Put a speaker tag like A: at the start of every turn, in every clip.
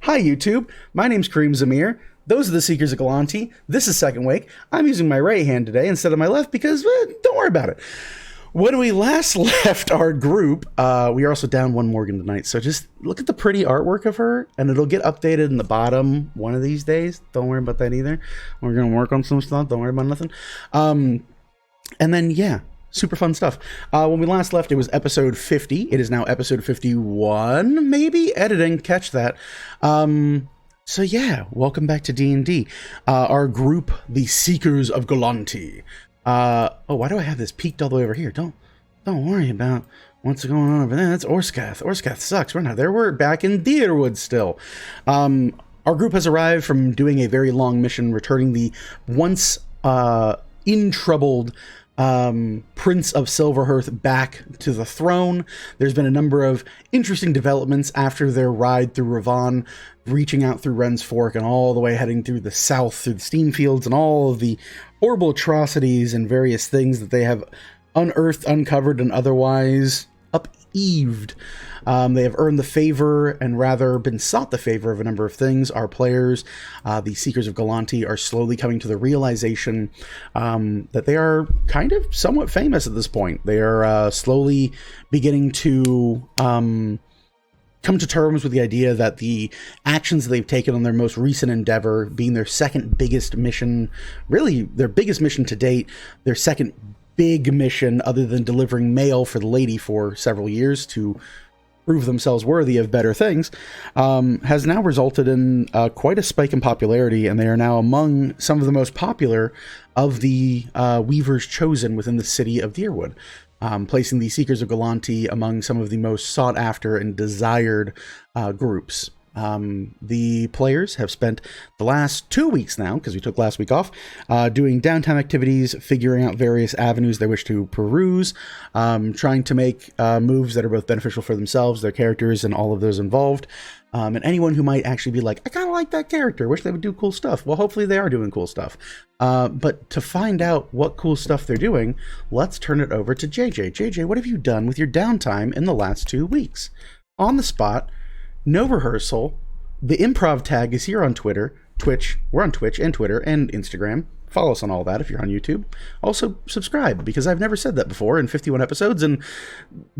A: Hi, YouTube. My name's Kareem Zamir. Those are the Seekers of Galanti. This is Second Wake. I'm using my right hand today instead of my left because, don't worry about it. When we last left our group, we are also down one Morgan tonight, so just look at the pretty artwork of her, and it'll get updated in the bottom one of these days. Don't worry about that either. We're going to work on some stuff. Don't worry about nothing. And then, yeah, super fun stuff. When we last left, it was episode 50. It is now episode 51, maybe? Editing, catch that. So yeah, welcome back to D&D. Our group, the Seekers of Galanti. Oh, why do I have this peaked all the way over here? Don't worry about what's going on over there. That's Orskath. Orskath sucks. We're not there. We're back in Deerwood still. Our group has arrived from doing a very long mission, returning the once in-troubled Prince of Silverhearth back to the throne. There's been a number of interesting developments after their ride through Ravon, reaching out through Wren's Fork and all the way heading through the south, through the steam fields, and all of the horrible atrocities and various things that they have unearthed, uncovered, and otherwise upheaved. They have earned the favor, and rather been sought the favor of a number of things. Our players, the Seekers of Galanti, are slowly coming to the realization that they are kind of somewhat famous at this point. They are slowly beginning to come to terms with the idea that the actions they've taken on their most recent endeavor, being their second biggest mission, really their biggest mission to date, their second big mission other than delivering mail for the lady for several years to prove themselves worthy of better things, has now resulted in quite a spike in popularity, and they are now among some of the most popular of the Weavers chosen within the city of Deerwood, placing the Seekers of Galanti among some of the most sought after and desired groups. The players have spent the last 2 weeks now, because we took last week off, doing downtime activities, figuring out various avenues they wish to peruse, trying to make moves that are both beneficial for themselves, their characters, and all of those involved. And anyone who might actually be like, I kind of like that character, wish they would do cool stuff. Well, hopefully they are doing cool stuff. But to find out what cool stuff they're doing, let's turn it over to JJ. JJ, what have you done with your downtime in the last 2 weeks? On the spot, no rehearsal. The improv tag is here on Twitch. We're on Twitch and Twitter and Instagram. Follow us on all that if you're on YouTube. Also, subscribe, because I've never said that before in 51 episodes, and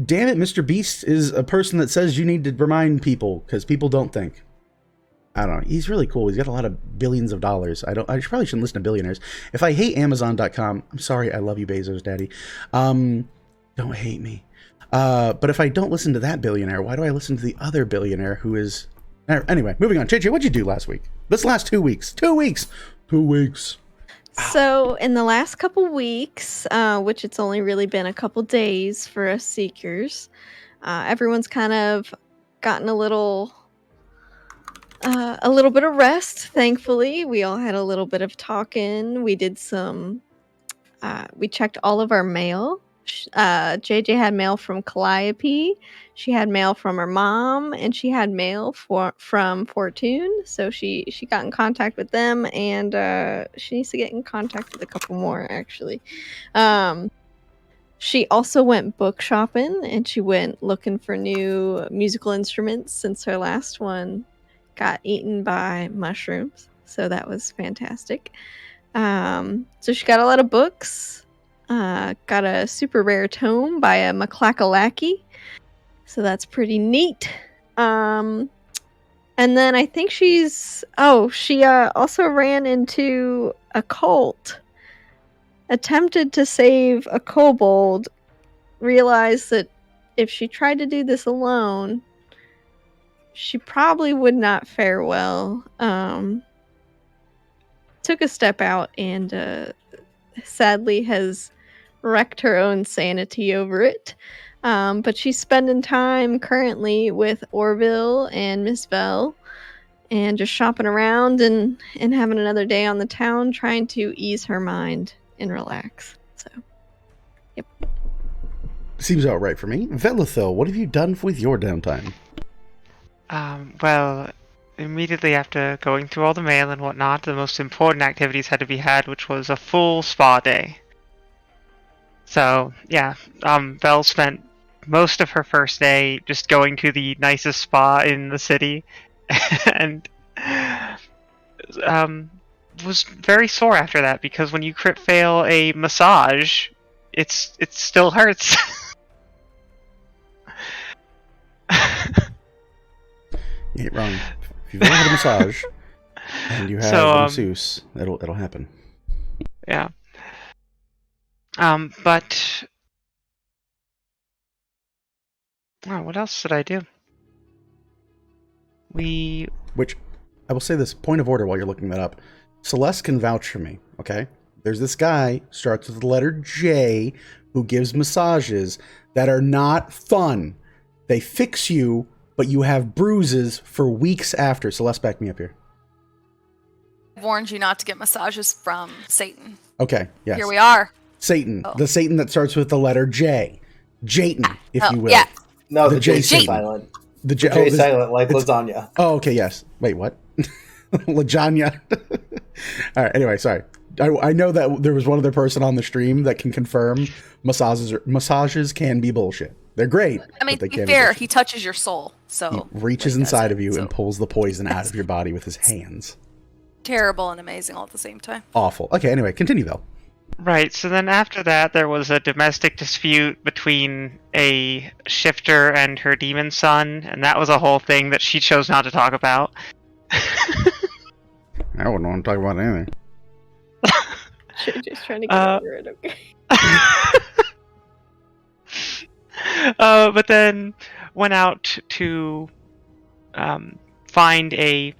A: damn it, Mr. Beast is a person that says you need to remind people, because people don't think. I don't know. He's really cool. He's got a lot of billions of dollars. I probably shouldn't listen to billionaires. If I hate Amazon.com, I'm sorry, I love you, Bezos, daddy. Don't hate me. But if I don't listen to that billionaire, why do I listen to the other billionaire who is... Anyway, moving on. JJ, what'd you do last week? This last 2 weeks. 2 weeks. 2 weeks.
B: So in the last couple weeks, which it's only really been a couple days for us Seekers, everyone's kind of gotten a little bit of rest, thankfully. We all had a little bit of talking. We did we checked all of our mail. JJ had mail from Calliope. She had mail from her mom, and she had mail from Fortune. So she got in contact with them, and she needs to get in contact with a couple more, actually. She also went book shopping, and she went looking for new musical instruments since her last one got eaten by mushrooms. So that was fantastic. So she got a lot of books. Got a super rare tome by a McClackalackie. So that's pretty neat. And then I think she also ran into a cult. Attempted to save a kobold. Realized that if she tried to do this alone, she probably would not fare well. Took a step out and sadly has wrecked her own sanity over it. But she's spending time currently with Orville and Miss Bell and just shopping around and having another day on the town, trying to ease her mind and relax. So, yep.
A: Seems all right for me. Velithil, what have you done with your downtime?
C: Well, immediately after going through all the mail and whatnot, the most important activities had to be had, which was a full spa day. So, yeah, Belle spent most of her first day just going to the nicest spa in the city and was very sore after that because when you crit fail a massage, it still hurts.
A: You ain't wrong. If you've ever had a massage and you have a masseuse, it'll happen.
C: Yeah. But what else did I do?
A: Which, I will say this, point of order while you're looking that up. Celeste can vouch for me, okay? There's this guy, starts with the letter J, who gives massages that are not fun. They fix you, but you have bruises for weeks after. Celeste, back me up here.
D: I've warned you not to get massages from Satan.
A: Okay, yes.
D: Here we are.
A: Satan. The Satan that starts with the letter J. Jayton, if you will.
D: Yeah.
E: No, the
A: J
E: J silent.
A: The
E: J silent, like lasagna.
A: Oh, okay, yes. Wait, what? Lasagna. All right, anyway, sorry. I know that there was one other person on the stream that can confirm massages can be bullshit. They're great.
D: I mean,
A: but they
D: to be
A: can
D: fair, he touches your soul. So
A: he reaches inside of you and pulls the poison out of your body with his hands.
D: Terrible and amazing all at the same time.
A: Awful. Okay, anyway, continue though.
C: Right, so then after that, there was a domestic dispute between a shifter and her demon son, and that was a whole thing that she chose not to talk about.
A: I wouldn't want to talk about anything.
B: Just trying to get over it, okay?
C: But then went out to find a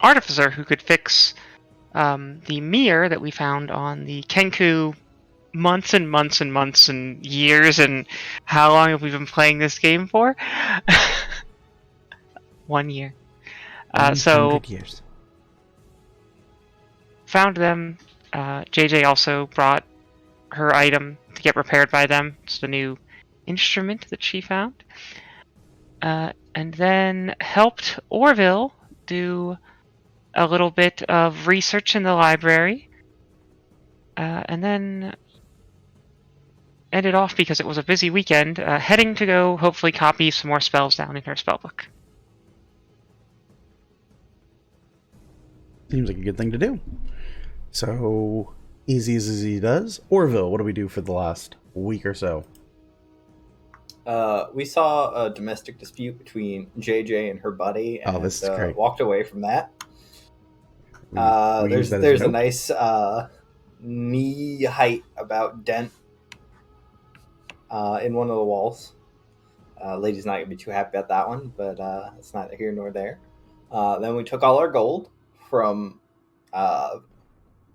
C: artificer who could fix the mirror that we found on the Kenku months and months and months and years. And how long have we been playing this game for? 1 year. So
A: years.
C: Found them. JJ also brought her item to get repaired by them. It's the new instrument that she found. And then helped Orville do a little bit of research in the library. And then ended off, because it was a busy weekend, heading to go hopefully copy some more spells down in her spellbook.
A: Seems like a good thing to do. So, easy as he does. Orville, what do we do for the last week or so?
E: We saw a domestic dispute between JJ and her buddy, and
A: this is great.
E: Walked away from that.
A: We
E: There's a nice knee height about dent in one of the walls. Lady's not gonna be too happy about that one, but it's neither here nor there. Then we took all our gold from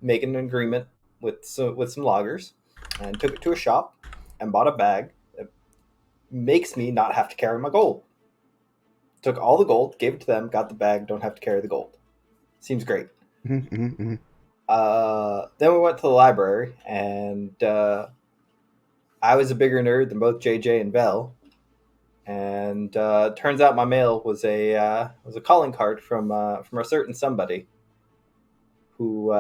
E: making an agreement with some loggers, and took it to a shop and bought a bag that makes me not have to carry my gold. Took all the gold, gave it to them, got the bag, don't have to carry the gold. Seems great.
A: Mm-hmm, mm-hmm.
E: Then we went to the library, and I was a bigger nerd than both JJ and Vel. And turns out my mail was a calling card from a certain somebody who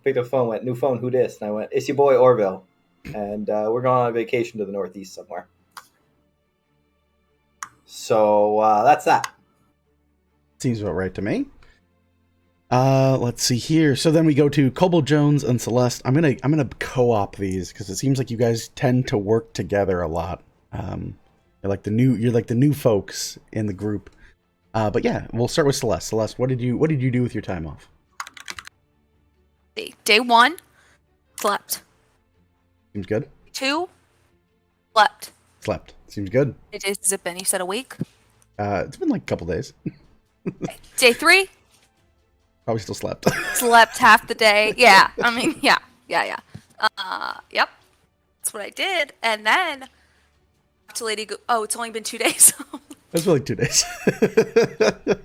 E: picked up the phone and went, "New phone, who dis?" And I went, "It's your boy Orville, and we're going on a vacation to the Northeast somewhere." So that's that.
A: Seems about right to me. Let's see here. So then we go to Kobold Jones and Celeste. I'm gonna co-op these because it seems like you guys tend to work together a lot. You're like the new folks in the group. But yeah, we'll start with Celeste. Celeste, what did you do with your time off?
D: Day 1, slept.
A: Seems good.
D: 2, slept.
A: Slept. Seems good.
D: Has it been, you said, a week?
A: It's been like a couple days.
D: Day 3,
A: Probably still slept.
D: slept half the day. Yeah, I mean, yeah. Yep. That's what I did. And then to Lady Go. Oh, it's only been 2 days.
A: That's been like 2 days. It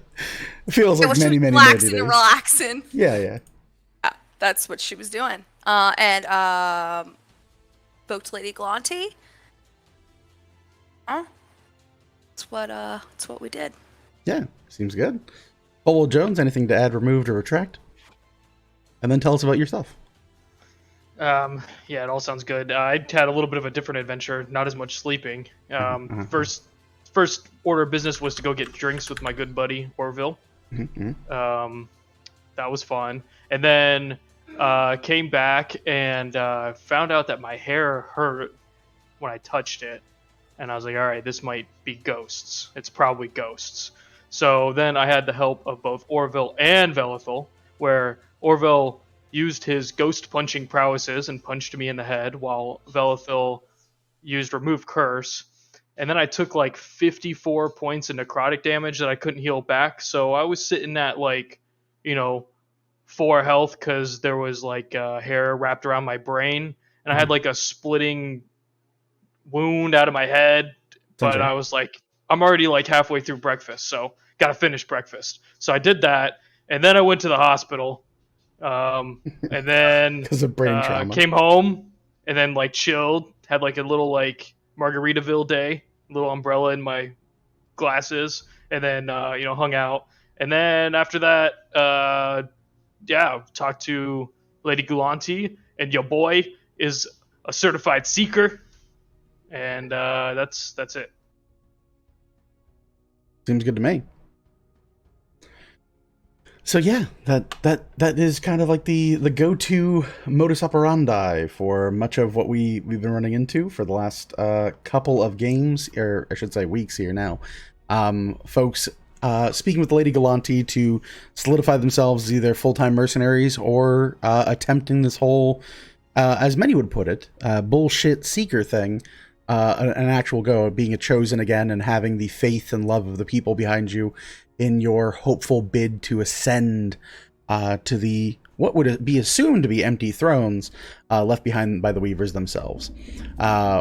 A: feels like many days.
D: Relaxing.
A: Yeah.
D: That's what she was doing. And spoke to Lady Galante. That's what we did.
A: Yeah, seems good. Kobold Jones, anything to add, removed, or retract? And then tell us about yourself.
F: Yeah, it all sounds good. I had a little bit of a different adventure, not as much sleeping. First first order of business was to go get drinks with my good buddy Orville.
A: Mm-hmm.
F: That was fun. And then came back and found out that my hair hurt when I touched it. And I was like, all right, this might be ghosts. It's probably ghosts. So then I had the help of both Orville and Velithal, where Orville used his ghost punching prowesses and punched me in the head, while Velithal used remove curse. And then I took like 54 points of necrotic damage that I couldn't heal back. So I was sitting at like, 4 health because there was like hair wrapped around my brain. And I had like a splitting wound out of my head. But
A: right.
F: I was like, I'm already like halfway through breakfast. So got to finish breakfast. So I did that. And then I went to the hospital. And then
A: Because of brain trauma.
F: came home and then like chilled, had like a little like Margaritaville day, little umbrella in my glasses, and then hung out. And then after that, talked to Lady Gulanti, and your boy is a certified seeker, and that's it.
A: Seems good to me. So yeah, that is kind of like the go-to modus operandi for much of what we've been running into for the last couple of games, or I should say weeks here now. Folks speaking with Lady Galanti to solidify themselves as either full-time mercenaries or attempting this whole, as many would put it, bullshit seeker thing. An actual go at being a chosen again and having the faith and love of the people behind you in your hopeful bid to ascend to the what would be assumed to be empty thrones left behind by the Weavers themselves.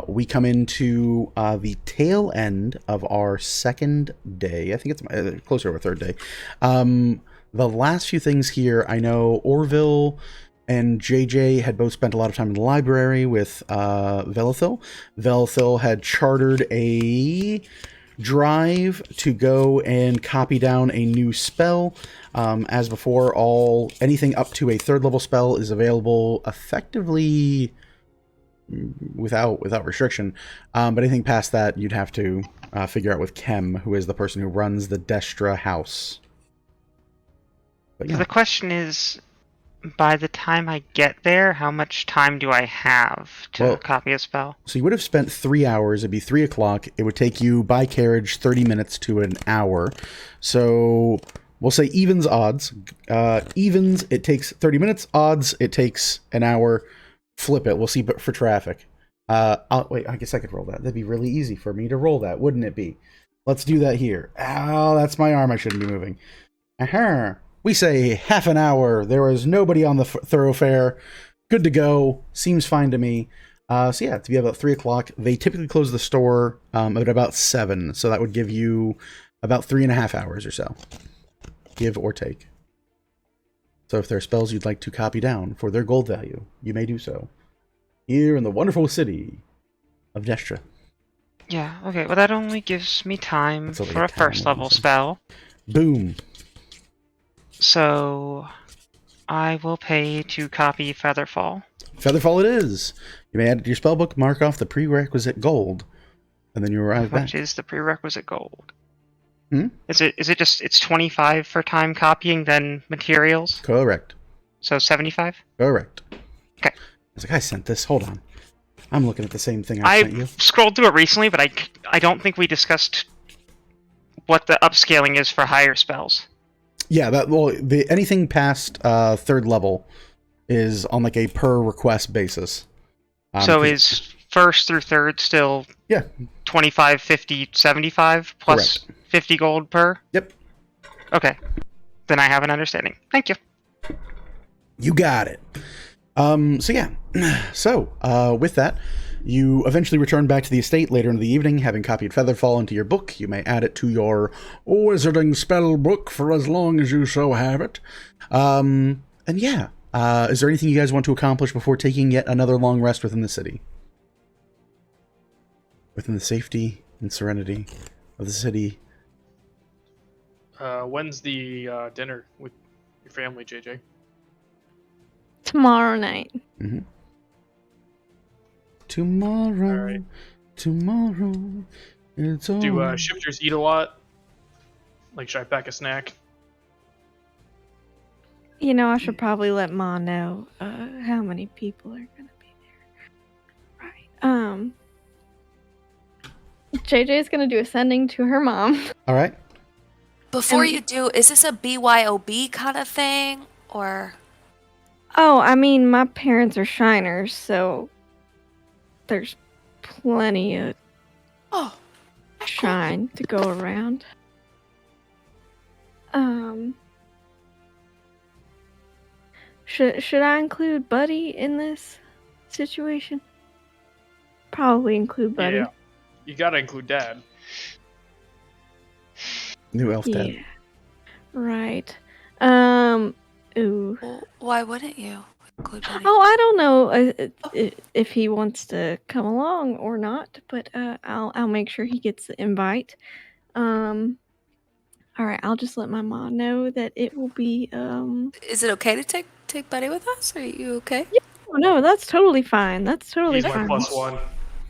A: We come into the tail end of our second day. I think it's closer to our third day. The last few things here, I know Orville and JJ had both spent a lot of time in the library with Velithal. Velithal had chartered a drive to go and copy down a new spell. As before, anything up to a 3rd level spell is available effectively without restriction. But anything past that, you'd have to figure out with Kem, who is the person who runs the Destra house. But yeah.
C: So the question is, by the time I get there, how much time do I have to copy a spell?
A: So you would have spent 3 hours. It'd be 3 o'clock. It would take you by carriage 30 minutes to an hour. So we'll say evens, odds. Evens, it takes 30 minutes. Odds, it takes an hour. Flip it. We'll see for traffic. Wait, I guess I could roll that. That'd be really easy for me to roll that, wouldn't it be? Let's do that here. Oh, that's my arm I shouldn't be moving. Aha. We say half an hour. There was nobody on the thoroughfare. Good to go. Seems fine to me. So yeah, to be about 3 o'clock. They typically close the store at about 7. So that would give you about 3.5 hours or so. Give or take. So if there are spells you'd like to copy down for their gold value, you may do so. Here in the wonderful city of Destra.
C: Yeah, okay. Well, that only gives me time
A: So
C: for a 1st level spell.
A: Boom.
C: So I will pay to copy Featherfall.
A: Featherfall it is. You may add it to your spellbook, mark off the prerequisite gold, and then you arrive back.
C: Which is the prerequisite gold?
A: Hmm?
C: Is it just it's 25 for time copying, then materials?
A: Correct.
C: So 75?
A: Correct.
C: Okay.
A: I was like, I sent this. Hold on. I'm looking at the same thing I sent you.
C: Scrolled through it recently, but I don't think we discussed what the upscaling is for higher spells.
A: Yeah, anything past 3rd level is on like a per request basis.
C: So is 1st through 3rd still 25, 50, 75 plus
A: Correct.
C: 50 gold per?
A: Yep.
C: Okay. Then I have an understanding. Thank you.
A: You got it. So yeah. So, with that, you eventually return back to the estate later in the evening, having copied Featherfall into your book. You may add it to your wizarding spell book for as long as you so have it. And yeah, is there anything you guys want to accomplish before taking yet another long rest within the city? Within the safety and serenity of the city.
F: When's the dinner with your family, JJ?
B: Tomorrow night.
A: Mm-hmm. Tomorrow,
F: All right.
A: tomorrow, It's all...
F: Do shifters eat a lot? Like, should I pack a snack?
B: You know, I should probably let Ma know how many people are gonna be there. Right. JJ's gonna do ascending to her mom.
A: All right.
D: Before you do, is this a BYOB kind of thing? Or.
B: Oh, I mean, my parents are shiners, so there's plenty of
D: Oh.
B: shine to go around. Should I include Buddy in this situation? Probably include Buddy.
F: Yeah. You gotta include Dad.
A: New elf dad.
B: Yeah. Right. Ooh.
D: Well, why wouldn't you include Buddy?
B: Oh, I don't know if he wants to come along or not, but I'll make sure he gets the invite. All right, I'll just let my mom know that it will be.
D: Is it okay to take Buddy with us? Are you okay?
B: Oh, no, that's totally fine. That's totally
F: He's my
B: fine.
F: +1.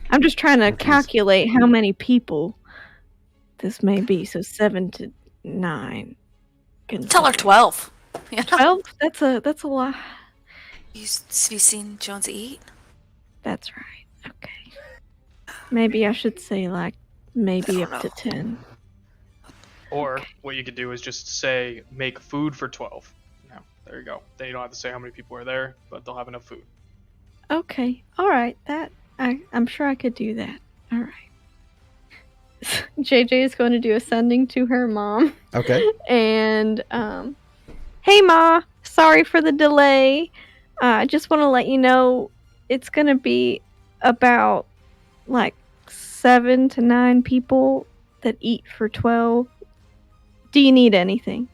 B: I'm just trying to
A: Okay.
B: calculate how many people this may be. So 7 to 9.
D: Tell her 12. You know?
B: 12? That's a lot.
D: Have you seen Jones eat?
B: That's right. Okay. Maybe I should say maybe
D: I
B: up
D: don't
B: to
D: know.
B: 10.
F: Or what you could do is just say, make food for 12. Now, there you go. Then you don't have to say how many people are there, but they'll have enough food.
B: Okay. All right. I'm sure I could do that. All right. JJ is going to do ascending to her mom.
A: Okay.
B: And hey Ma, sorry for the delay. I just want to let you know it's going to be about 7 to 9 people that eat for 12. Do you need anything?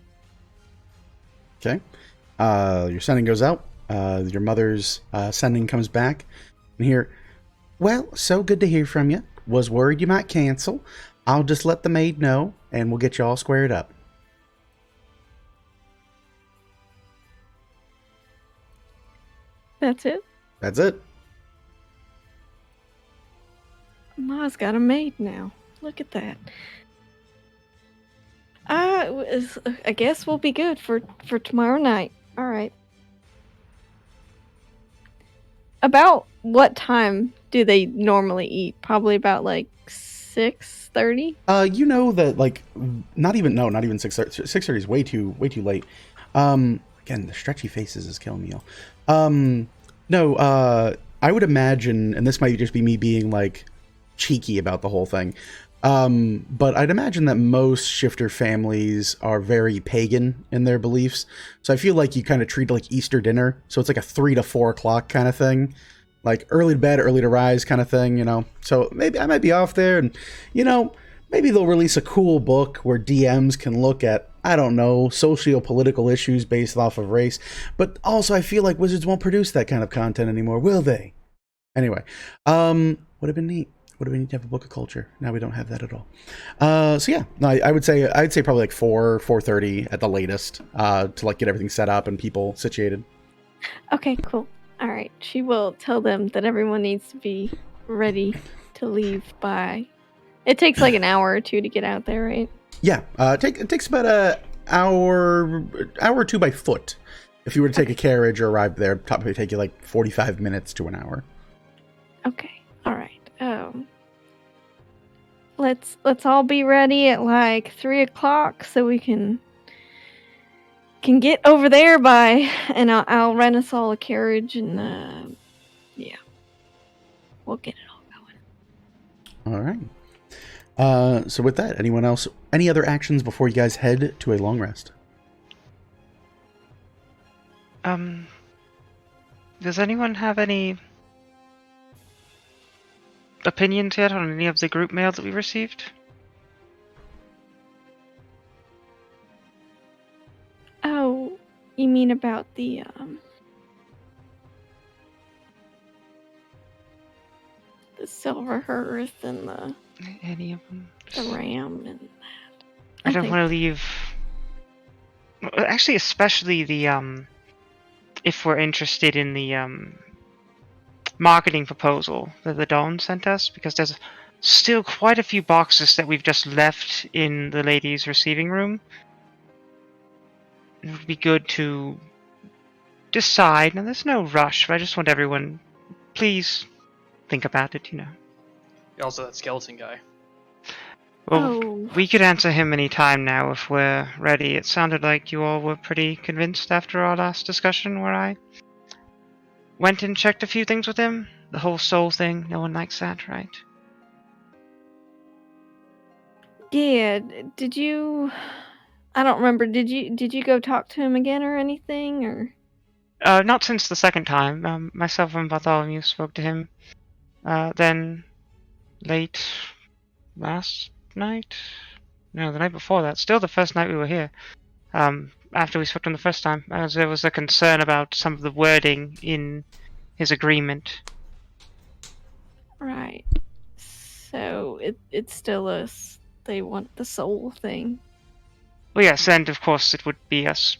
A: Okay. Your sending goes out. Your mother's sending comes back. And here, well, so good to hear from you. Was worried you might cancel. I'll just let the maid know, and we'll get you all squared up.
B: That's it.
A: That's it.
B: Ma's got a maid now. Look at that. I guess we'll be good for tomorrow night. All right. About what time do they normally eat? Probably about 6:30.
A: You know that not even 6:30. 6:30 is way too late. Again, the stretchy faces is killing me, y'all. No, I would imagine, and this might just be me being cheeky about the whole thing. But I'd imagine that most shifter families are very pagan in their beliefs. So I feel like you kind of treat it like Easter dinner. So it's like a 3 to 4 o'clock kind of thing. Like early to bed, early to rise kind of thing, So maybe I might be off there, and, maybe they'll release a cool book where DMs can look at, I don't know, socio-political issues based off of race. But also I feel like Wizards won't produce that kind of content anymore, will they? Anyway, would have been neat. Would have been neat to have a book of culture. Now we don't have that at all. So yeah, no, I'd say probably 4:30 at the latest, to get everything set up and people situated.
B: Okay, cool. All right. She will tell them that everyone needs to be ready to leave by. It takes an hour or two to get out there, right?
A: Yeah, it takes about an hour or two by foot. If you were to take a carriage or arrive there, it'd probably take you 45 minutes to an hour.
B: Okay. All right. Let's all be ready at 3 o'clock so we can get over there by, and I'll rent us all a carriage, and yeah, we'll get it all going.
A: All right. So with that, anyone else? Any other actions before you guys head to a long rest?
C: Does anyone have any opinions yet on any of the group mail that we received?
B: Oh, you mean about the silver hearth and the
C: Any of them?
B: ram and that?
C: I don't want to leave. Actually, especially the if we're interested in the marketing proposal that the Dawn sent us, because there's still quite a few boxes that we've just left in the ladies' receiving room. It would be good to decide. Now, there's no rush, but I just want everyone, please think about it, you know.
F: Also, that skeleton guy.
C: Well,
B: Oh.
C: we could answer him any time now if we're ready. It sounded like you all were pretty convinced after our last discussion where I went and checked a few things with him. The whole soul thing, no one likes that, right?
B: Yeah, did you... I don't remember. Did you go talk to him again or anything, or?
C: Not since the second time. Myself and Bartholomew spoke to him. Then, late last night? No, the night before that. Still the first night we were here. After we spoke to him the first time, as there was a concern about some of the wording in his agreement.
B: Right. So it's still they want the soul thing.
C: Well, yes, and of course it would be us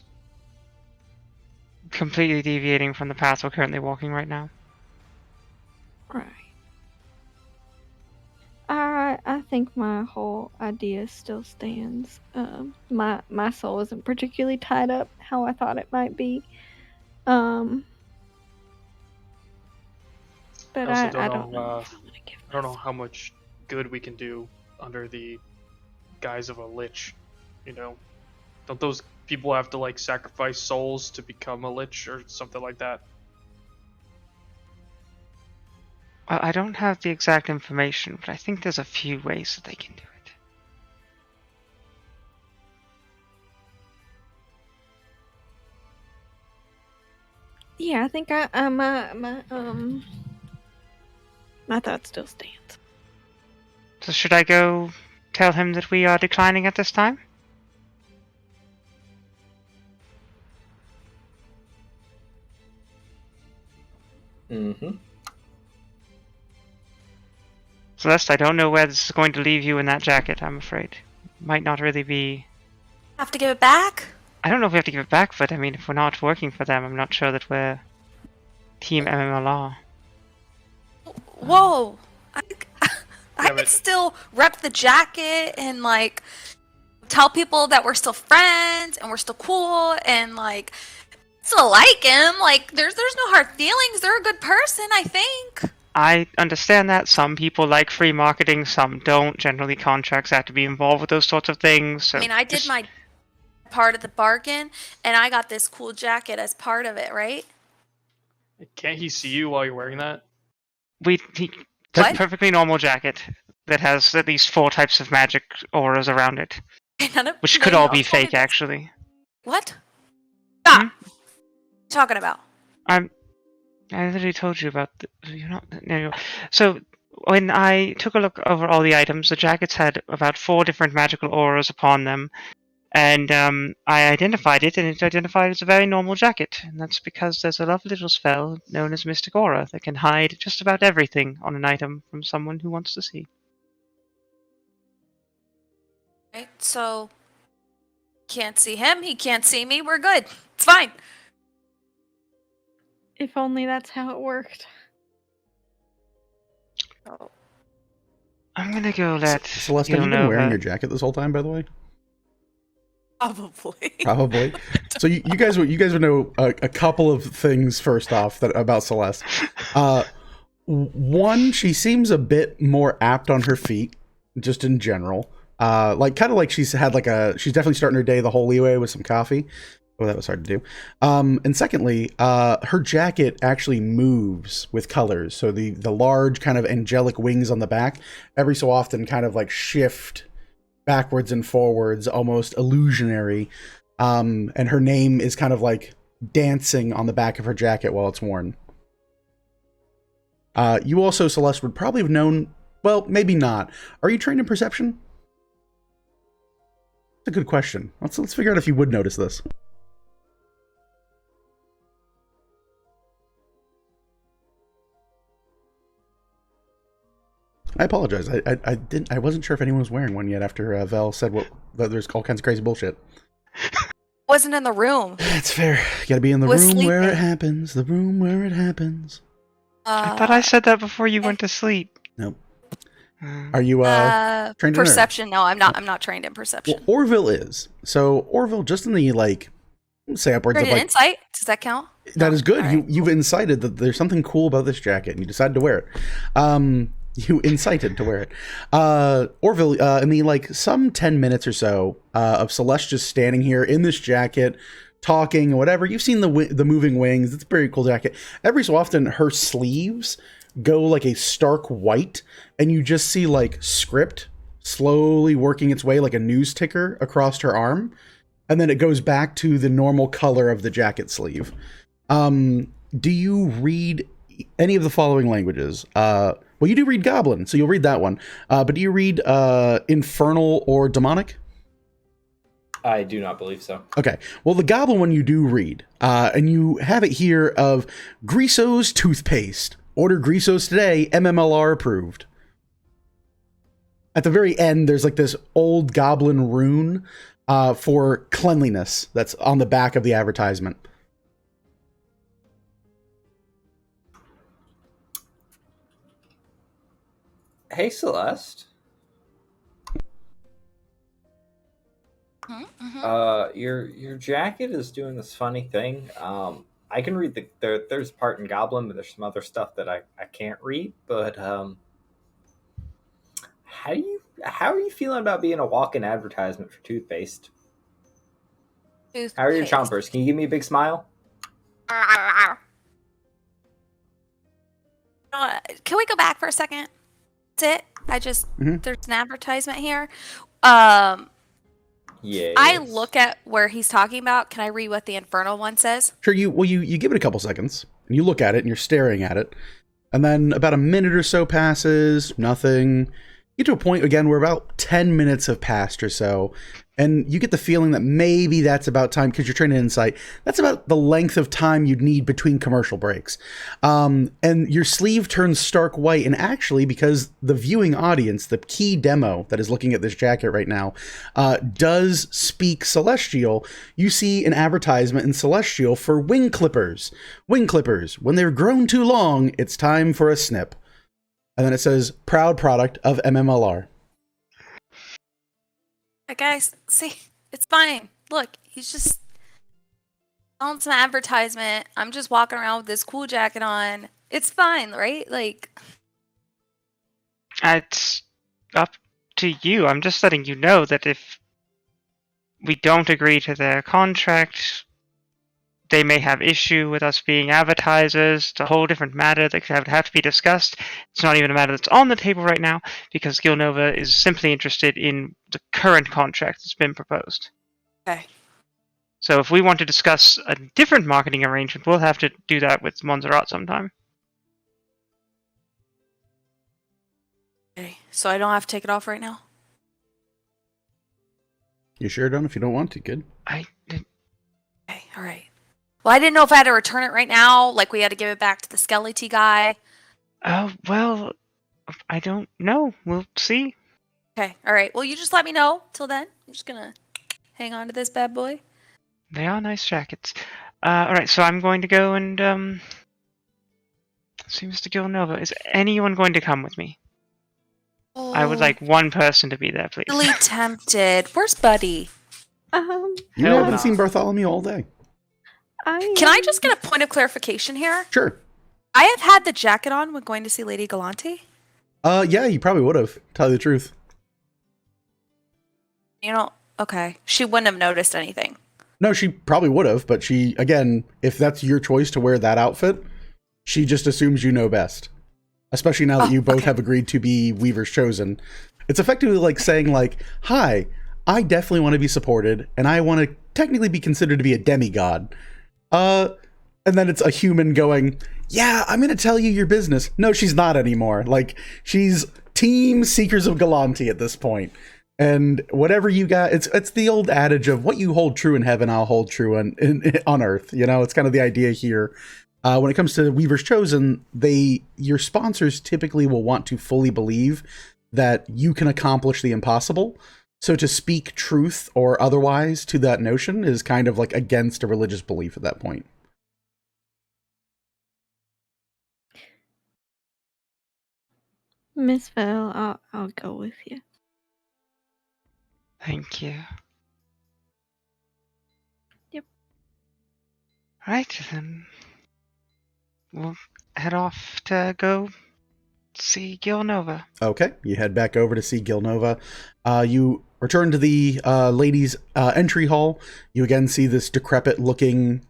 C: completely deviating from the path we're currently walking right now.
B: Right. I think my whole idea still stands. My soul isn't particularly tied up how I thought it might be. But
F: I also
B: I
F: don't
B: don't
F: know,
B: know if I'm gonna give
F: I don't know
B: myself-
F: how much good we can do under the guise of a lich. You know, don't those people have to like sacrifice souls to become a lich or something like that?
C: I don't have the exact information, but I think there's a few ways that they can do it.
B: Yeah, I think my thought still stands.
C: So should I go tell him that we are declining at this time?
E: Mm-hmm.
C: Celeste, I don't know where this is going to leave you in that jacket, I'm afraid. Might not really be...
D: Have to give it back?
C: I don't know if we have to give it back, but I mean, if we're not working for them, I'm not sure that we're Team MMLR.
D: Whoa! I
F: Yeah,
D: could
F: but-
D: still rep the jacket and like tell people that we're still friends and we're still cool and like still like him. Like there's no hard feelings. They're a good person, I think.
C: I understand that. Some people like free marketing, some don't. Generally, contracts have to be involved with those sorts of things. So
D: I mean, I did
C: just-
D: my part of the bargain and I got this cool jacket as part of it, right?
F: Can't he see you while you're wearing that?
C: It's
D: What?
C: a perfectly normal jacket that has at least 4 types of magic auras around it, which could all be fake, actually.
D: What? Stop!
C: Hmm?
D: What are you talking about?
C: I literally told you about you're not. No. So when I took a look over all the items, the jackets had about 4 different magical auras upon them, and I identified it, and it identified as a very normal jacket, and that's because there's a lovely little spell known as Mystic Aura that can hide just about everything on an item from someone who wants to see.
D: Right? So can't see him, he can't see me, we're good. It's fine.
B: If only that's how it worked.
D: Oh.
C: I'm gonna go let
A: Celeste,
C: you
A: have you been
C: know
A: wearing
C: that-
A: your jacket this whole time, by the way?
D: Probably.
A: Probably. So you guys would know a couple of things first off about Celeste. One, she seems a bit more apt on her feet, just in general. Kind of like she's definitely starting her day the holy way with some coffee. Oh, that was hard to do. And secondly, her jacket actually moves with colors. So the large kind of angelic wings on the back every so often kind of like shift backwards and forwards, almost illusionary. And her name is kind of like dancing on the back of her jacket while it's worn. You also, Celeste, would probably have known, well, maybe not. Are you trained in perception? That's a good question. Let's figure out if you would notice this. I apologize. I wasn't sure if anyone was wearing one yet after Vel said that there's all kinds of crazy bullshit.
D: Wasn't in the room.
A: That's fair. You gotta be in the
D: Was
A: room where it
D: sleeping.
A: happens. The room where it happens.
C: I thought I said that before you went to sleep.
A: Nope. Are you trained in it?
D: Perception? No, I'm not. I'm not trained in perception.
A: Well, Orville is. So Orville, just in the say upwards
D: Trained
A: of
D: in insight? Does that count?
A: that
D: No.
A: is good.
D: All right.
A: You've incited that there's something cool about this jacket, and you decided to wear it. You incited to wear it. Orville, in the some 10 minutes or so of Celeste just standing here in this jacket, talking or whatever. You've seen the moving wings. It's a very cool jacket. Every so often, her sleeves go like a stark white, and you just see script slowly working its way like a news ticker across her arm, and then it goes back to the normal color of the jacket sleeve. Do you read any of the following languages? Well, you do read Goblin, so you'll read that one. But do you read Infernal or Demonic?
E: I do not believe so.
A: Okay. Well, the Goblin one you do read, and you have it here of Griso's toothpaste. Order Griso's today, MMLR approved. At the very end, there's this old Goblin rune for cleanliness that's on the back of the advertisement.
E: Hey, Celeste.
D: Mm-hmm.
E: Your jacket is doing this funny thing. I can read there's part in Goblin, but there's some other stuff that I can't read. But how are you feeling about being a walk-in advertisement for toothpaste? How are your chompers? Can you give me a big smile?
D: Can we go back for a second? That's it. There's an advertisement here.
E: Yeah.
D: I look at where he's talking about. Can I read what the Infernal one says?
A: Sure. You give it a couple seconds, and you look at it, and you're staring at it, and then about a minute or so passes. Nothing. You get to a point again where about 10 minutes have passed or so, and you get the feeling that maybe that's about time, because you're trained in insight. That's about the length of time you'd need between commercial breaks. And your sleeve turns stark white, and actually, because the viewing audience, the key demo that is looking at this jacket right now, does speak Celestial, you see an advertisement in Celestial for wing clippers. Wing clippers. When they're grown too long, it's time for a snip. And then it says, proud product of MMLR.
D: Guys, see, it's fine. Look, he's just on some advertisement. I'm just walking around with this cool jacket on. It's fine, right?
C: It's up to you. I'm just letting you know that if we don't agree to their contract, they may have issue with us being advertisers. It's a whole different matter that could have to be discussed. It's not even a matter that's on the table right now, because Gilnova is simply interested in the current contract that's been proposed.
D: Okay.
C: So if we want to discuss a different marketing arrangement, we'll have to do that with Montserrat sometime.
D: Okay, so I don't have to take it off right now?
A: You sure don't? If you don't want to, good.
D: Okay, all right. Well, I didn't know if I had to return it right now, we had to give it back to the Skeleton guy.
C: Oh, well, I don't know. We'll see.
D: Okay, all right. Well, you just let me know. Till then, I'm just gonna hang on to this bad boy.
C: They are nice jackets. Alright, so I'm going to go and, see Mr. Gilnova. Is anyone going to come with me?
D: Oh,
C: I would like one person to be there, please.
D: really tempted. Where's Buddy?
A: You
C: Hell
A: haven't
C: no.
A: seen Bartholomew all day.
D: Can I just get a point of clarification here?
A: Sure.
D: I have had the jacket on when going to see Lady Galante.
A: Yeah, you probably would have, tell you the truth.
D: Okay. She wouldn't have noticed anything.
A: No, she probably would have, but she, again, if that's your choice to wear that outfit, she just assumes you know best. Especially now that you both have agreed to be Weaver's Chosen. It's effectively like saying, hi, I definitely want to be supported, and I want to technically be considered to be a demigod. And then it's a human going, yeah, I'm going to tell you your business. No, she's not anymore. She's Team Seekers of Galante at this point. And whatever you got, it's the old adage of what you hold true in heaven, I'll hold true on earth. It's kind of the idea here. When it comes to Weaver's Chosen, your sponsors typically will want to fully believe that you can accomplish the impossible. So to speak truth or otherwise to that notion is kind of against a religious belief at that point.
B: Miss Val, I'll go with you.
C: Thank you.
B: Yep.
C: Right, then we'll head off to go see Gilnova.
A: Okay, you head back over to see Gilnova. You return to the ladies' entry hall. You again see this decrepit-looking,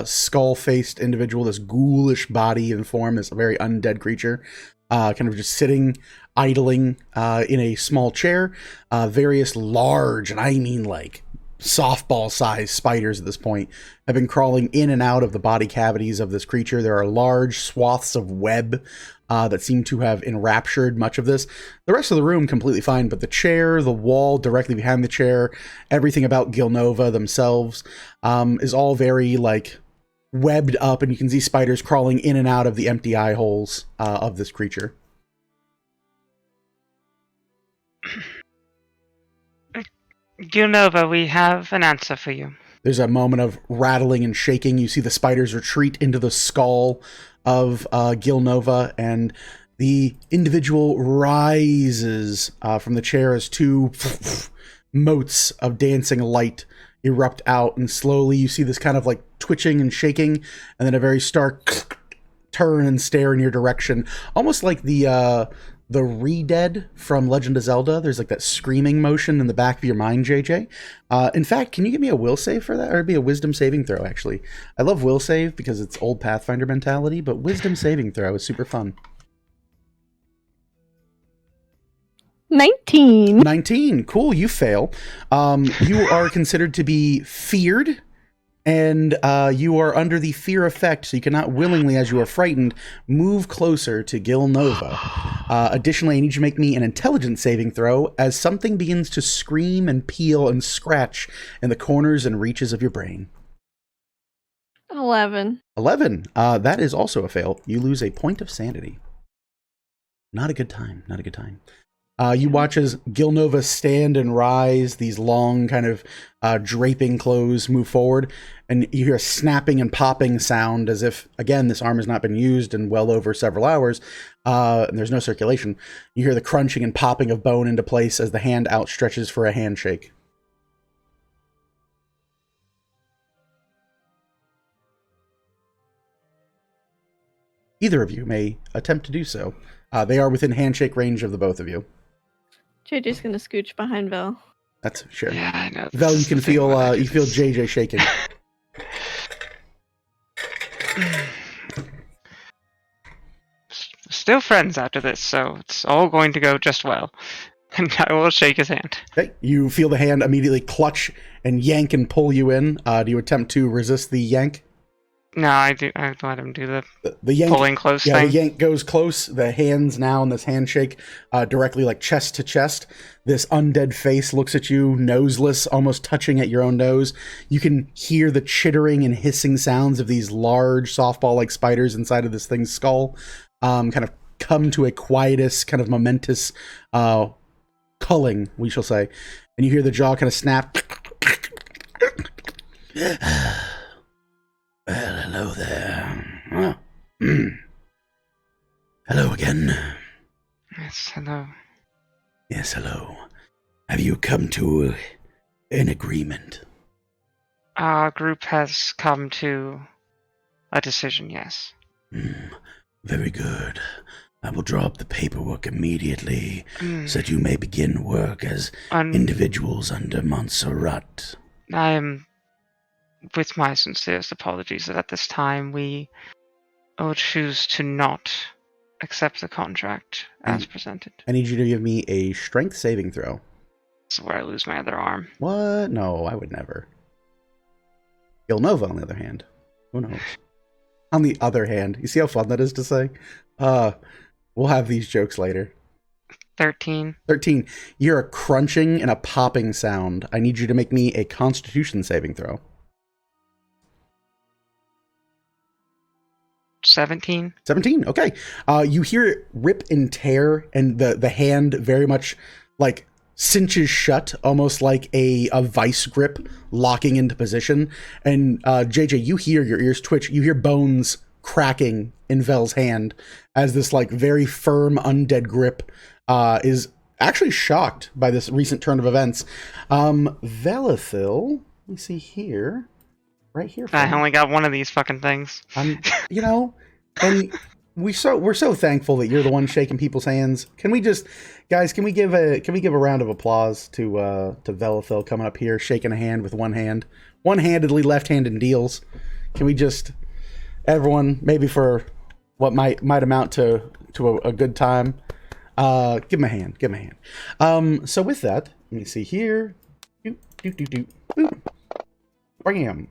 A: skull-faced individual, this ghoulish body and form, this very undead creature, kind of just sitting, idling in a small chair. Various large, and I mean like softball-sized spiders at this point have been crawling in and out of the body cavities of this creature. There are large swaths of web that seem to have enraptured much of this. The rest of the room completely fine, but the chair, the wall directly behind the chair, everything about Gilnova themselves is all very like webbed up, and you can see spiders crawling in and out of the empty eye holes of this creature.
C: Gilnova, we have an answer for you.
A: There's a moment of rattling and shaking. You see the spiders retreat into the skull of Gilnova, and the individual rises from the chair as two motes of dancing light erupt out, and slowly you see this kind of like twitching and shaking, and then a very stark turn and stare in your direction, almost like the re-dead from Legend of Zelda. There's like that screaming motion in the back of your mind, JJ. In fact, can you give me a will save for that? Or it'd be a wisdom saving throw, actually. I love will save because it's old Pathfinder mentality, but wisdom saving throw is super fun.
B: 19.
A: 19. Cool, you fail. You are considered to be feared, and you are under the fear effect, so you cannot willingly, as you are frightened, move closer to Gilnova. Additionally, I need you to make me an intelligence saving throw as something begins to scream and peel and scratch in the corners and reaches of your brain.
B: 11.
A: 11. That is also a fail. You lose a point of sanity. Not a good time. Not a good time. You watch as Gilnova stand and rise, these long kind of draping clothes move forward, and you hear a snapping and popping sound as if, again, this arm has not been used in well over several hours, and there's no circulation. You hear the crunching and popping of bone into place as the hand outstretches for a handshake. Either of you may attempt to do so. They are within handshake range of the both of you.
B: JJ's gonna scooch behind Vel.
A: That's sure.
C: Yeah, I know.
A: Vel, you can feel you feel JJ shaking.
C: Still friends after this, so it's all going to go just well. And I will shake his hand.
A: Okay, you feel the hand immediately clutch and yank and pull you in. Do you attempt to resist the yank?
C: No, I let him do
A: The yank,
C: pulling close
A: yeah,
C: thing.
A: the yank goes close. The hands now in this handshake, directly like chest to chest. This undead face looks at you, noseless, almost touching at your own nose. You can hear the chittering and hissing sounds of these large softball-like spiders inside of this thing's skull, kind of come to a quietus, kind of momentous culling, we shall say. And you hear the jaw kind of snap. Well, hello there. Hello again.
C: Yes, hello.
A: Yes, hello. Have you come to an agreement?
C: Our group has come to a decision, yes.
A: Very good. I will draw up the paperwork immediately so that you may begin work as individuals under Montserrat.
C: I am, with my sincerest apologies, that at this time we will choose to not accept the contract as presented.
A: I need you to give me a strength saving throw.
C: That's where I lose my other arm.
A: What? No, I would never. Gilnova, on the other hand. Who knows? On the other hand. You see how fun that is to say? We'll have these jokes later.
C: 13.
A: 13. You're a crunching and a popping sound. I need you to make me a constitution saving throw.
C: 17.
A: 17. Okay. You hear it rip and tear, and the hand very much like cinches shut, almost like a vice grip locking into position. And JJ, you hear your ears twitch. You hear bones cracking in Vel's hand as this like very firm undead grip is actually shocked by this recent turn of events. Velithil, let me see here. Right here.
C: I only got one of these fucking things.
A: You know, and we're so thankful that you're the one shaking people's hands. Can we just, guys? Can we give a round of applause to Velithil coming up here, shaking a hand with one hand, one-handedly left-handed deals? Can we just, everyone, maybe for what might amount to a good time, give him a hand. Give him a hand. So with that, let me see here. Bam.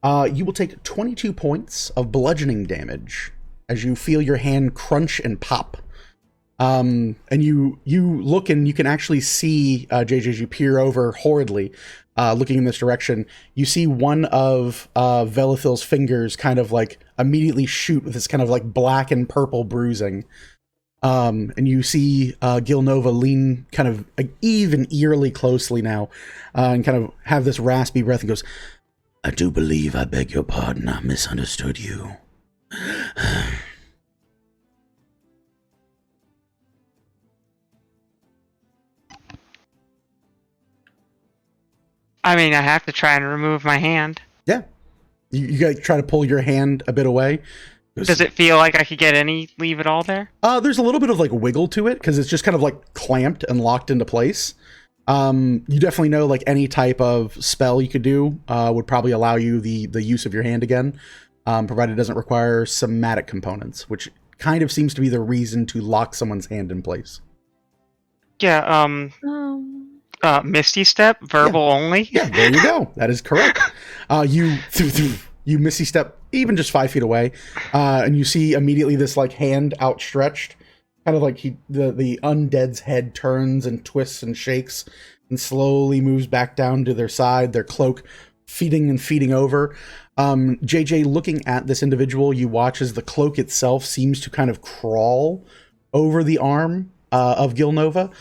A: You will take 22 points of bludgeoning damage as you feel your hand crunch and pop. And you look and you can actually see, JJ, as you peer over horridly, looking in this direction, you see one of Velithil's fingers kind of like immediately shoot with this kind of like black and purple bruising. And you see Gilnova lean kind of even eerily closely now and kind of have this raspy breath and goes, I do believe I beg your pardon. I misunderstood you.
C: I mean, I have to try and remove my hand.
A: Yeah. You gotta try to pull your hand a bit away.
C: Does it feel like I could get any leave at all there?
A: There's a little bit of like wiggle to it because it's just kind of like clamped and locked into place. You definitely know like any type of spell you could do would probably allow you the use of your hand again, provided it doesn't require somatic components, which kind of seems to be the reason to lock someone's hand in place.
C: Yeah, Misty Step, verbal only?
A: Yeah, there you go. That is correct. You Misty Step even just 5 feet away, and you see immediately this like hand outstretched, kind of like the undead's head turns and twists and shakes and slowly moves back down to their side, their cloak feeding over. JJ, looking at this individual, you watch as the cloak itself seems to kind of crawl over the arm of Gilnova.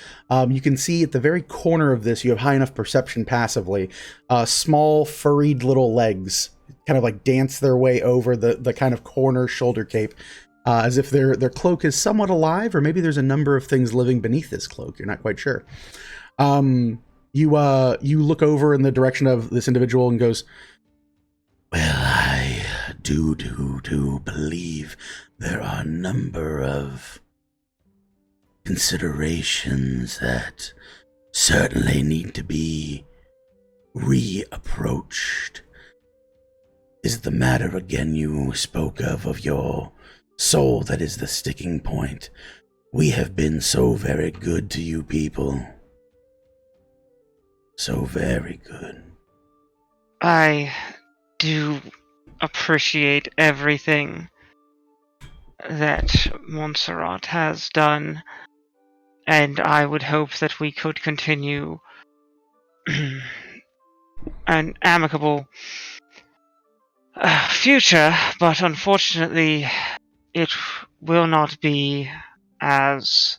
A: You can see at the very corner of this, you have high enough perception passively, small furried little legs kind of like dance their way over the kind of corner shoulder cape, as if their cloak is somewhat alive, or maybe there's a number of things living beneath this cloak. You're not quite sure. You look over in the direction of this individual and goes, well, I do believe there are a number of considerations that certainly need to be reapproached. Is the matter again you spoke of your soul that is the sticking point? We have been so very good to you people. So very good.
C: I do appreciate everything that Montserrat has done, and I would hope that we could continue an amicable future, but unfortunately it will not be as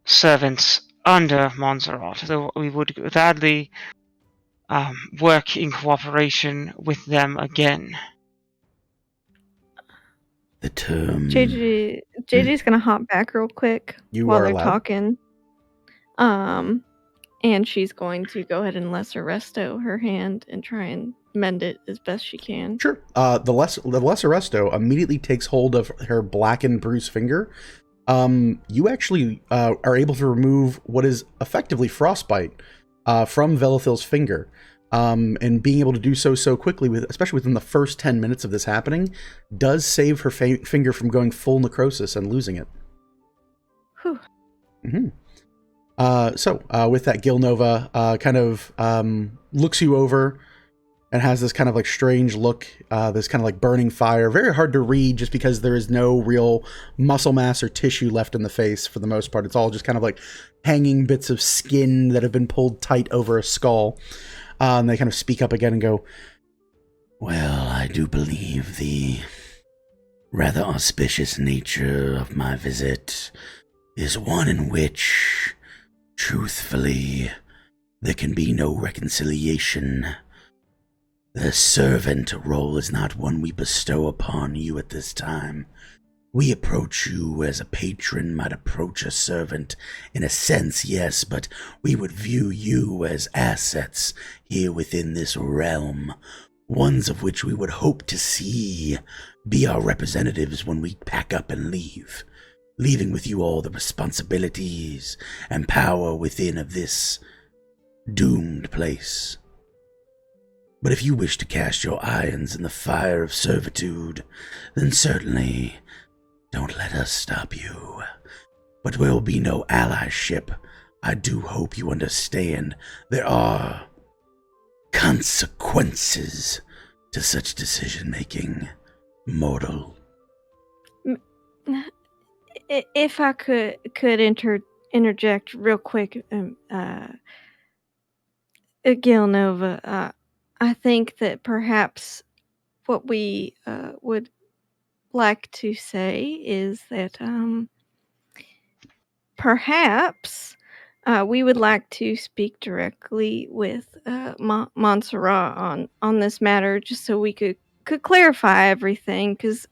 C: servants under Montserrat, though we would gladly work in cooperation with them again.
A: The term...
B: JJ's gonna hop back real quick while they're talking. And she's going to go ahead and lesser resto her hand and try and mend it as best she can.
A: Sure. The lesser resto immediately takes hold of her blackened bruised finger. You actually are able to remove what is effectively frostbite from Velithil's finger. And being able to do so quickly, especially within the first 10 minutes of this happening, does save her finger from going full necrosis and losing it.
B: Whew.
A: Mm-hmm. So with that, Gilnova kind of looks you over and has this kind of like strange look, this kind of like burning fire. Very hard to read just because there is no real muscle mass or tissue left in the face for the most part. It's all just kind of like hanging bits of skin that have been pulled tight over a skull. And they kind of speak up again and go, well, I do believe the rather auspicious nature of my visit is one in which, truthfully, there can be no reconciliation. The servant role is not one we bestow upon you at this time. We approach you as a patron might approach a servant. In a sense, yes, but we would view you as assets here within this realm, ones of which we would hope to see be our representatives when we pack up and leave, leaving with you all the responsibilities and power within of this doomed place. But if you wish to cast your irons in the fire of servitude, then certainly don't let us stop you. But there will be no allyship. I do hope you understand there are consequences to such decision-making, mortal.
B: If I could interject real quick, Gil Nova, I think that perhaps what we would like to say is that perhaps we would like to speak directly with Montserrat on this matter, just so we could clarify everything, because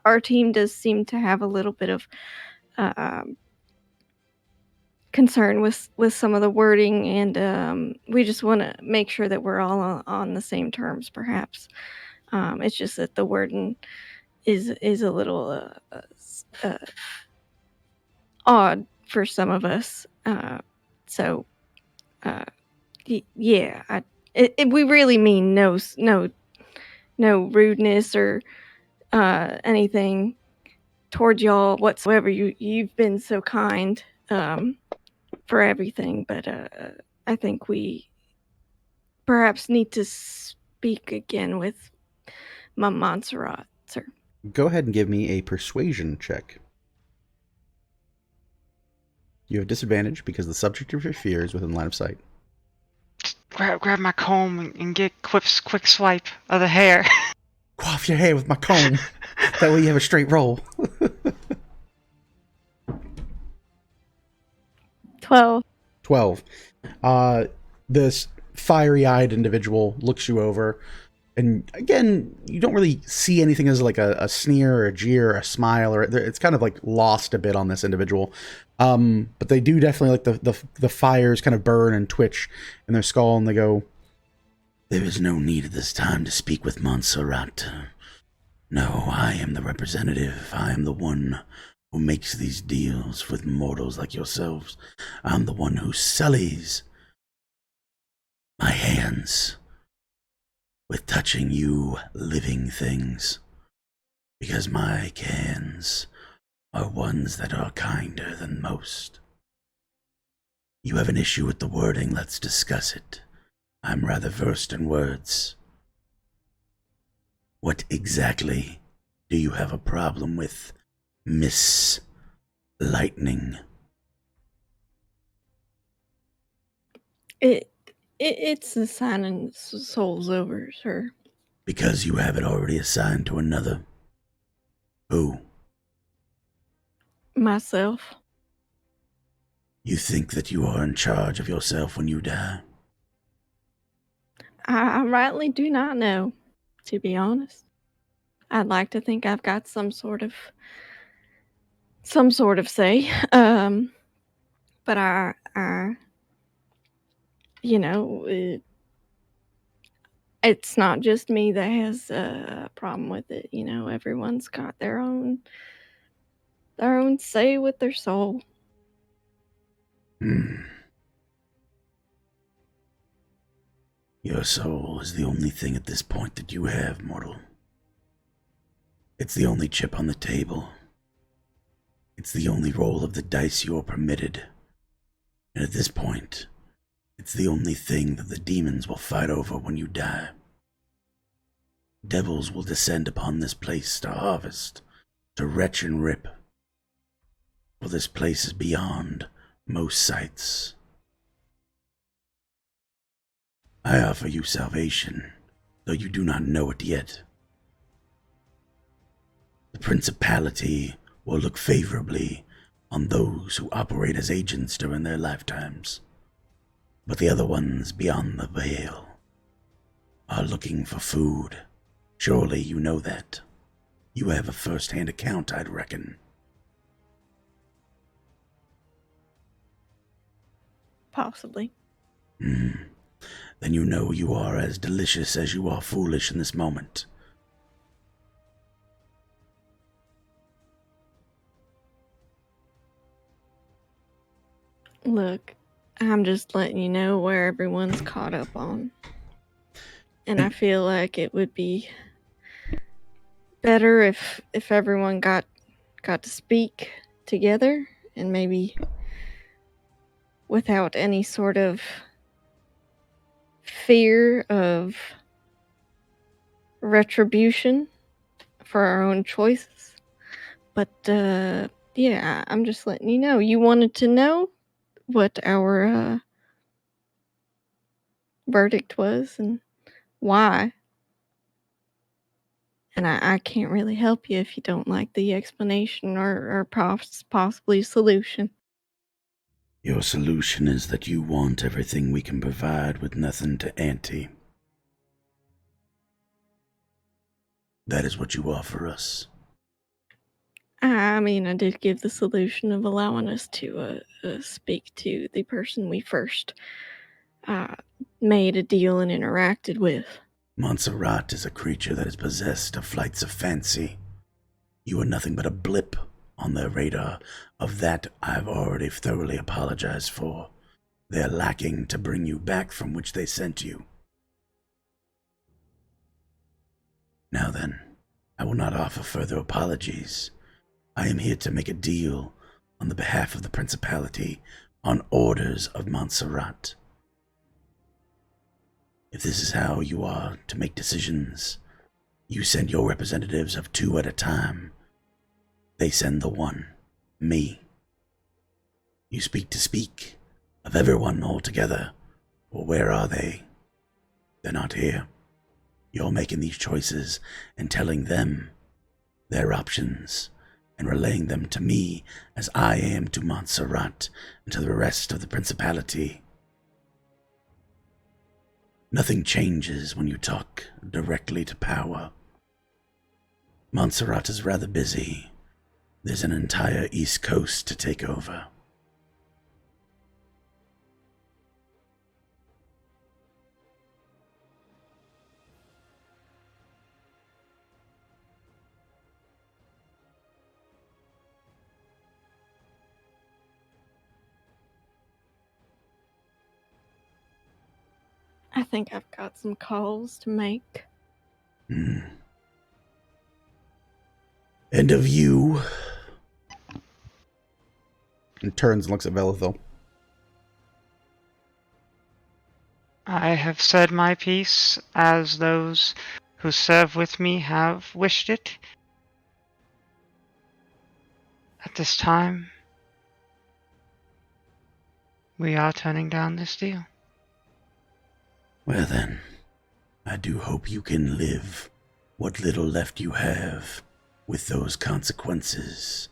B: our team does seem to have a little bit of concern with some of the wording, and we just want to make sure that we're all on the same terms. Perhaps it's just that the wording is a little odd for some of us. So yeah, we really mean no rudeness or anything toward y'all whatsoever. You've been so kind for everything, but I think we perhaps need to speak again with Montserrat, sir.
A: Go ahead and give me a persuasion check. You have disadvantage because the subject of your fear is within line of sight.
C: Grab my comb and get quick swipe of the hair.
A: Quaff your hair with my comb. That way you have a straight roll.
B: 12.
A: 12. This fiery-eyed individual looks you over, and again, you don't really see anything as like a sneer or a jeer or a smile, or it's kind of like lost a bit on this individual. But they do definitely like the fires kind of burn and twitch in their skull, and they go, "There is no need at this time to speak with Montserrat. No, I am the representative. I am the one who makes these deals with mortals like yourselves. I'm the one who sullies my hands with touching you living things, because my hands are ones that are kinder than most. You have an issue with the wording, let's discuss it. I'm rather versed in words. What exactly do you have a problem with, Miss Lightning?"
B: It's assigning souls over, sir.
A: Because you have it already assigned to another. Who?
B: Myself.
A: You think that you are in charge of yourself when you die?
B: I rightly do not know, to be honest. I'd like to think I've got some sort of say. But I you know, it's not just me that has a problem with it. You know, everyone's got their own say with their soul.
A: Your soul is the only thing at this point that you have, mortal. It's the only chip on the table. It's the only roll of the dice you're permitted. And at this point, it's the only thing that the demons will fight over when you die. Devils will descend upon this place to harvest, to retch and rip. For this place is beyond most sights. I offer you salvation, though you do not know it yet. The principality will look favorably on those who operate as agents during their lifetimes, but the other ones beyond the veil are looking for food. Surely you know that. You have a first-hand account, I'd reckon.
B: Possibly.
A: Then you know you are as delicious as you are foolish in this moment.
B: Look, I'm just letting you know where everyone's caught up on. And I feel like it would be better if everyone got to speak together and maybe without any sort of fear of retribution for our own choices. But yeah, I'm just letting you know. You wanted to know what our verdict was and why. And I can't really help you if you don't like the explanation or possibly solution.
A: Your solution is that you want everything we can provide with nothing to ante. That is what you offer us.
B: I mean, I did give the solution of allowing us to speak to the person we first made a deal and interacted with.
A: Montserrat is a creature that is possessed of flights of fancy. You are nothing but a blip on their radar. Of that I've already thoroughly apologized for. They're lacking to bring you back from which they sent you. Now then, I will not offer further apologies. I am here to make a deal on the behalf of the Principality on orders of Montserrat. If this is how you are to make decisions, you send your representatives of 2 at a time. They send the one, me. You speak of everyone all together. Well, where are they? They're not here. You're making these choices and telling them their options and relaying them to me as I am to Montserrat and to the rest of the Principality. Nothing changes when you talk directly to power. Montserrat is rather busy. There's an entire East Coast to take over.
B: I think I've got some calls to make.
A: And of you. And turns and looks at Velithil.
C: I have said my piece, as those who serve with me have wished it. At this time, we are turning down this deal.
A: Well then, I do hope you can live what little left you have with those consequences.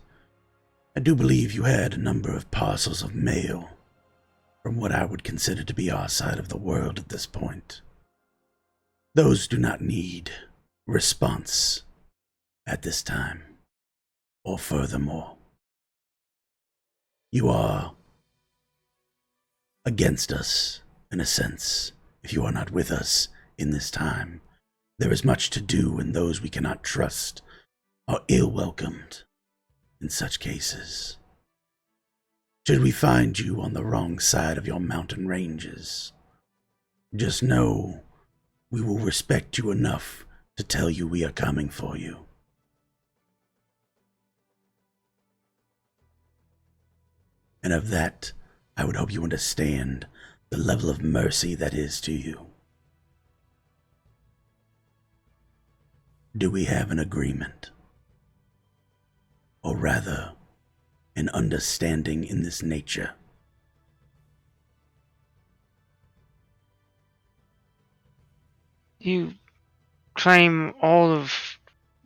A: I do believe you had a number of parcels of mail from what I would consider to be our side of the world at this point. Those do not need response at this time, or furthermore. You are against us, in a sense, if you are not with us in this time. There is much to do, and those we cannot trust are ill-welcomed in such cases. Should we find you on the wrong side of your mountain ranges, just know we will respect you enough to tell you we are coming for you. And of that, I would hope you understand the level of mercy that is to you. Do we have an agreement? Or rather, an understanding in this nature?
C: You claim all of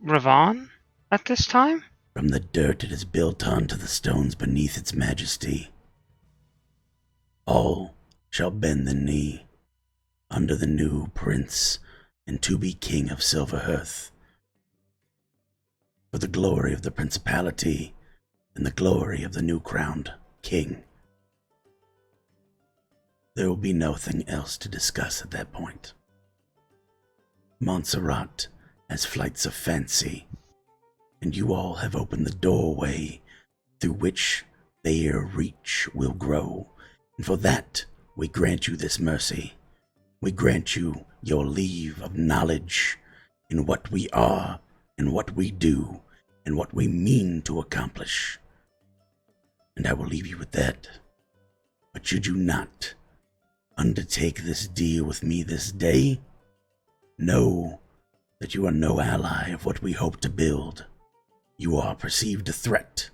C: Ravon at this time?
A: From the dirt it is built on to the stones beneath its majesty, all shall bend the knee under the new prince and to be king of Silverhearth. For the glory of the principality and the glory of the new crowned king. There will be nothing else to discuss at that point. Montserrat has flights of fancy, and you all have opened the doorway through which their reach will grow, and for that we grant you this mercy. We grant you your leave of knowledge in what we are, and what we do, and what we mean to accomplish. And I will leave you with that. But should you not undertake this deal with me this day, know that you are no ally of what we hope to build. You are perceived a threat,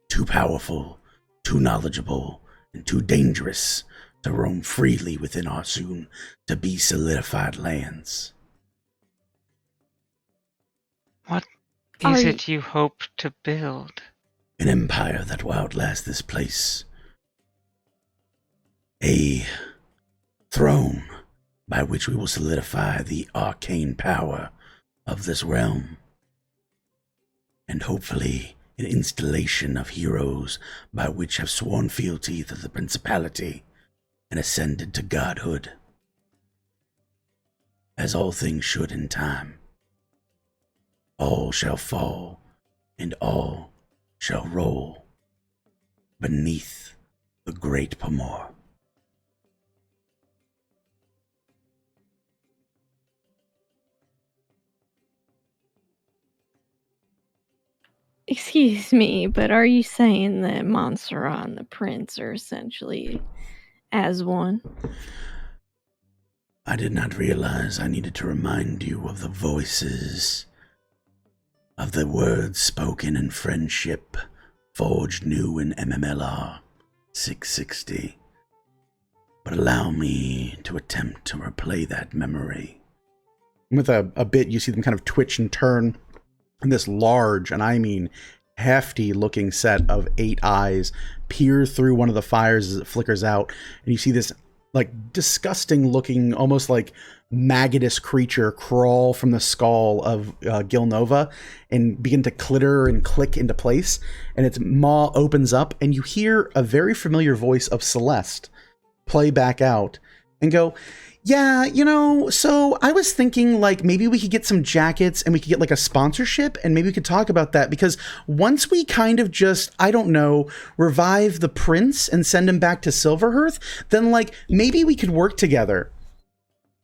A: too powerful, too knowledgeable, and too dangerous to roam freely within our soon-to-be solidified lands.
C: What
B: Are
C: is
B: you-
C: it you hope to build?
A: An empire that will outlast this place. A throne by which we will solidify the arcane power of this realm. And hopefully an installation of heroes by which have sworn fealty to the principality and ascended to godhood. As all things should in time. All shall fall, and all shall roll beneath the great Pomor.
B: Excuse me, but are you saying that Montserrat and the prince are essentially as one?
A: I did not realize I needed to remind you of the voices, of the words spoken in friendship, forged new in MMLR 660. But allow me to attempt to replay that memory. With a bit, you see them kind of twitch and turn, and this large, and I mean hefty looking set of 8 eyes peer through one of the fires as it flickers out, and you see this like disgusting looking, almost like maggotus creature crawl from the skull of Gilnova and begin to clitter and click into place, and its maw opens up, and you hear a very familiar voice of Celeste play back out and go, yeah, you know, so I was thinking like maybe we could get some jackets and we could get like a sponsorship, and maybe we could talk about that, because once we kind of just, I don't know, revive the prince and send him back to Silverhearth, then like maybe we could work together.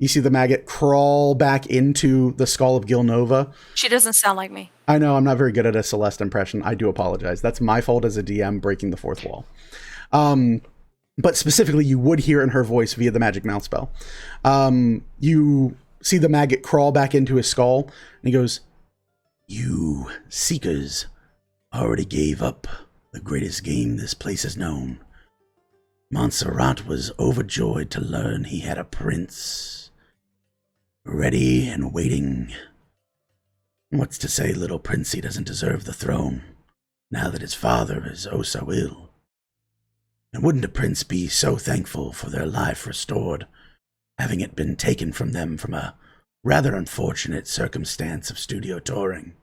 A: You see the maggot crawl back into the skull of Gilnova.
D: She doesn't sound like me.
A: I know I'm not very good at a Celeste impression. I do apologize. That's my fault as a DM breaking the fourth wall. But specifically, you would hear in her voice via the magic mouth spell. You see the maggot crawl back into his skull, and he goes, "You seekers already gave up the greatest game this place has known. Montserrat was overjoyed to learn he had a prince ready and waiting. What's to say little Princey doesn't deserve the throne, now that his father is oh so ill? And wouldn't a prince be so thankful for their life restored, having it been taken from them from a rather unfortunate circumstance of studio touring?"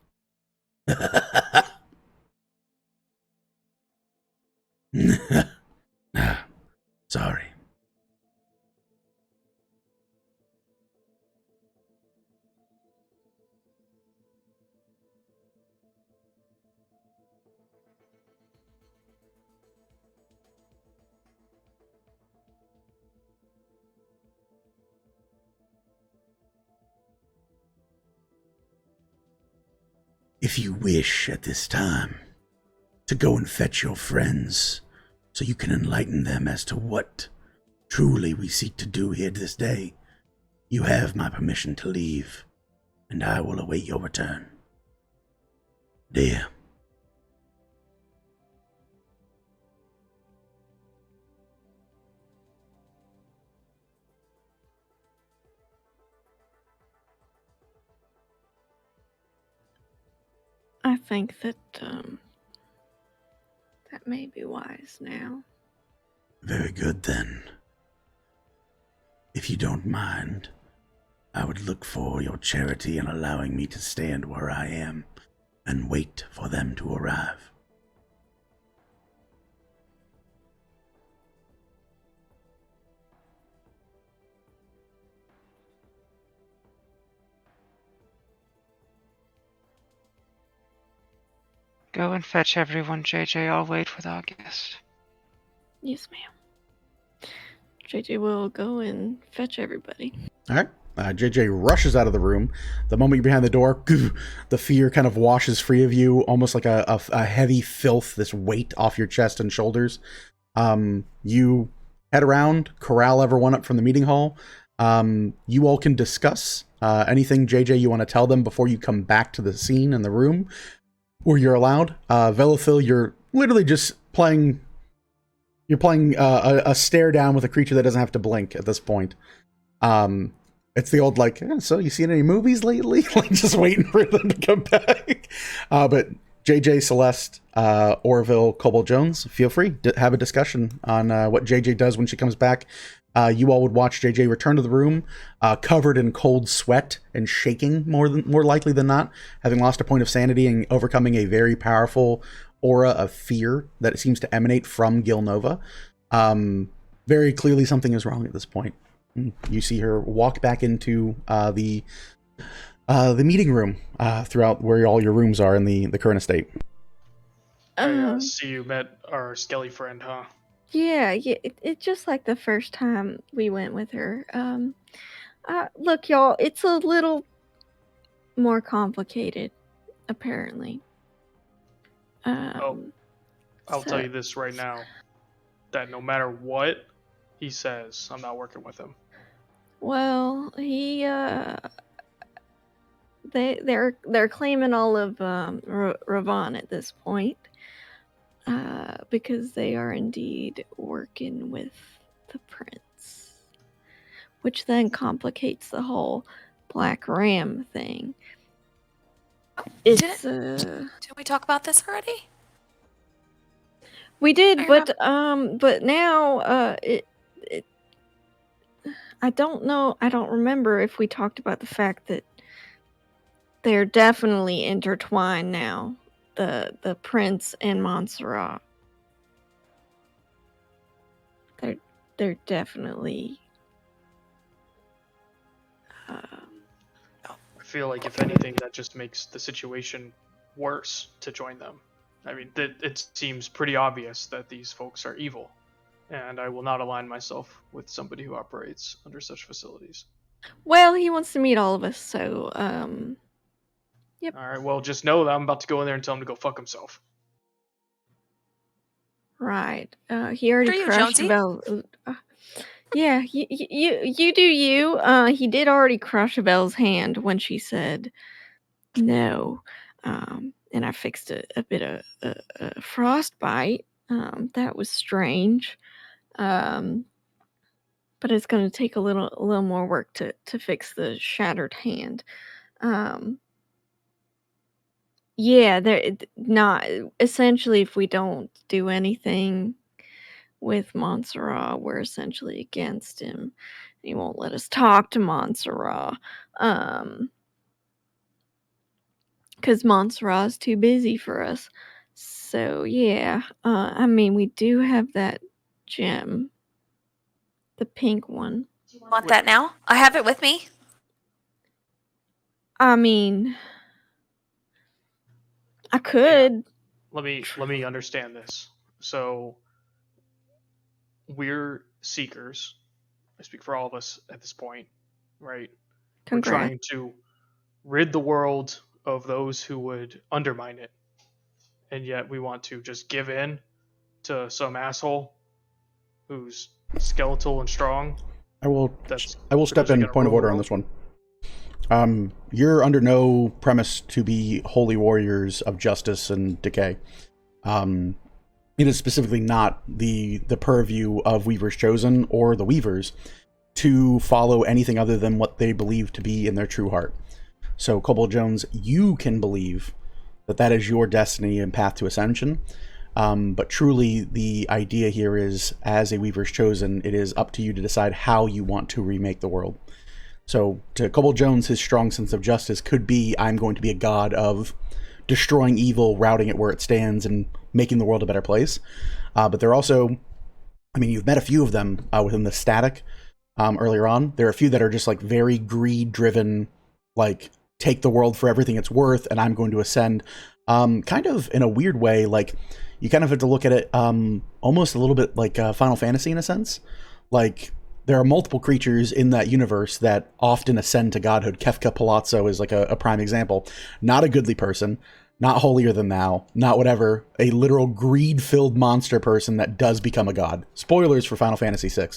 A: Sorry. If you wish at this time to go and fetch your friends so you can enlighten them as to what truly we seek to do here this day, you have my permission to leave, and I will await your return. Dear.
B: I think that that may be wise now.
A: Very good then. If you don't mind, I would look for your charity in allowing me to stand where I am and wait for them to arrive.
C: Go and fetch everyone, JJ. I'll wait with our guest.
B: Yes, ma'am. JJ will go and fetch everybody.
A: All right. JJ rushes out of the room. The moment you're behind the door, the fear kind of washes free of you, almost like a heavy filth, this weight off your chest and shoulders. You head around, corral everyone up from the meeting hall. You all can discuss anything, JJ, you want to tell them before you come back to the scene in the room where you're allowed. Velithil, you're literally just playing... You're playing a stare down with a creature that doesn't have to blink at this point. It's the old, like, so you seen any movies lately? Like, just waiting for them to come back. But JJ, Celeste, Orville, Cobalt Jones, feel free to have a discussion on what JJ does when she comes back. You all would watch JJ return to the room, covered in cold sweat and shaking, more likely than not, having lost a point of sanity and overcoming a very powerful aura of fear that it seems to emanate from Gilnova. Very clearly something is wrong at this point. You see her walk back into the meeting room throughout where all your rooms are in the current estate.
F: I see you met our skelly friend, huh?
B: Yeah, it's just like the first time we went with her. Look, y'all, it's a little more complicated, apparently.
F: I'll tell you this right now, that no matter what he says, I'm not working with him.
B: Well, they're claiming all of Ravon at this point, because they are indeed working with the prince, which then complicates the whole Black Ram thing. It's
D: Did we talk about this already?
B: we did,
D: I
B: but now I don't know. I don't remember if we talked about the fact that they're definitely intertwined now. The prince and Montserrat. They're definitely.
F: I feel like, if anything, that just makes the situation worse to join them. I mean, it seems pretty obvious that these folks are evil, and I will not align myself with somebody who operates under such facilities.
B: Well, he wants to meet all of us, so Yep.
F: Alright, well, just know that I'm about to go in there and tell him to go fuck himself.
B: Right. He already
D: Are you,
B: crushed
D: Jonesy?
B: Bell. Yeah, you do you. He did already crush Belle's hand when she said no. And I fixed a bit of a frostbite. That was strange. But it's going to take a little more work to fix the shattered hand. Yeah, they're not essentially. If we don't do anything with Montserrat, we're essentially against him. He won't let us talk to Montserrat. Because Montserrat's too busy for us. So yeah, I mean, we do have that gem, the pink one.
D: Want that now? I have it with me.
B: I mean, I could.
F: Let me understand this. So, we're seekers. I speak for all of us at this point, right?
B: Congrats.
F: We're trying to rid the world of those who would undermine it, and yet we want to just give in to some asshole who's skeletal and strong.
A: I will step in, point of order on this one. You're under no premise to be holy warriors of justice and decay. It is specifically not the purview of Weaver's Chosen or the Weavers to follow anything other than what they believe to be in their true heart. So, Cobalt Jones, you can believe that is your destiny and path to ascension. But truly, the idea here is, as a Weaver's Chosen, it is up to you to decide how you want to remake the world. So to Cobalt Jones, his strong sense of justice could be, I'm going to be a god of destroying evil, routing it where it stands, and making the world a better place. But they're also, I mean, you've met a few of them within the static earlier on. There are a few that are just like very greed-driven, like take the world for everything it's worth, and I'm going to ascend. Kind of in a weird way, like you kind of have to look at it almost a little bit like Final Fantasy in a sense. Like there are multiple creatures in that universe that often ascend to godhood. Kefka Palazzo is like a prime example. Not a goodly person, not holier than thou, not whatever, a literal greed-filled monster person that does become a god. Spoilers for Final Fantasy VI.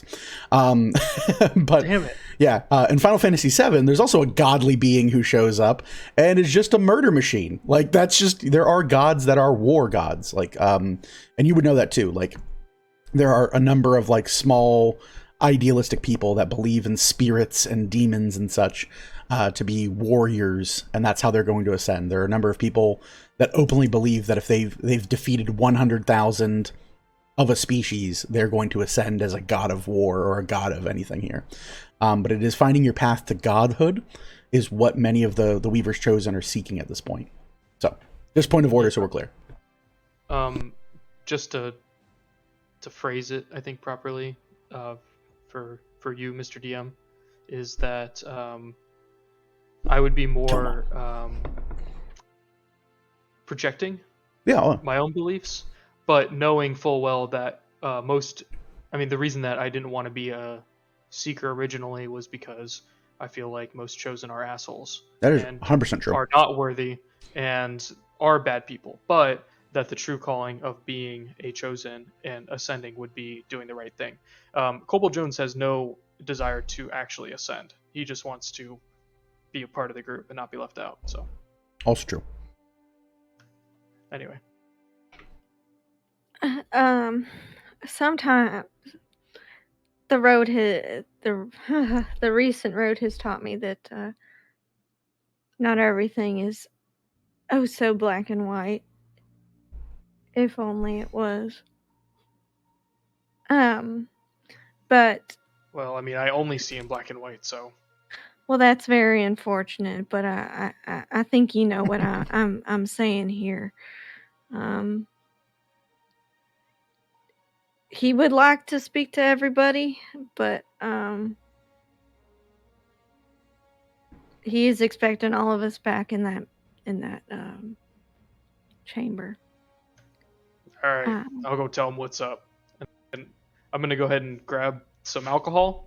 A: But
F: Damn it.
A: yeah, in Final Fantasy VII, there's also a godly being who shows up and is just a murder machine. Like, that's just, there are gods that are war gods. Like, and you would know that too. Like, there are a number of like small idealistic people that believe in spirits and demons and such to be warriors, and that's how they're going to ascend. There are a number of people that openly believe that if they've defeated 100,000 of a species, they're going to ascend as a god of war or a god of anything here. But it is finding your path to godhood is what many of the Weavers Chosen are seeking at this point. So, just point of order so we're clear.
F: Just to phrase it, I think properly, for you, Mr. DM, is that I would be more projecting my own beliefs, but knowing full well that the reason that I didn't want to be a Seeker originally was because I feel like most Chosen are assholes.
A: That is
F: and
A: 100% true.
F: Are not worthy and are bad people, but that the true calling of being a Chosen and ascending would be doing the right thing. Cobalt Jones has no desire to actually ascend. He just wants to be a part of the group and not be left out. So,
A: also true.
F: Anyway,
B: sometimes the road the recent road has taught me that not everything is so black and white. If only it was. But
F: well, I only see in black and white, so.
B: Well, that's very unfortunate, but I think you know what I'm saying here. He would like to speak to everybody, but he is expecting all of us back in that chamber.
F: All right, I'll go tell him what's up, and I'm gonna go ahead and grab some alcohol,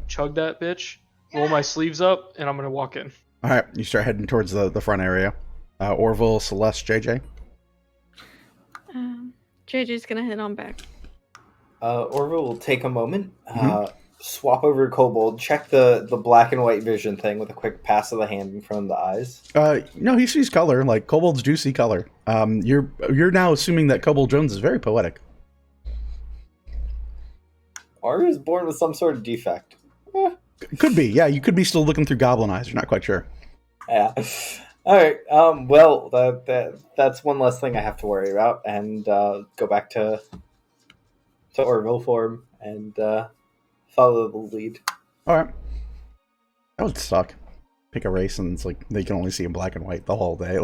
F: chug that bitch, roll my sleeves up, and I'm gonna walk in.
A: All right, you start heading towards the front area. Orville, Celeste, JJ.
B: JJ's gonna head on back.
E: Orville will take a moment, swap over to Kobold, check the black and white vision thing with a quick pass of the hand in front of the eyes.
A: No, he sees color. Like, kobolds do see color. You're now assuming that Cobalt Jones is very poetic.
E: Or he was born with some sort of defect.
A: Could be, yeah. You could be still looking through goblin eyes. You're not quite sure.
E: Yeah. All right. Well, that's one less thing I have to worry about, and go back to Orville form and follow the lead.
A: All right. That would suck. Pick a race and it's like they can only see in black and white the whole day.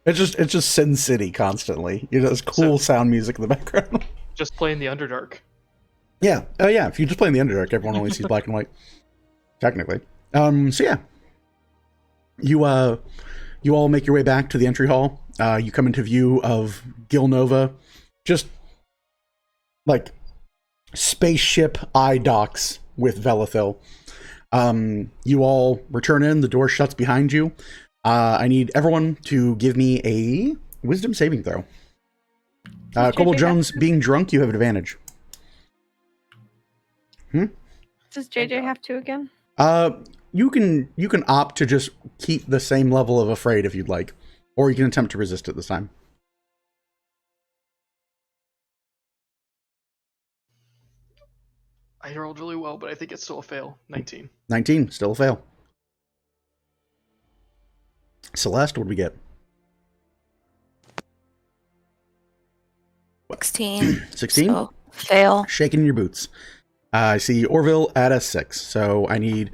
A: It's just Sin City constantly. You know, there's cool sound music in the background.
F: Just playing the Underdark.
A: Yeah. Oh yeah. If you just play in the Underdark, everyone only sees black and white. Technically. So yeah. You all make your way back to the entry hall. You come into view of Gilnova. Just like spaceship eye docks with Velithil. You all return in. The door shuts behind you. I need everyone to give me a wisdom saving throw. Cobalt Jones, being drunk, you have advantage.
B: Does JJ have to again?
A: You can opt to just keep the same level of afraid if you'd like, or you can attempt to resist it this time.
F: I rolled really well, but I think it's still a fail. 19.
A: 19, still a fail. Celeste, what do we get?
D: 16.
A: 16?
D: So, fail.
A: Shaking your boots. I see Orville at a 6, so I need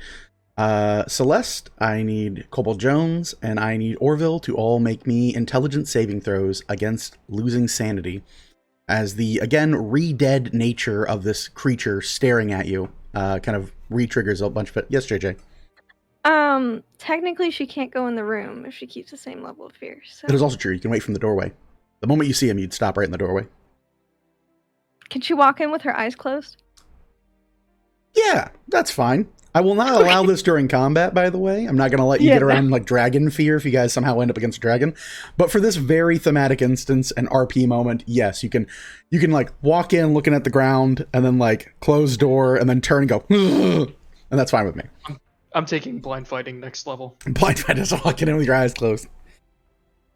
A: Celeste, I need Cobalt Jones, and I need Orville to all make me intelligence saving throws against losing sanity, as the, again, re-dead nature of this creature staring at you kind of re-triggers a bunch of it. Yes, JJ?
B: Technically she can't go in the room if she keeps the same level of fear, so...
A: That is also true. You can wait from the doorway. The moment you see him, you'd stop right in the doorway.
B: Can she walk in with her eyes closed?
A: Yeah, that's fine. I will not allow this during combat, by the way. I'm not going to let you get around like dragon fear if you guys somehow end up against a dragon. But for this very thematic instance and RP moment, yes, you can like walk in looking at the ground and then like close door and then turn and go, and that's fine with me.
F: I'm taking blind fighting next level.
A: Blind fight is walking in with your eyes closed.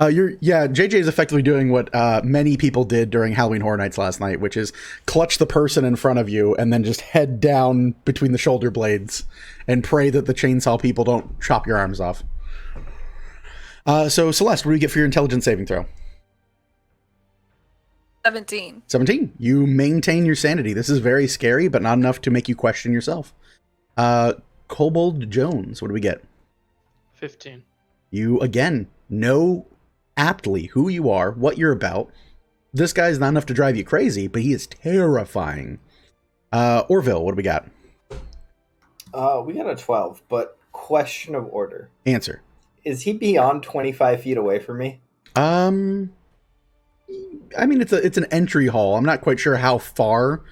A: JJ is effectively doing what many people did during Halloween Horror Nights last night, which is clutch the person in front of you and then just head down between the shoulder blades and pray that the chainsaw people don't chop your arms off. So Celeste, what do you get for your intelligence saving throw?
D: 17.
A: 17. You maintain your sanity. This is very scary, but not enough to make you question yourself. Kobold Jones, what do we get?
F: 15.
A: You, again, know aptly who you are, what you're about. This guy's not enough to drive you crazy, but he is terrifying. Orville, what do we got?
E: We got a 12, but question of order.
A: Answer.
E: Is he beyond 25 feet away from me?
A: I mean, it's an entry hall. I'm not quite sure how far.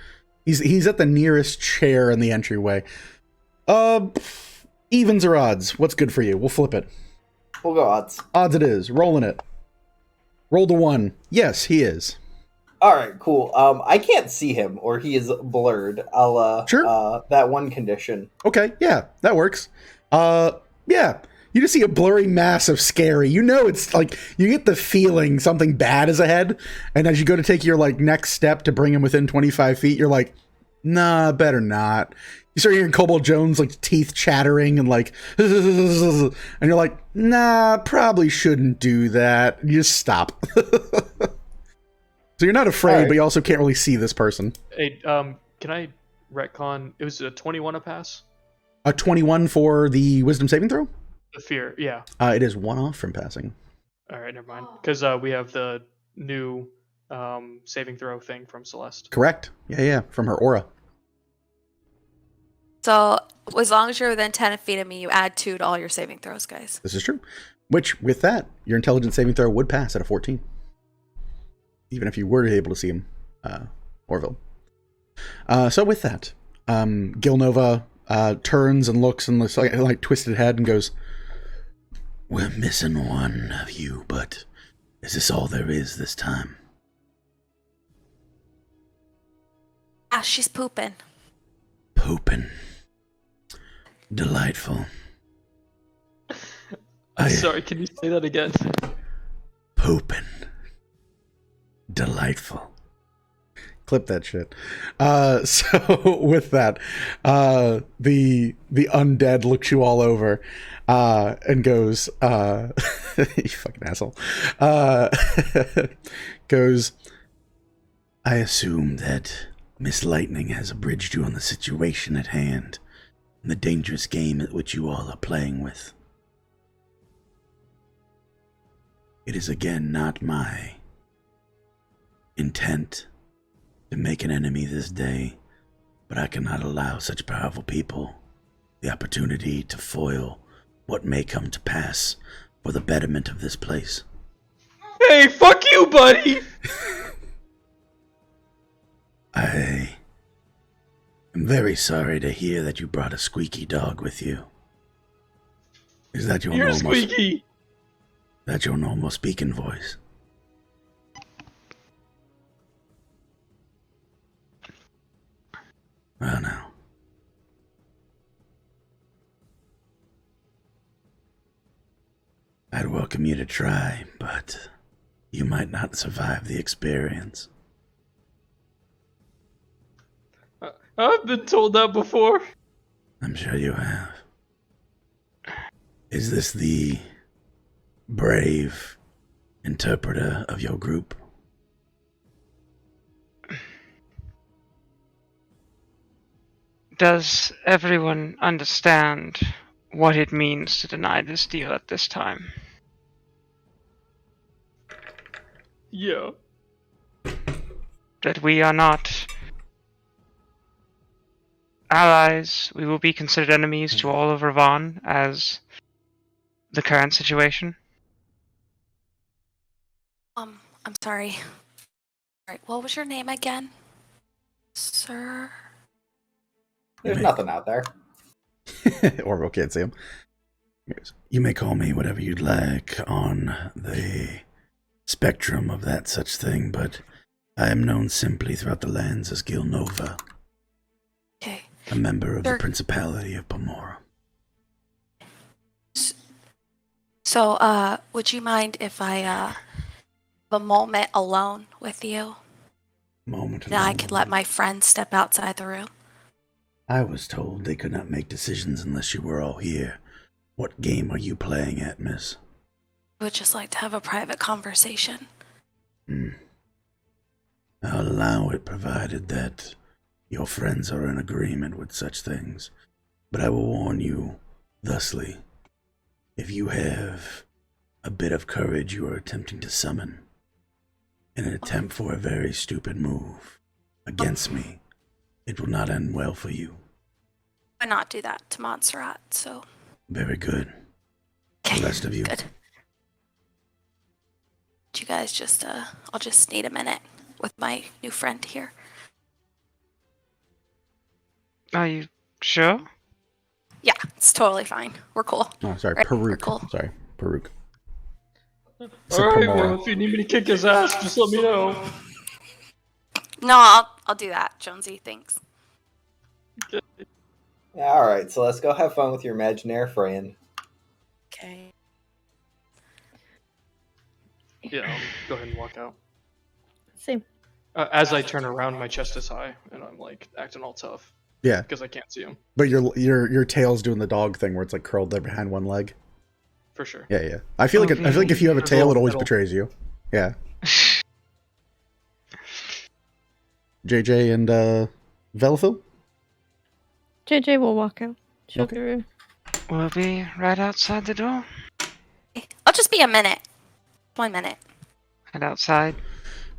A: He's at the nearest chair in the entryway. Evens or odds? What's good for you? We'll flip it.
E: We'll go odds.
A: Odds it is. Rolling it. Roll the 1. Yes, he is.
E: All right, cool. I can't see him, or he is blurred. I'll
A: Sure.
E: That one condition.
A: Okay, yeah, that works. Yeah. You just see a blurry mass of scary. You know, it's like you get the feeling something bad is ahead, and as you go to take your like next step to bring him within 25 feet, you're like, nah, better not. You start hearing Kobold Jones like teeth chattering and like, and you're like, nah, probably shouldn't do that. You just stop. So you're not afraid,
E: right,
A: but you also can't really see this person.
F: Hey, can I retcon? It was a 21 a pass?
A: A 21 for the wisdom saving throw?
F: The fear, yeah.
A: It is 1 off from passing.
F: All right, never mind. Because we have the new saving throw thing from Celeste.
A: Correct. Yeah, from her aura.
D: So as long as you're within 10 feet of me, you add 2 to all your saving throws, guys.
A: This is true. Which, with that, your intelligence saving throw would pass at a 14. Even if you were able to see him, Orville. So with that, Gilnova turns and looks and looks like twisted head and goes, "We're missing one of you, but is this all there is this time?"
D: Ah, she's pooping.
A: Pooping. Delightful.
F: I'm sorry, can you say that again?
A: Pooping. Delightful. Clip that shit. So with that, the undead looks you all over and goes, you fucking asshole. Goes, "I assume that Miss Lightning has abridged you on the situation at hand and the dangerous game at which you all are playing with. It is again not my intent to make an enemy this day, but I cannot allow such powerful people the opportunity to foil what may come to pass for the betterment of this place."
F: Hey, fuck you, buddy!
A: I am very sorry to hear that you brought a squeaky dog with you. Is that your
F: You're
A: normal?
F: squeaky!
A: That's your normal speaking voice? Well, now. I'd welcome you to try, but you might not survive the experience.
F: I've been told that before.
A: I'm sure you have. Is this the brave interpreter of your group?
C: Does everyone understand what it means to deny this deal at this time.
F: Yeah.
C: That we are not allies. We will be considered enemies to all of Ravon as the current situation.
D: I'm sorry. All right, what was your name again, sir?
E: There's nothing out there.
A: Orville can't see him. You may call me whatever you'd like on the spectrum of that such thing, but I am known simply throughout the lands as Gil Nova,
D: Okay.
A: a member of
D: Sure.
A: the Principality of Pomora.
D: So, would you mind if I have a moment alone with you?
A: Moment
D: And I
A: alone.
D: could let my friend step outside the room.
A: I was told they could not make decisions unless you were all here. What game are you playing at, miss?
D: I would just like to have a private conversation.
A: I'll allow it, provided that your friends are in agreement with such things. But I will warn you thusly. If you have a bit of courage you are attempting to summon in an attempt for a very stupid move against me, it will not end well for you.
D: I would not do that to Montserrat, so...
A: Very good.
D: Okay,
A: The rest of you.
D: good. You guys just, I'll just need a minute with my new friend here.
C: Are you sure?
D: Yeah, it's totally fine. We're cool.
A: Oh, sorry,
D: Right,
A: Peruk.
D: cool.
A: Sorry, Peruk.
F: Alright, well, if you need me to kick his ass, just let me know.
D: No, I'll do that, Jonesy. Thanks.
E: All right, so let's go have fun with your imaginary friend.
D: Okay.
F: Yeah, I'll go ahead and walk out.
B: Same.
F: As I turn around, my chest is high, and I'm like acting all tough
A: Yeah,
F: because I can't see him.
A: but your tail's doing the dog thing where it's like curled there behind one leg.
F: For sure.
A: Yeah, yeah. I feel like if you have a tail, it always
F: Metal.
A: betrays you. Yeah. JJ and Velithil?
B: JJ will walk out. She'll
A: Okay.
B: through.
C: We'll be right outside the door.
D: I'll just be a minute. 1 minute.
C: Head outside.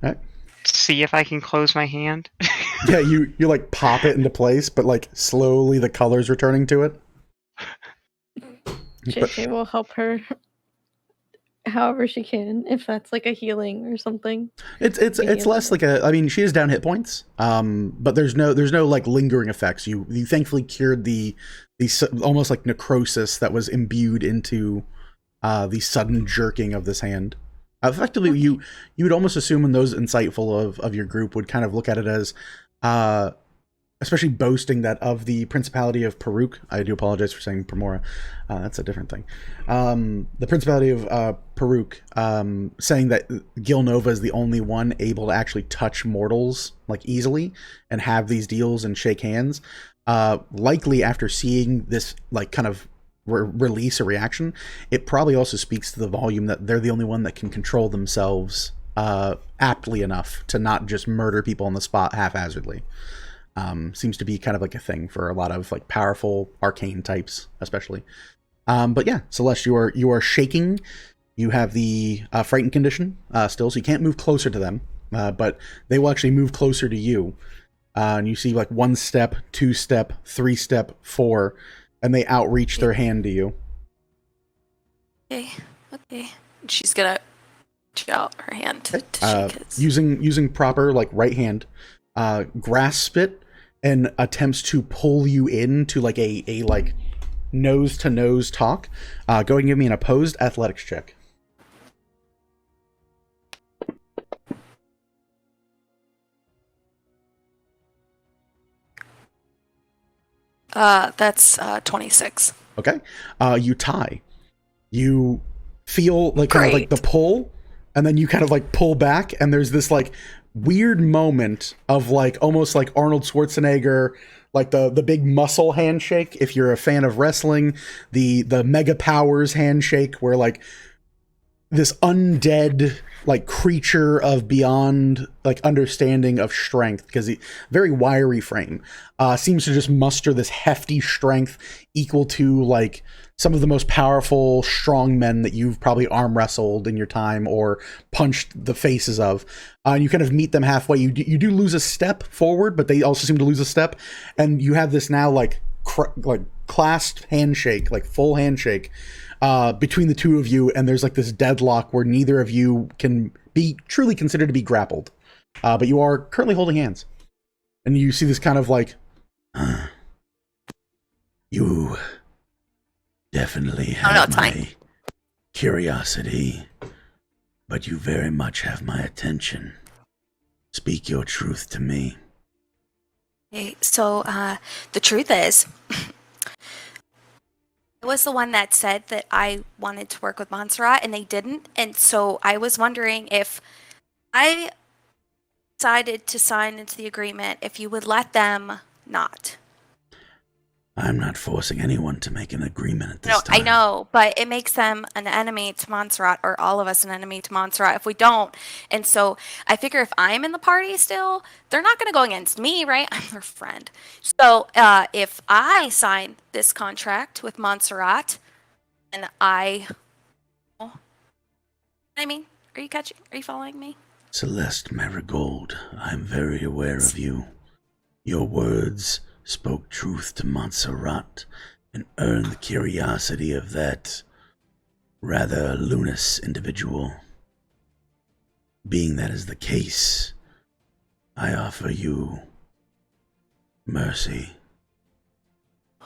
A: Right.
C: See if I can close my hand.
A: Yeah, you like pop it into place, but like slowly the color's returning to it.
B: JJ will help her however she can, if that's like a healing or something.
A: It's less like a. I mean, she is down hit points. But there's no like lingering effects. You thankfully cured the almost like necrosis that was imbued into the sudden jerking of this hand. Effectively, you would almost assume, when those insightful of your group would kind of look at it as, especially boasting that of the Principality of Peruk. I do apologize for saying Pomora. That's a different thing. The Principality of Peruk, saying that Gil Nova is the only one able to actually touch mortals like easily and have these deals and shake hands. Likely after seeing this like kind of release a reaction, it probably also speaks to the volume that they're the only one that can control themselves aptly enough to not just murder people on the spot haphazardly. Seems to be kind of like a thing for a lot of like powerful arcane types, especially. But yeah, Celeste, you are shaking. You have the frightened condition still, so you can't move closer to them. But they will actually move closer to you. And you see like 1 step, 2 step, 3 step, 4, and they outreach their hand to you.
D: Okay. She's gonna reach out her hand to shake his.
A: Using proper like right hand, grasp it and attempts to pull you into like a like nose to nose talk. Go ahead and give me an opposed athletics check.
D: That's 26.
A: Okay. You tie. You feel like kind of like the pull, and then you kind of like pull back, and there's this like weird moment of like almost like Arnold Schwarzenegger, like the big muscle handshake. If you're a fan of wrestling, the mega powers handshake, where like this undead like creature of beyond like understanding of strength, because he very wiry frame, seems to just muster this hefty strength equal to like some of the most powerful strong men that you've probably arm wrestled in your time or punched the faces of. And you kind of meet them halfway. You do lose a step forward, but they also seem to lose a step, and you have this now like clasped handshake, like full handshake, between the two of you, and there's like this deadlock where neither of you can be truly considered to be grappled, but you are currently holding hands, and you see this kind of like, you definitely have my curiosity, but you very much have my attention. Speak your truth to me.
D: Okay, so the truth is, I was the one that said that I wanted to work with Montserrat, and they didn't. And so I was wondering if I decided to sign into the agreement, if you would let them not.
A: I'm not forcing anyone to make an agreement at this time.
D: I know, but it makes them an enemy to Montserrat, or all of us an enemy to Montserrat if we don't. And so I figure if I'm in the party still, they're not going to go against me, right? I'm their friend. So if I sign this contract with Montserrat, and are you following me?
A: Celeste Marigold, I'm very aware of you. Your words spoke truth to Montserrat and earned the curiosity of that rather luminous individual. Being that is the case, I offer you mercy.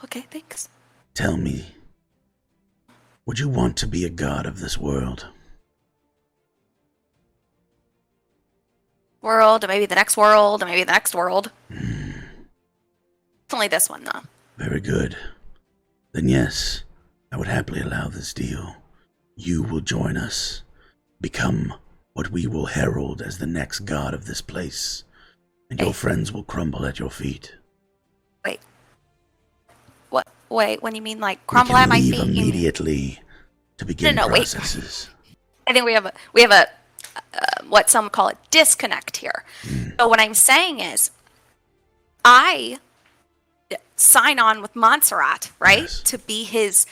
D: Okay, thanks.
A: Tell me, would you want to be a god of this world?
D: World, or maybe the next world, or maybe the next world. Only this one, though.
A: Very good. Then yes, I would happily allow this deal. You will join us, become what we will herald as the next god of this place, and your friends will crumble at your feet.
D: Wait. What? Wait, when you mean like crumble at my feet?
A: Leave immediately to begin processes.
D: Wait. I think we have a what some call a disconnect here. So what I'm saying is, I sign on with Montserrat, right?
A: Yes.
D: To be his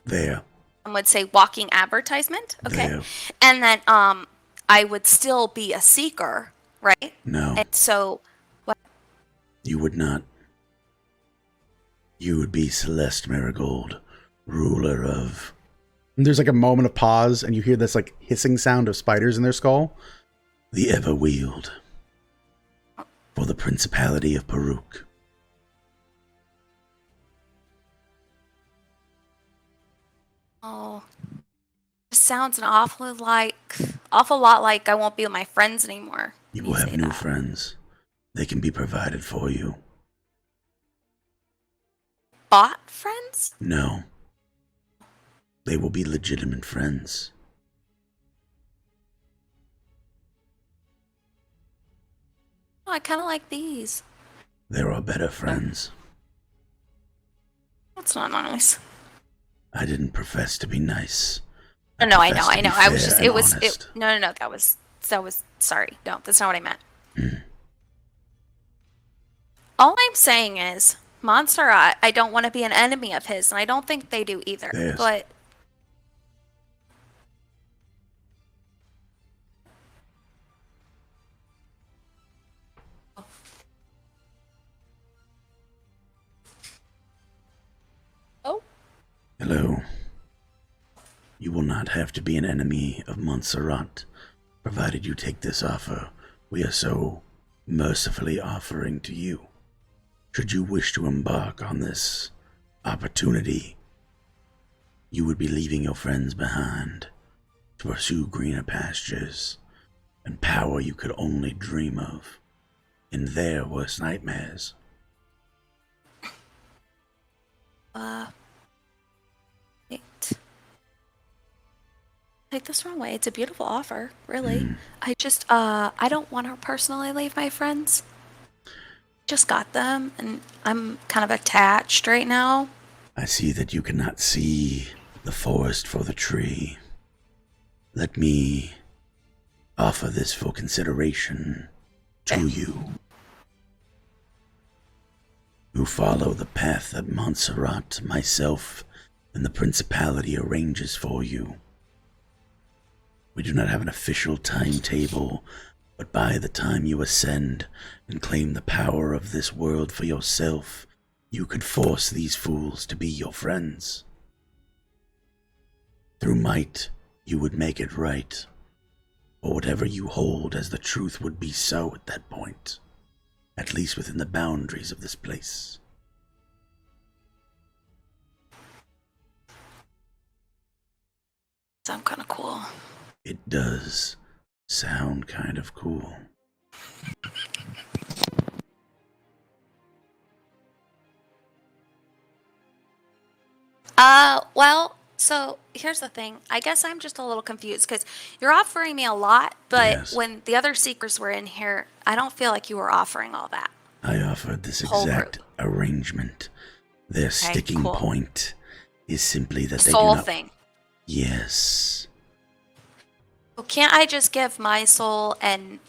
A: There.
D: I would say walking advertisement, okay?
A: There.
D: And then I would still be a seeker, right?
A: No.
D: And so what?
A: You would not. You would be Celeste Marigold, ruler of... And there's like a moment of pause, and you hear this like hissing sound of spiders in their skull. The Everwield. For the Principality of Peruk.
D: Oh, it sounds an awful lot like I won't be with my friends anymore.
A: You will have new friends. They can be provided for you.
D: Bought friends?
A: No. They will be legitimate friends.
D: Oh, I kind of like these.
A: There are better friends.
D: That's not nice.
A: I didn't profess to be nice.
D: No, I know. I was just, no, that was, sorry. No, that's not what I meant. All I'm saying is, Montserrat, I don't want to be an enemy of his, and I don't think they do either.
A: Yes.
D: But
A: Hello. You will not have to be an enemy of Montserrat, provided you take this offer we are so mercifully offering to you. Should you wish to embark on this opportunity, you would be leaving your friends behind to pursue greener pastures and power you could only dream of in their worst nightmares.
D: take this wrong way. It's a beautiful offer, really. I just, I don't want to personally leave my friends. Just got them, and I'm kind of attached right now.
A: I see that you cannot see the forest for the tree. Let me offer this for consideration to you, who follow the path that Montserrat, myself, and the Principality arranges for you. We do not have an official timetable, but by the time you ascend and claim the power of this world for yourself, you could force these fools to be your friends. Through might, you would make it right, or whatever you hold as the truth would be so at that point, at least within the boundaries of this place.
D: Sound kind of cool.
A: It does sound kind of cool.
D: Well, so here's the thing. I guess I'm just a little confused because you're offering me a lot, but
A: Yes.
D: when the other seekers were in here, I don't feel like you were offering all that.
A: I offered this
D: Whole
A: exact arrangement. Their sticking
D: cool.
A: point is simply that they
D: Soul
A: do not...
D: thing.
A: Yes.
D: Well, can't I just give my soul and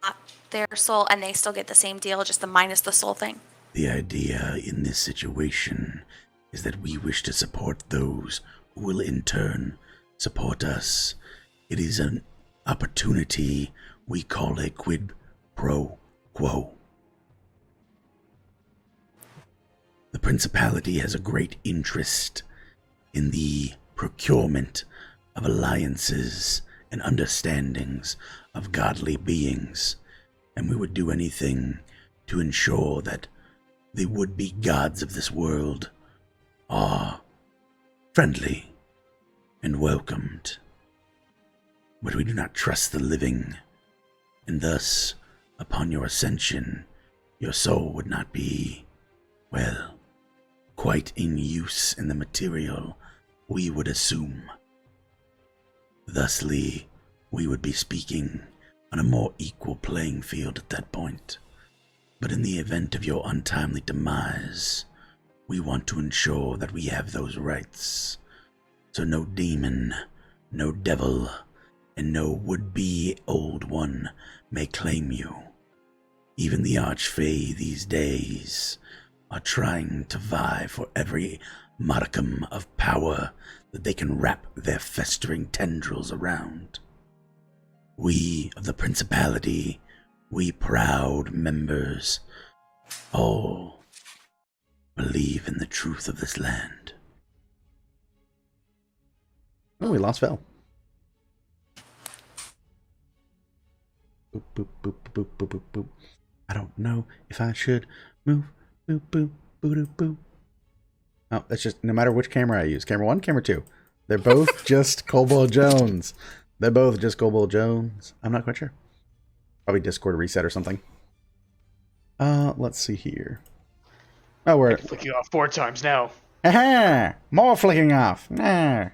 D: not their soul, and they still get the same deal, just the minus the soul thing?
A: The idea in this situation is that we wish to support those who will in turn support us. It is an opportunity we call a quid pro quo. The Principality has a great interest in the procurement of alliances and understandings of godly beings, and we would do anything to ensure that the would-be gods of this world are friendly and welcomed. But we do not trust the living, and thus, upon your ascension, your soul would not be, well, quite in use in the material we would assume. Thusly, we would be speaking on a more equal playing field at that point. But in the event of your untimely demise, we want to ensure that we have those rights. So no demon, no devil, and no would-be old one may claim you. Even the Archfey these days are trying to vie for every modicum of power that they can wrap their festering tendrils around. We of the Principality, we proud members, all believe in the truth of this land. Oh, we lost Vel. Boop, boop, boop, boop, boop, boop, boop. I don't know if I should move. Boop, boop, boop, boop. Oh, that's just no matter which camera I use. Camera 1, camera 2. They're both just Kobold Jones. They're both just Kobold Jones. I'm not quite sure. Probably Discord reset or something. Let's see here. Oh, we're
F: Flicking off 4 times now.
A: aha! More flicking off. Nah.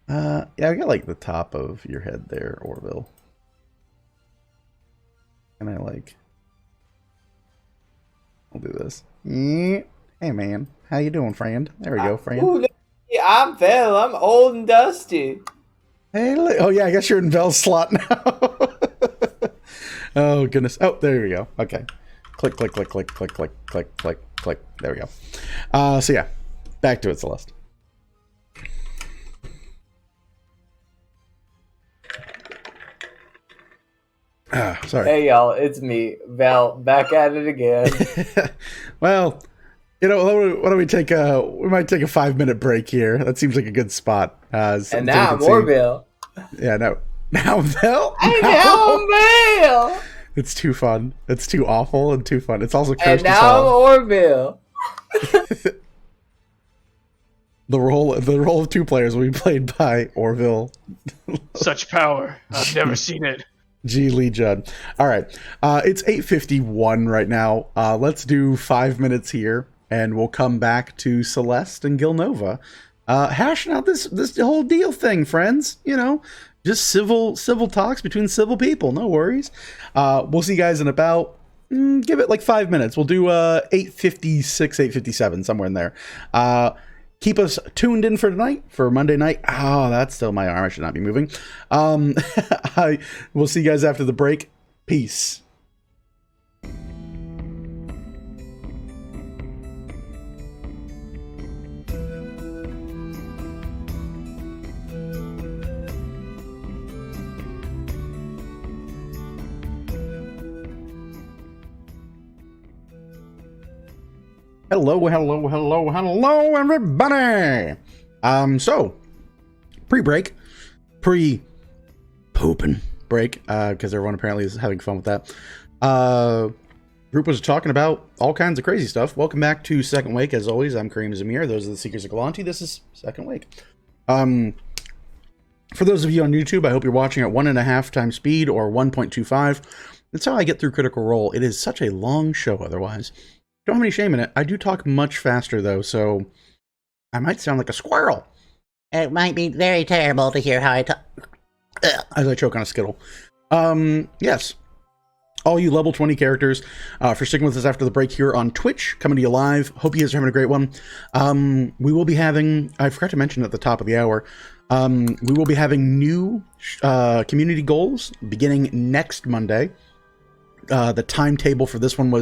A: Yeah, I got like the top of your head there, Orville. And I like I'll do this. Hey man, how you doing, friend? There we go, friend.
E: Ooh, I'm Vel. I'm old and dusty.
A: Hey, oh yeah, I guess you're in Vel's slot now. Oh goodness. Oh, there we go. Okay. Click, click, click, click, click, click, click, click, click. There we go. So yeah, back to it, Celeste. Sorry.
E: Hey y'all, it's me, Vel, back at it again.
A: Well, you know, why don't we take we might take a 5-minute break here. That seems like a good spot.
E: And now I'm Orville.
A: Yeah, no. Now Vel?
E: And now I'm Vel.
A: It's too fun. It's too awful and too fun. It's also cursed
E: And
A: as
E: now
A: hell.
E: I'm Orville.
A: The role of 2 players will be played by Orville.
F: Such power. I've never seen it.
A: G. Lee Judd. All right. It's 8:51 right now. Let's do 5 minutes here, and we'll come back to Celeste and Gilnova. Hashing out this whole deal thing, friends. You know, just civil talks between civil people. No worries. We'll see you guys in about, give it like 5 minutes. We'll do 8:56, 8:57, somewhere in there. keep us tuned in for tonight, for Monday night. Oh, that's still my arm. I should not be moving. We'll see you guys after the break. Peace. Hello, everybody. So pre-break, pre-pooping break, because everyone apparently is having fun with that. Group was talking about all kinds of crazy stuff. Welcome back to Second Wake. As always, I'm Kareem Zamir. Those are the Seekers of Galanti. This is Second Wake. For those of you on YouTube, I hope you're watching at 1.5 times speed or 1.25. That's how I get through Critical Role. It is such a long show otherwise. Don't have any shame in it. I do talk much faster, though, so I might sound like a squirrel.
G: It might be very terrible to hear how I talk.
A: As I choke on a Skittle. Yes. All you level 20 characters, for sticking with us after the break here on Twitch, coming to you live. Hope you guys are having a great one. We will be having, I forgot to mention at the top of the hour, we will be having new community goals beginning next Monday. The timetable for this one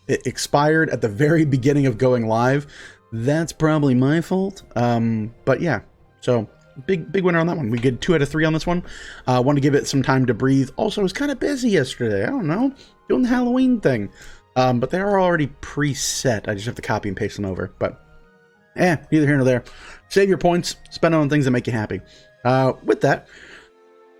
A: it expired at the very beginning of going live. That's probably my fault. But yeah, so big winner on that one. We get 2 out of 3 on this one. Want to give it some time to breathe. Also, I was kind of busy yesterday. I don't know, doing the Halloween thing. But they are already preset. I just have to copy and paste them over. But neither here nor there. Save your points. Spend it on things that make you happy. With that,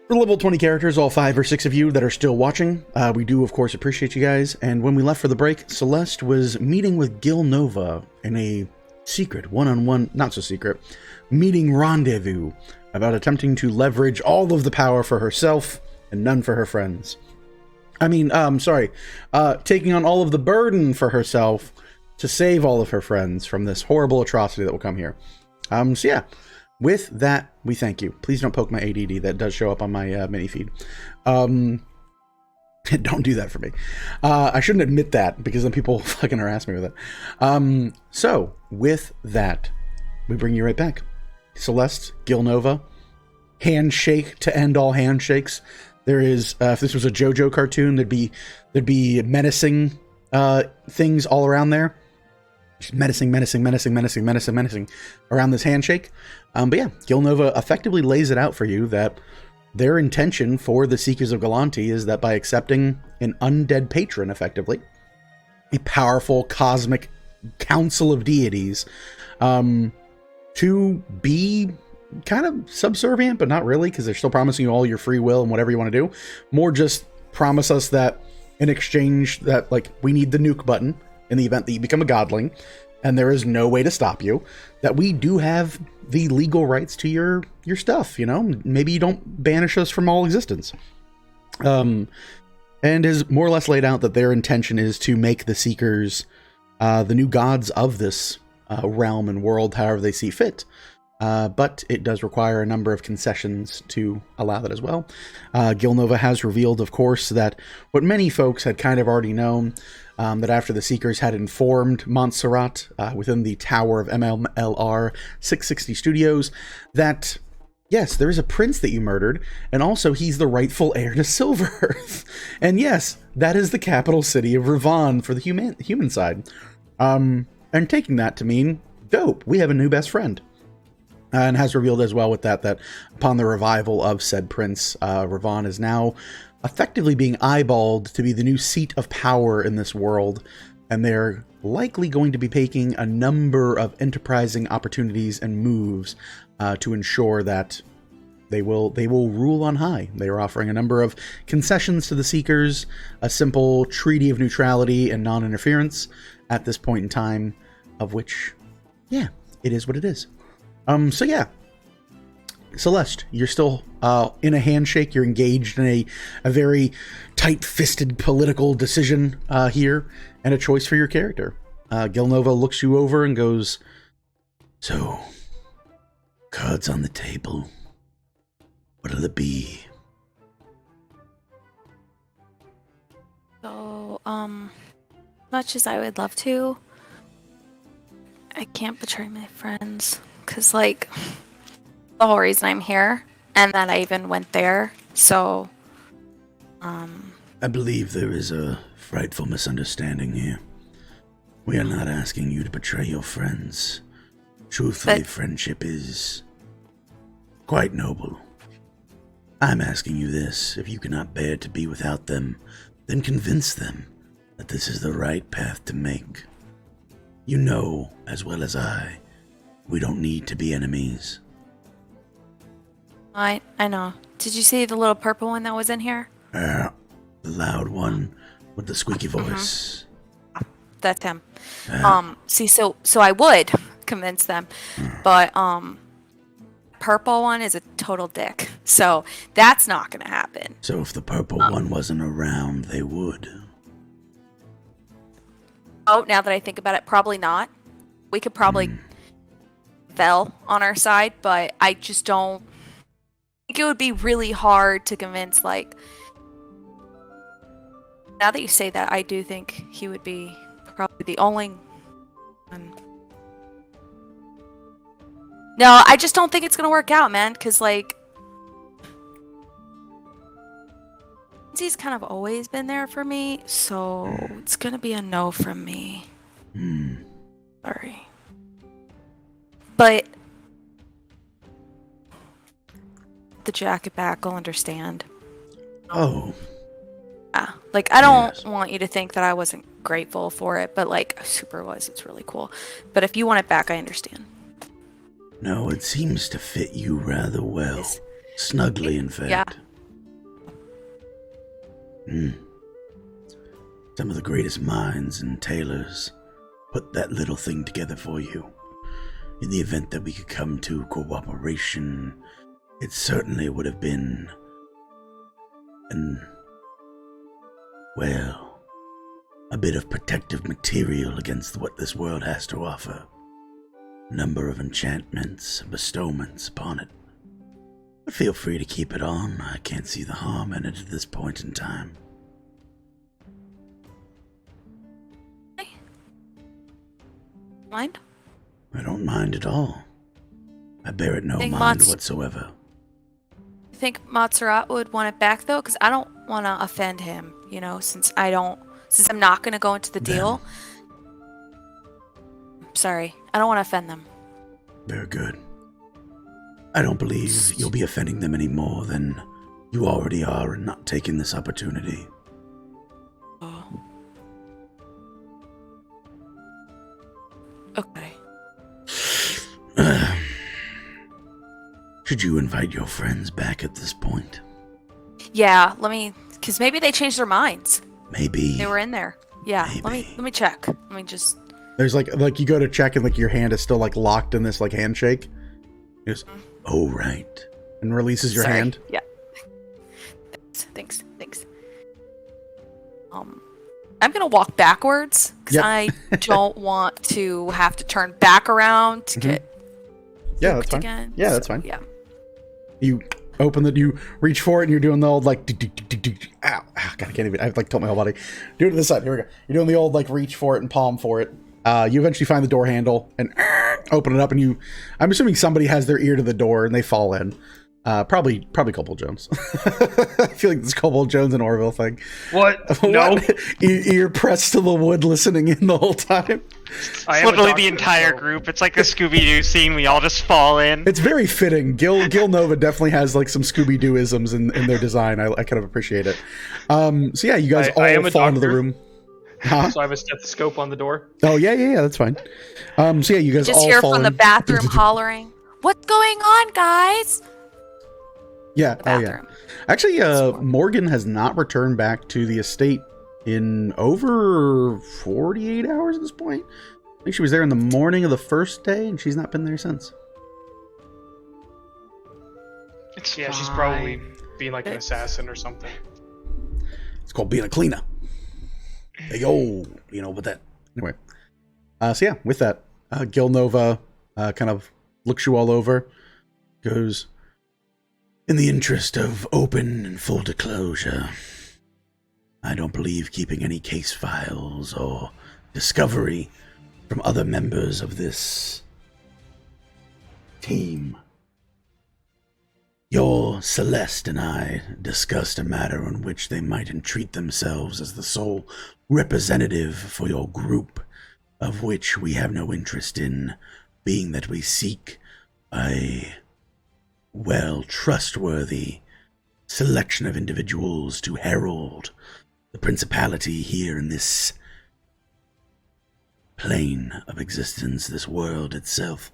A: for level 20 characters, all 5 or 6 of you that are still watching, we do, of course, appreciate you guys. And when we left for the break, Celeste was meeting with Gil Nova in a secret, one-on-one, not so secret, meeting rendezvous about attempting to leverage all of the power for herself and none for her friends. Taking on all of the burden for herself to save all of her friends from this horrible atrocity that will come here. So yeah. With that, we thank you. Please don't poke my ADD. That does show up on my mini feed. Don't do that for me. I shouldn't admit that because then people fucking harass me with it. So, with that, we bring you right back. Celeste, Gil Nova, handshake to end all handshakes. There is, if this was a JoJo cartoon, there'd be menacing things all around there. Just menacing around this handshake. But yeah, Gil Nova effectively lays it out for you that their intention for the Seekers of Galanti is that by accepting an undead patron, effectively, a powerful cosmic council of deities, to be kind of subservient, but not really, because they're still promising you all your free will and whatever you want to do. More just promise us that in exchange that, like, we need the nuke button in the event that you become a godling, and there is no way to stop you, that we do have the legal rights to your stuff, you know? Maybe you don't banish us from all existence. And has more or less laid out that their intention is to make the Seekers the new gods of this realm and world, however they see fit. But it does require a number of concessions to allow that as well. Gil Nova has revealed, of course, that what many folks had kind of already known, that after the Seekers had informed Montserrat within the tower of MLR 660 Studios that, yes, there is a prince that you murdered, and also he's the rightful heir to Silver Earth. And yes, that is the capital city of Ravon for the human side. And taking that to mean, dope, we have a new best friend. And has revealed as well with that upon the revival of said prince, Ravon is now effectively being eyeballed to be the new seat of power in this world, and they're likely going to be taking a number of enterprising opportunities and moves to ensure that they will rule on high. They are offering a number of concessions to the Seekers, a simple treaty of neutrality and non-interference at this point in time, of which, yeah, it is what it is. So yeah, Celeste, you're still in a handshake. You're engaged in a very tight-fisted political decision here, and a choice for your character. Gil Nova looks you over and goes, "So, cards on the table. What'll it be?"
D: So, much as I would love to, I can't betray my friends. Because, like, the whole reason I'm here, and that I even went there, so,
A: I believe there is a frightful misunderstanding here. We are not asking you to betray your friends. Truthfully, friendship is quite noble. I'm asking you this: if you cannot bear to be without them, then convince them that this is the right path to make. You know, as well as I, we don't need to be enemies.
D: I know. Did you see the little purple one that was in here?
A: The loud one with the squeaky voice.
D: That's him. See, so I would convince them, but purple one is a total dick, so that's not gonna happen.
A: So if the purple one wasn't around, they would.
D: Oh, now that I think about it, probably not. We could probably Vel on our side, but I just don't think it would be really hard to convince, like, now that you say that, I do think he would be probably the only one. No, I just don't think it's gonna work out, man, because, like, he's kind of always been there for me, so it's gonna be a no from me. Sorry. But the jacket back, I'll understand.
A: Oh.
D: Yeah, like, I don't want you to think that I wasn't grateful for it, but, like, I super was. It's really cool. But if you want it back, I understand.
A: No, it seems to fit you rather well. Snugly, in fact.
D: Yeah.
A: Some of the greatest minds and tailors put that little thing together for you. In the event that we could come to cooperation, it certainly would have been a bit of protective material against what this world has to offer. A number of enchantments and bestowments upon it. But feel free to keep it on. I can't see the harm in it at this point in time.
D: Mind?
A: I don't mind at all. I bear it no mind whatsoever.
D: You think Montserrat would want it back, though? Because I don't want to offend him, you know, since I'm not going to go into the deal. Sorry, I don't want to offend them.
A: Very good. I don't believe you'll be offending them any more than you already are in not taking this opportunity.
D: Oh. Okay.
A: Should you invite your friends back at this point?
D: Yeah, because maybe they changed their minds.
A: Maybe.
D: They were in there. Yeah,
A: maybe.
D: let me check. Let me just...
A: There's like you go to check and like your hand is still like locked in this like handshake. It goes, oh right. And releases your hand.
D: Yeah. Thanks. I'm gonna walk backwards because I don't want to have to turn back around to get
A: that's fine.
D: Again.
A: Yeah, that's fine.
D: Yeah.
A: You you reach for it and you're doing the old like ow, God, I can't even, I've like told my whole body. Do it to this side. Here we go. You're doing the old like reach for it and palm for it. You eventually find the door handle and open it up, and I'm assuming somebody has their ear to the door and they fall in. Probably Cobalt Jones. I feel like this Cobalt Jones and Orville thing.
F: What? No.
A: Ear pressed to the wood, listening in the whole time.
C: It's literally the entire group. It's like the Scooby-Doo scene. We all just fall in.
A: It's very fitting. Gil Nova definitely has like some Scooby-Doo-isms in their design. I kind of appreciate it. So yeah, you guys all fall into the room. Huh?
F: So I have a stethoscope on the door.
A: Oh yeah, that's fine. So yeah, you guys
D: just
A: all
D: hear
A: fall
D: from the
A: in.
D: bathroom hollering, "What's going on, guys?"
A: Yeah. Oh yeah. Actually, Morgan has not returned back to the estate in over 48 hours at this point. I think she was there in the morning of the first day, and she's not been there since.
F: She's probably being like an assassin or something.
A: It's called being a cleaner. Hey, yo, with that. Anyway. So yeah, with that, Gil Nova kind of looks you all over, goes, in the interest of open and full disclosure, I don't believe keeping any case files or discovery from other members of this team. Your Celeste and I discussed a matter in which they might entreat themselves as the sole representative for your group, of which we have no interest in, being that we seek a trustworthy selection of individuals to herald the principality here in this plane of existence, this world itself.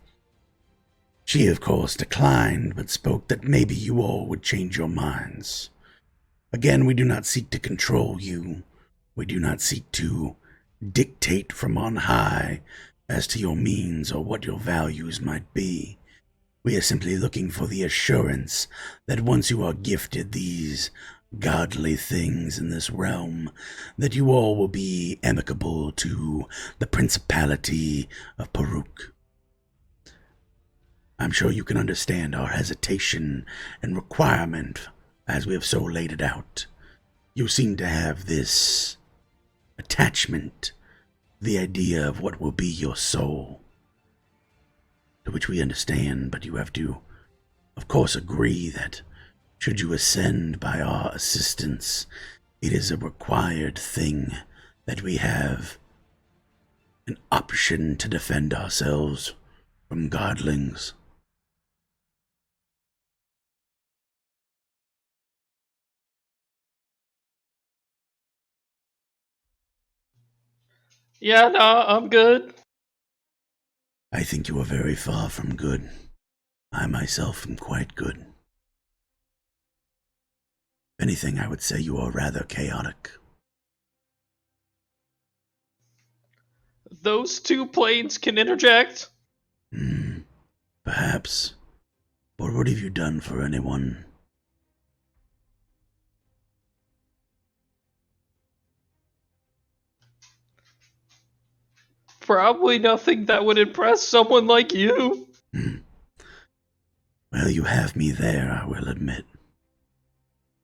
A: She, of course, declined, but spoke that maybe you all would change your minds. Again, we do not seek to control you. We do not seek to dictate from on high as to your means or what your values might be. We are simply looking for the assurance that once you are gifted these godly things in this realm, that you all will be amicable to the principality of Paruk. I'm sure you can understand our hesitation and requirement as we have so laid it out. You seem to have this attachment, the idea of what will be your soul, to which we understand, but you have to, of course, agree that should you ascend by our assistance, it is a required thing that we have an option to defend ourselves from godlings.
F: Yeah, no, I'm good.
A: I think you are very far from good. I myself am quite good. If anything, I would say you are rather chaotic.
F: Those two planes can interject.
A: Perhaps. But what have you done for anyone?
F: Probably nothing that would impress someone like you.
A: Well, you have me there, I will admit.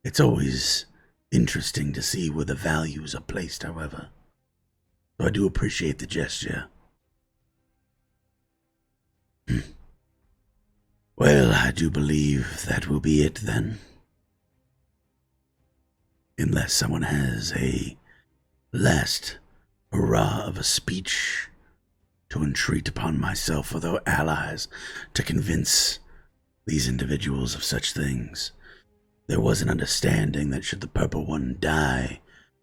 A: It's always interesting to see where the values are placed, however. So I do appreciate the gesture. Well, I do believe that will be it then. Unless someone has a last hurrah of a speech to entreat upon myself or their allies to convince these individuals of such things. There was an understanding that should the Purple One die,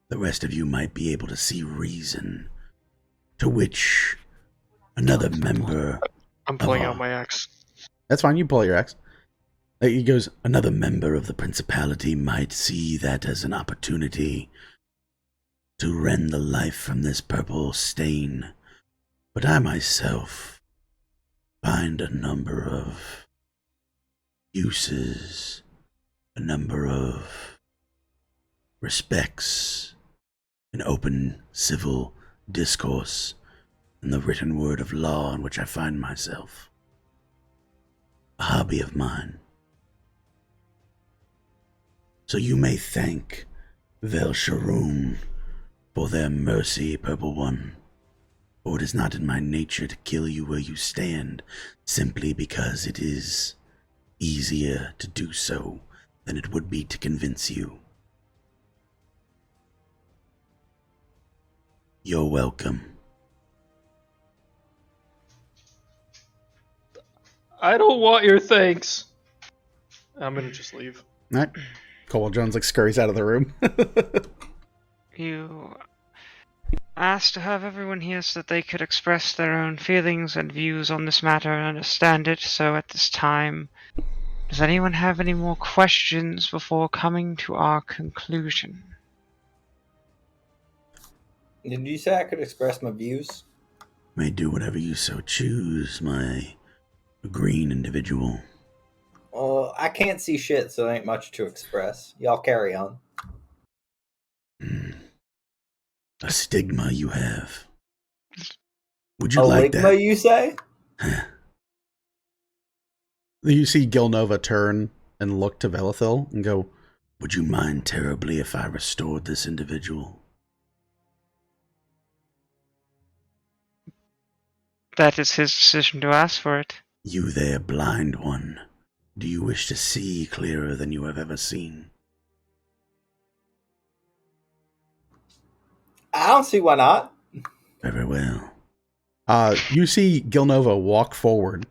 A: the rest of you might be able to see reason, to which another member...
F: I'm pulling out my axe.
A: That's fine, you pull out your axe. He goes, another member of the principality might see that as an opportunity to rend the life from this purple stain. But I myself find a number of uses, a number of respects, an open civil discourse, and the written word of law in which I find myself. A hobby of mine. So you may thank Vel Sharoon for their mercy, Purple One, for it is not in my nature to kill you where you stand, simply because it is easier to do so than it would be to convince you. You're welcome.
F: I don't want your thanks. I'm gonna just leave.
A: All right. Cole Jones scurries out of the room.
C: You asked to have everyone here so that they could express their own feelings and views on this matter and understand it, so at this time, does anyone have any more questions before coming to our conclusion?
E: Did you say I could express my views?
A: May do whatever you so choose, my green individual.
E: I can't see shit, so there ain't much to express. Y'all carry on.
A: A stigma you have. Would you
E: A
A: like
E: ligma,
A: that?
E: you say?
A: You see Gilnova turn and look to Velithil and go, would you mind terribly if I restored this individual?
C: That is his decision to ask for it.
A: You there, blind one. Do you wish to see clearer than you have ever seen?
E: I don't see why not.
A: Very well. You see Gilnova walk forward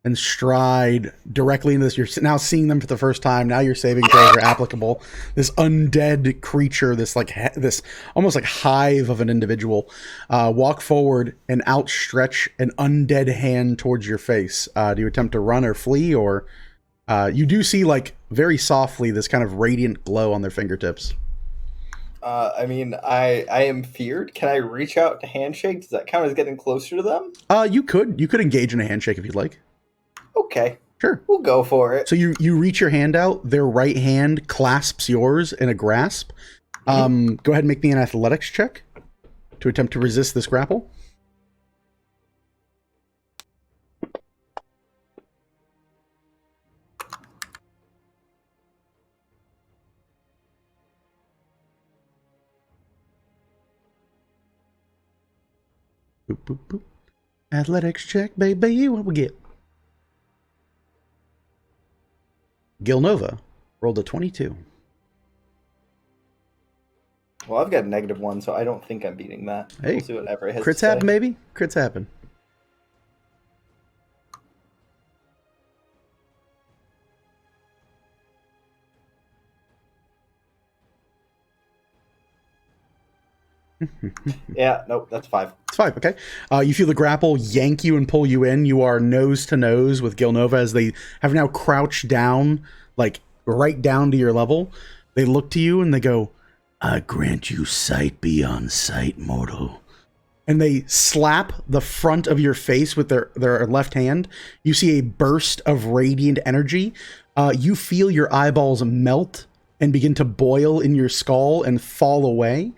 A: and stride directly into this. You're now seeing them for the first time. Now your saving throws are applicable. This undead creature, this almost like hive of an individual, walk forward and outstretch an undead hand towards your face. Do you attempt to run or flee, or you do see like very softly this kind of radiant glow on their fingertips?
E: I mean, I am feared. Can I reach out to handshake? Does that count as getting closer to them?
A: You could engage in a handshake if you'd like.
E: Okay.
A: Sure.
E: We'll go for it.
A: So you reach your hand out, their right hand clasps yours in a grasp. Go ahead and make me an athletics check to attempt to resist this grapple. Boop, boop, boop. Athletics check, baby. What we get? Gilnova rolled a 22.
E: Well, I've got a -1, so I don't think I'm beating that.
A: Hey,
E: we'll see what Everett has
A: crits
E: to say.
A: happen, baby. Crits happen.
E: Yeah, nope, that's 5.
A: It's 5, okay. You feel the grapple yank you and pull you in. You are nose to nose with Gilnova as they have now crouched down, like right down to your level. They look to you and they go, "I grant you sight beyond sight, mortal." And they slap the front of your face with their left hand. You see a burst of radiant energy. You feel your eyeballs melt and begin to boil in your skull and fall away.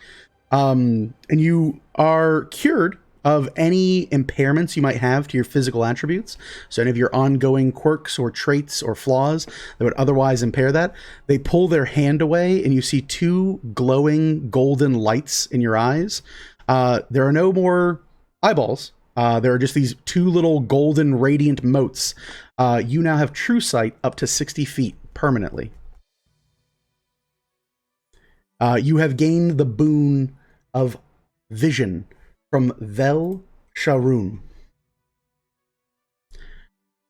A: And you are cured of any impairments you might have to your physical attributes. So any of your ongoing quirks or traits or flaws that would otherwise impair that. They pull their hand away and you see 2 glowing golden lights in your eyes. There are no more eyeballs. There are just these 2 little golden radiant motes. You now have true sight up to 60 feet permanently. You have gained the boon of vision from Vel Sharoon.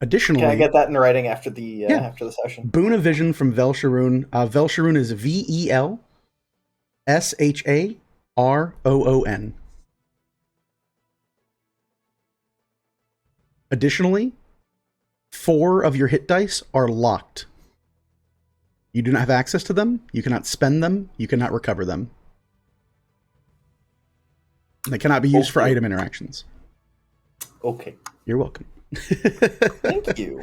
A: Additionally,
E: Can I get that in writing after the session?
A: boon of vision from Vel Sharoon. Vel Sharoon is VELSHAROON. Additionally, 4 of your hit dice are locked. You do not have access to them. You cannot spend them. You cannot recover them. They cannot be used for item interactions.
E: Okay.
A: You're welcome.
E: Thank you.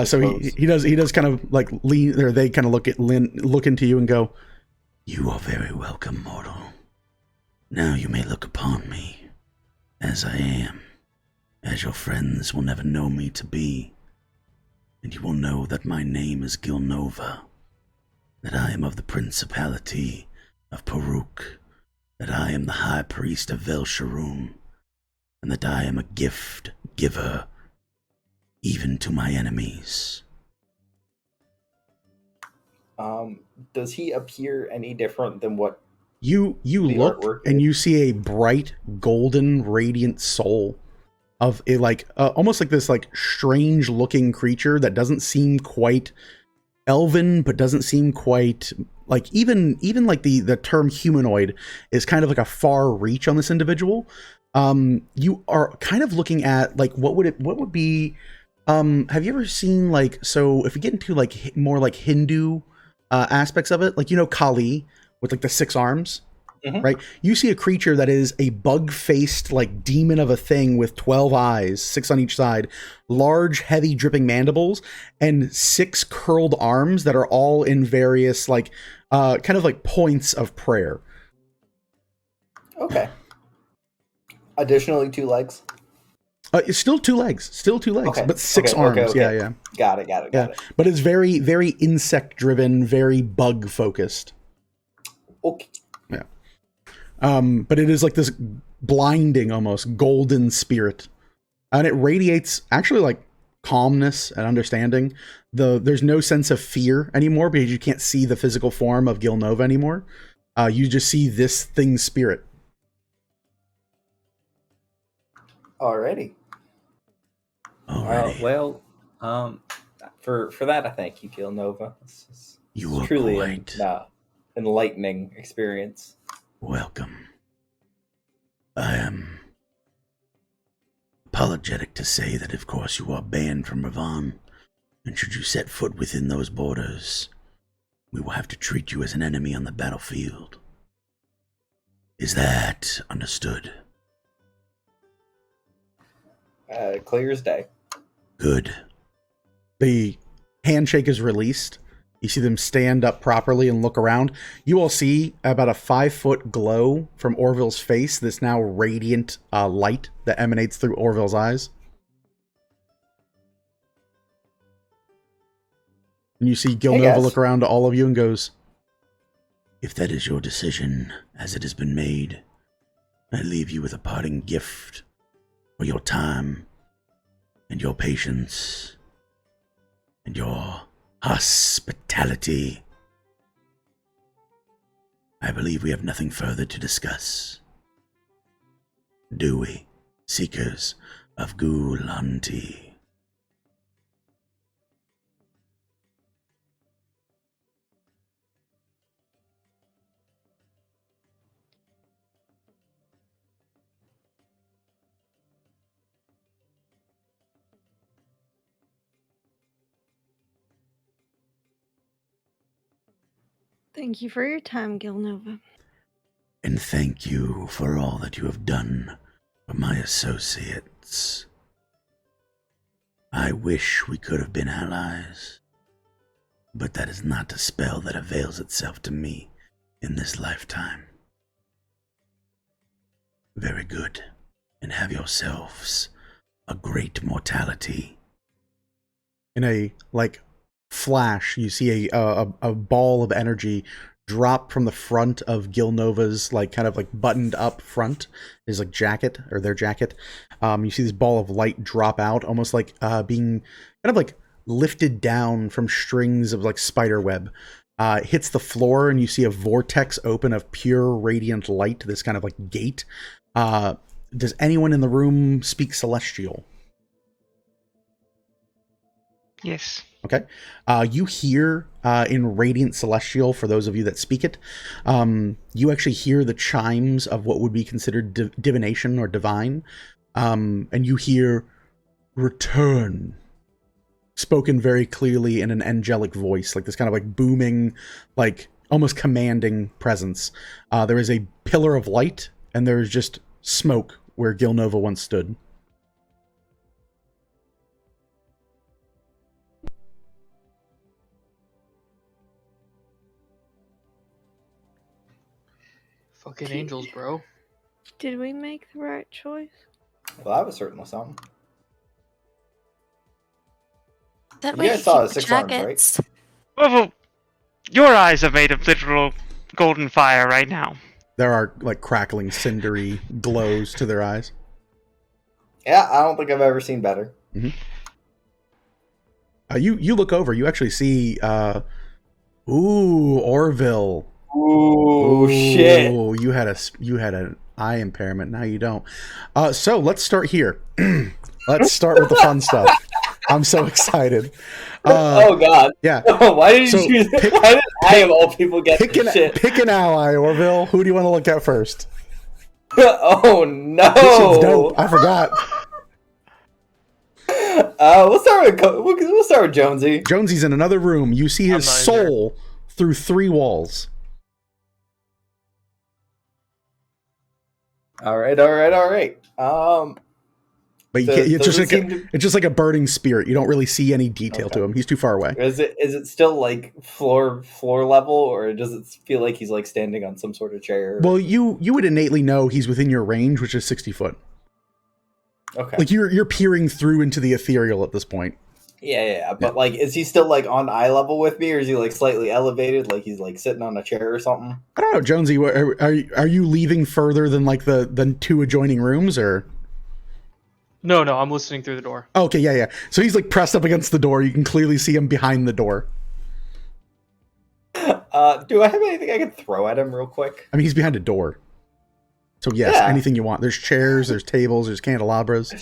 A: So he does kind of like lean, or they kind of look into you and go, "You are very welcome, mortal. Now you may look upon me as I am, as your friends will never know me to be, and you will know that my name is Gilnova, that I am of the Principality of Peruk, that I am the High Priest of Vel Sharoon, and that I am a gift giver even to my enemies."
E: Does he appear any different than what
A: You look and you see a bright golden radiant soul of a almost like this like strange looking creature that doesn't seem quite elven, but doesn't seem quite like even like the term humanoid is kind of like a far reach on this individual. You are kind of looking at like what would be have you ever seen like, so if we get into like more like Hindu aspects of it, like Kali with like the 6 arms. Mm-hmm. Right? You see a creature that is a bug-faced, like, demon of a thing with 12 eyes, 6 on each side, large, heavy, dripping mandibles, and 6 curled arms that are all in various, like, kind of like points of prayer.
E: Okay. Additionally, 2 legs?
A: It's still 2 legs. Okay. But 6 arms. Okay. Yeah.
E: Got it.
A: But it's very, very insect-driven, very bug-focused.
E: Okay.
A: Yeah. But it is like this blinding, almost golden spirit And it radiates actually like calmness and understanding. There's no sense of fear anymore because you can't see the physical form of Gilnova anymore. You just see this thing's spirit.
E: Alrighty. Well, for that, I thank you, Gilnova. It's truly an enlightening experience.
H: Welcome. I am apologetic to say that, of course, you are banned from Ravon, and should you set foot within those borders, we will have to treat you as an enemy on the battlefield. Is that understood?
E: Clear as day.
A: Good. The handshake is released. You see them stand up properly and look around. You all see about a 5-foot glow from Orville's face, this now radiant light that emanates through Orville's eyes. And you see Gilnova look around to all of you and goes,
H: "If that is your decision, as it has been made, I leave you with a parting gift for your time and your patience and your hospitality. I believe we have nothing further to discuss. Do we, seekers of Gulanti?"
B: Thank you for your time, Gilnova.
H: And thank you for all that you have done for my associates. I wish we could have been allies, but that is not a spell that avails itself to me in this lifetime. Very good, and have yourselves a great mortality.
A: in a flash, you see a ball of energy drop from the front of Gilnova's buttoned up front, his jacket, or their jacket. You see this ball of light drop out, almost like being lifted down from strings of spider web. It hits the floor, and you see a vortex open of pure radiant light, this kind of gate. Does anyone in the room speak Celestial?
C: Yes.
A: Okay. You hear in Radiant Celestial, for those of you that speak it, you actually hear the chimes of what would be considered divination or divine. And you hear "return" spoken very clearly in an angelic voice, this kind of booming, almost commanding presence. There is a pillar of light, and there is just smoke where Gilnova once stood.
F: Fucking angels, bro.
B: Did we make the right choice?
E: Well, that was certainly something.
D: That
E: You
D: way
E: guys
D: you
E: saw
D: keep
E: the
D: the
E: 6 arms, right?
D: jackets.
C: Well, your eyes are made of literal golden fire right now.
A: There are crackling, cindery glows to their eyes.
E: Yeah, I don't think I've ever seen better.
A: Mm-hmm. You look over. You actually see, Orville.
E: Ooh, shit!
A: You had an eye impairment. Now you don't. So let's start here. Let's start with the fun stuff. I'm so excited.
E: Oh God!
A: Yeah.
E: Why did you choose? Why did I of all people get this shit?
A: Pick an ally, Orville. Who do you want to look at first?
E: Oh no!
A: This shit's dope. I forgot.
E: We'll start with Jonesy.
A: Jonesy's in another room. You see his soul through 3 walls.
E: All right.
A: But it's just like a burning spirit. You don't really see any detail to him. He's too far away.
E: Is it still floor level, or does it feel like he's standing on some sort of chair?
A: Well, you would innately know he's within your range, which is 60 foot.
E: Okay.
A: You're peering through into the ethereal at this point.
E: Yeah. But is he still on eye level with me, or is he slightly elevated, he's sitting on a chair or something?
A: I don't know, Jonesy. Are you leaving further than the 2 adjoining rooms, or?
F: No, I'm listening through the door.
A: Okay, yeah. So he's like pressed up against the door. You can clearly see him behind the door.
E: Do I have anything I can throw at him real quick?
A: I mean, he's behind a door. So yes,
E: Yeah.
A: anything you want. There's chairs, there's tables, there's candelabras.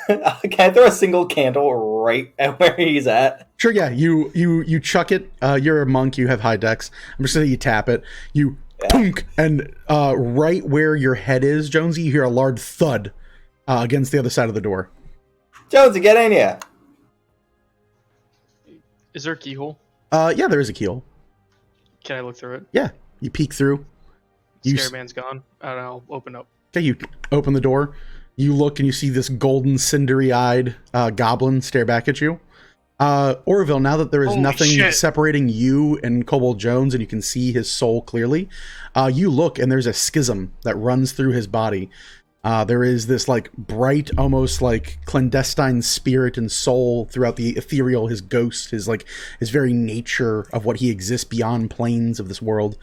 E: Can I throw a single candle right at where he's at?
A: Sure, yeah. You chuck it. You're a monk. You have high dex. I'm just gonna say you tap it. You tunk, and right where your head is, Jonesy, you hear a large thud against the other side of the door.
E: Jonesy, get in here.
F: Is there a keyhole?
A: Yeah, there is a keyhole.
F: Can I look through it?
A: Yeah, you peek through.
F: Stairman's gone. I don't know. I'll open up.
A: Okay, you open the door. You look and you see this golden, cindery-eyed goblin stare back at you. Orville, now that there is
F: Holy
A: nothing
F: shit.
A: separating you and Kobold Jones and you can see his soul clearly, you look and there's a schism that runs through his body. There is this like bright, almost like clandestine spirit and soul throughout the ethereal, his ghost, his very nature of what he exists beyond planes of this world.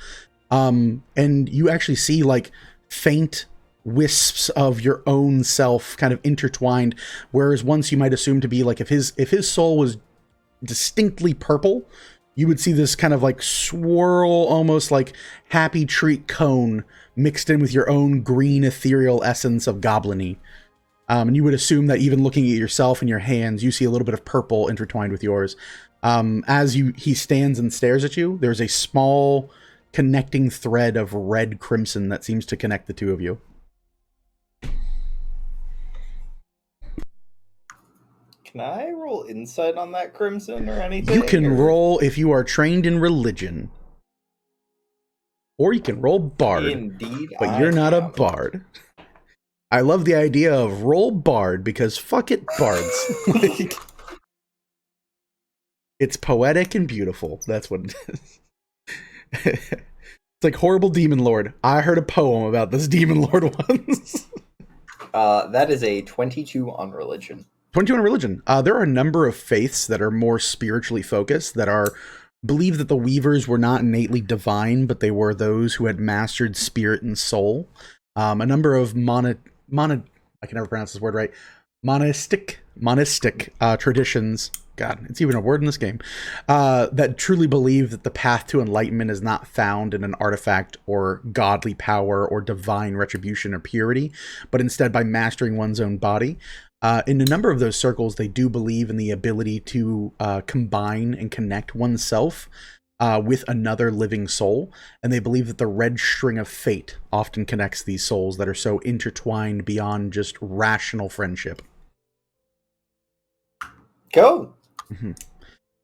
A: And you actually see like faint wisps of your own self kind of intertwined, whereas once you might assume to be like if his soul was distinctly purple, you would see this kind of like swirl, almost like happy treat cone mixed in with your own green ethereal essence of goblin-y. And you would assume that even looking at yourself and your hands, you see a little bit of purple intertwined with yours. As he stands and stares at you, there's a small connecting thread of red crimson that seems to connect the two of you.
E: Can I roll insight on that crimson or anything?
A: You can roll if you are trained in religion. Or you can roll bard.
E: Indeed,
A: but you're not a bard. I love the idea of roll bard because fuck it, bards. It's poetic and beautiful. That's what it is. It's like horrible demon lord. I heard a poem about this demon lord once.
E: That is a 22 on religion.
A: 22 on religion. There are a number of faiths that are more spiritually focused that believe that the weavers were not innately divine, but they were those who had mastered spirit and soul. A number of I can never pronounce this word right. Monistic traditions. God, it's even a word in this game. That truly believe that the path to enlightenment is not found in an artifact or godly power or divine retribution or purity, but instead by mastering one's own body. In a number of those circles, they do believe in the ability to combine and connect oneself with another living soul, and they believe that the red string of fate often connects these souls that are so intertwined beyond just rational friendship.
E: Go.
A: Mm-hmm.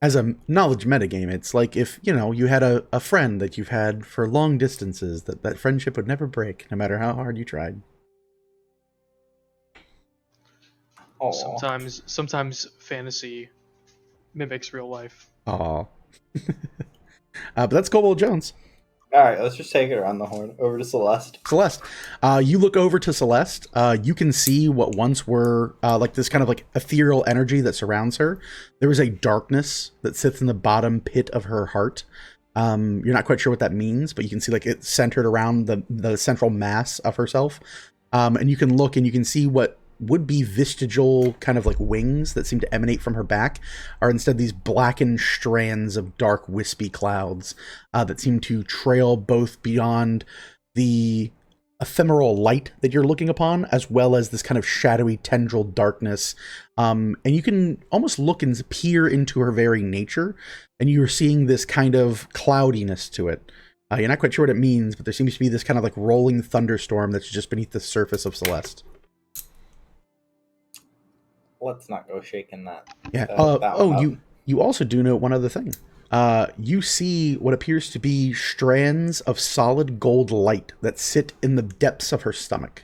A: As a knowledge metagame, it's like if, you had a friend that you've had for long distances, that friendship would never break, no matter how hard you tried.
E: Aww.
F: Sometimes fantasy mimics real life.
A: Aw. But that's Kobold Jones.
E: All right, let's just take it around the horn over to Celeste.
A: Celeste, you look over to Celeste. You can see what once were like this kind of like ethereal energy that surrounds her. There is a darkness that sits in the bottom pit of her heart. You're not quite sure what that means, but you can see like it's centered around the central mass of herself. And you can look and you can see what would be vestigial kind of like wings that seem to emanate from her back are instead these blackened strands of dark wispy clouds that seem to trail both beyond the ephemeral light that you're looking upon as well as this kind of shadowy tendril darkness, and you can almost look and peer into her very nature and you're seeing this kind of cloudiness to it. You're not quite sure what it means, but there seems to be this kind of like rolling thunderstorm that's just beneath the surface of Celeste.
E: Let's not go shaking that.
A: Yeah.
E: That
A: You also do note one other thing. You see what appears to be strands of solid gold light that sit in the depths of her stomach.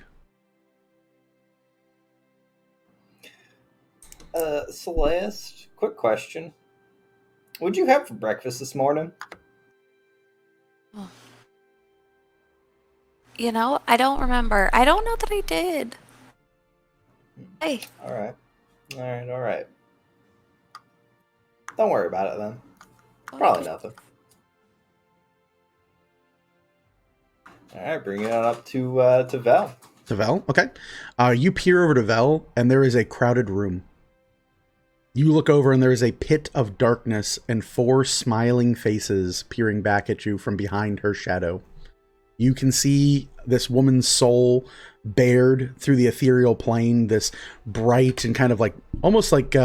E: Celeste, quick question. What'd you have for breakfast this morning?
D: I don't remember. I don't know that I did. Hey.
E: All right. Don't worry about it then. Probably nothing. All right, bringing it up to Val.
A: To Vel? Okay. You peer over to Vel, and there is a crowded room. You look over, and there is a pit of darkness and 4 smiling faces peering back at you from behind her shadow. You can see this woman's soul bared through the ethereal plane, this bright and kind of like, almost like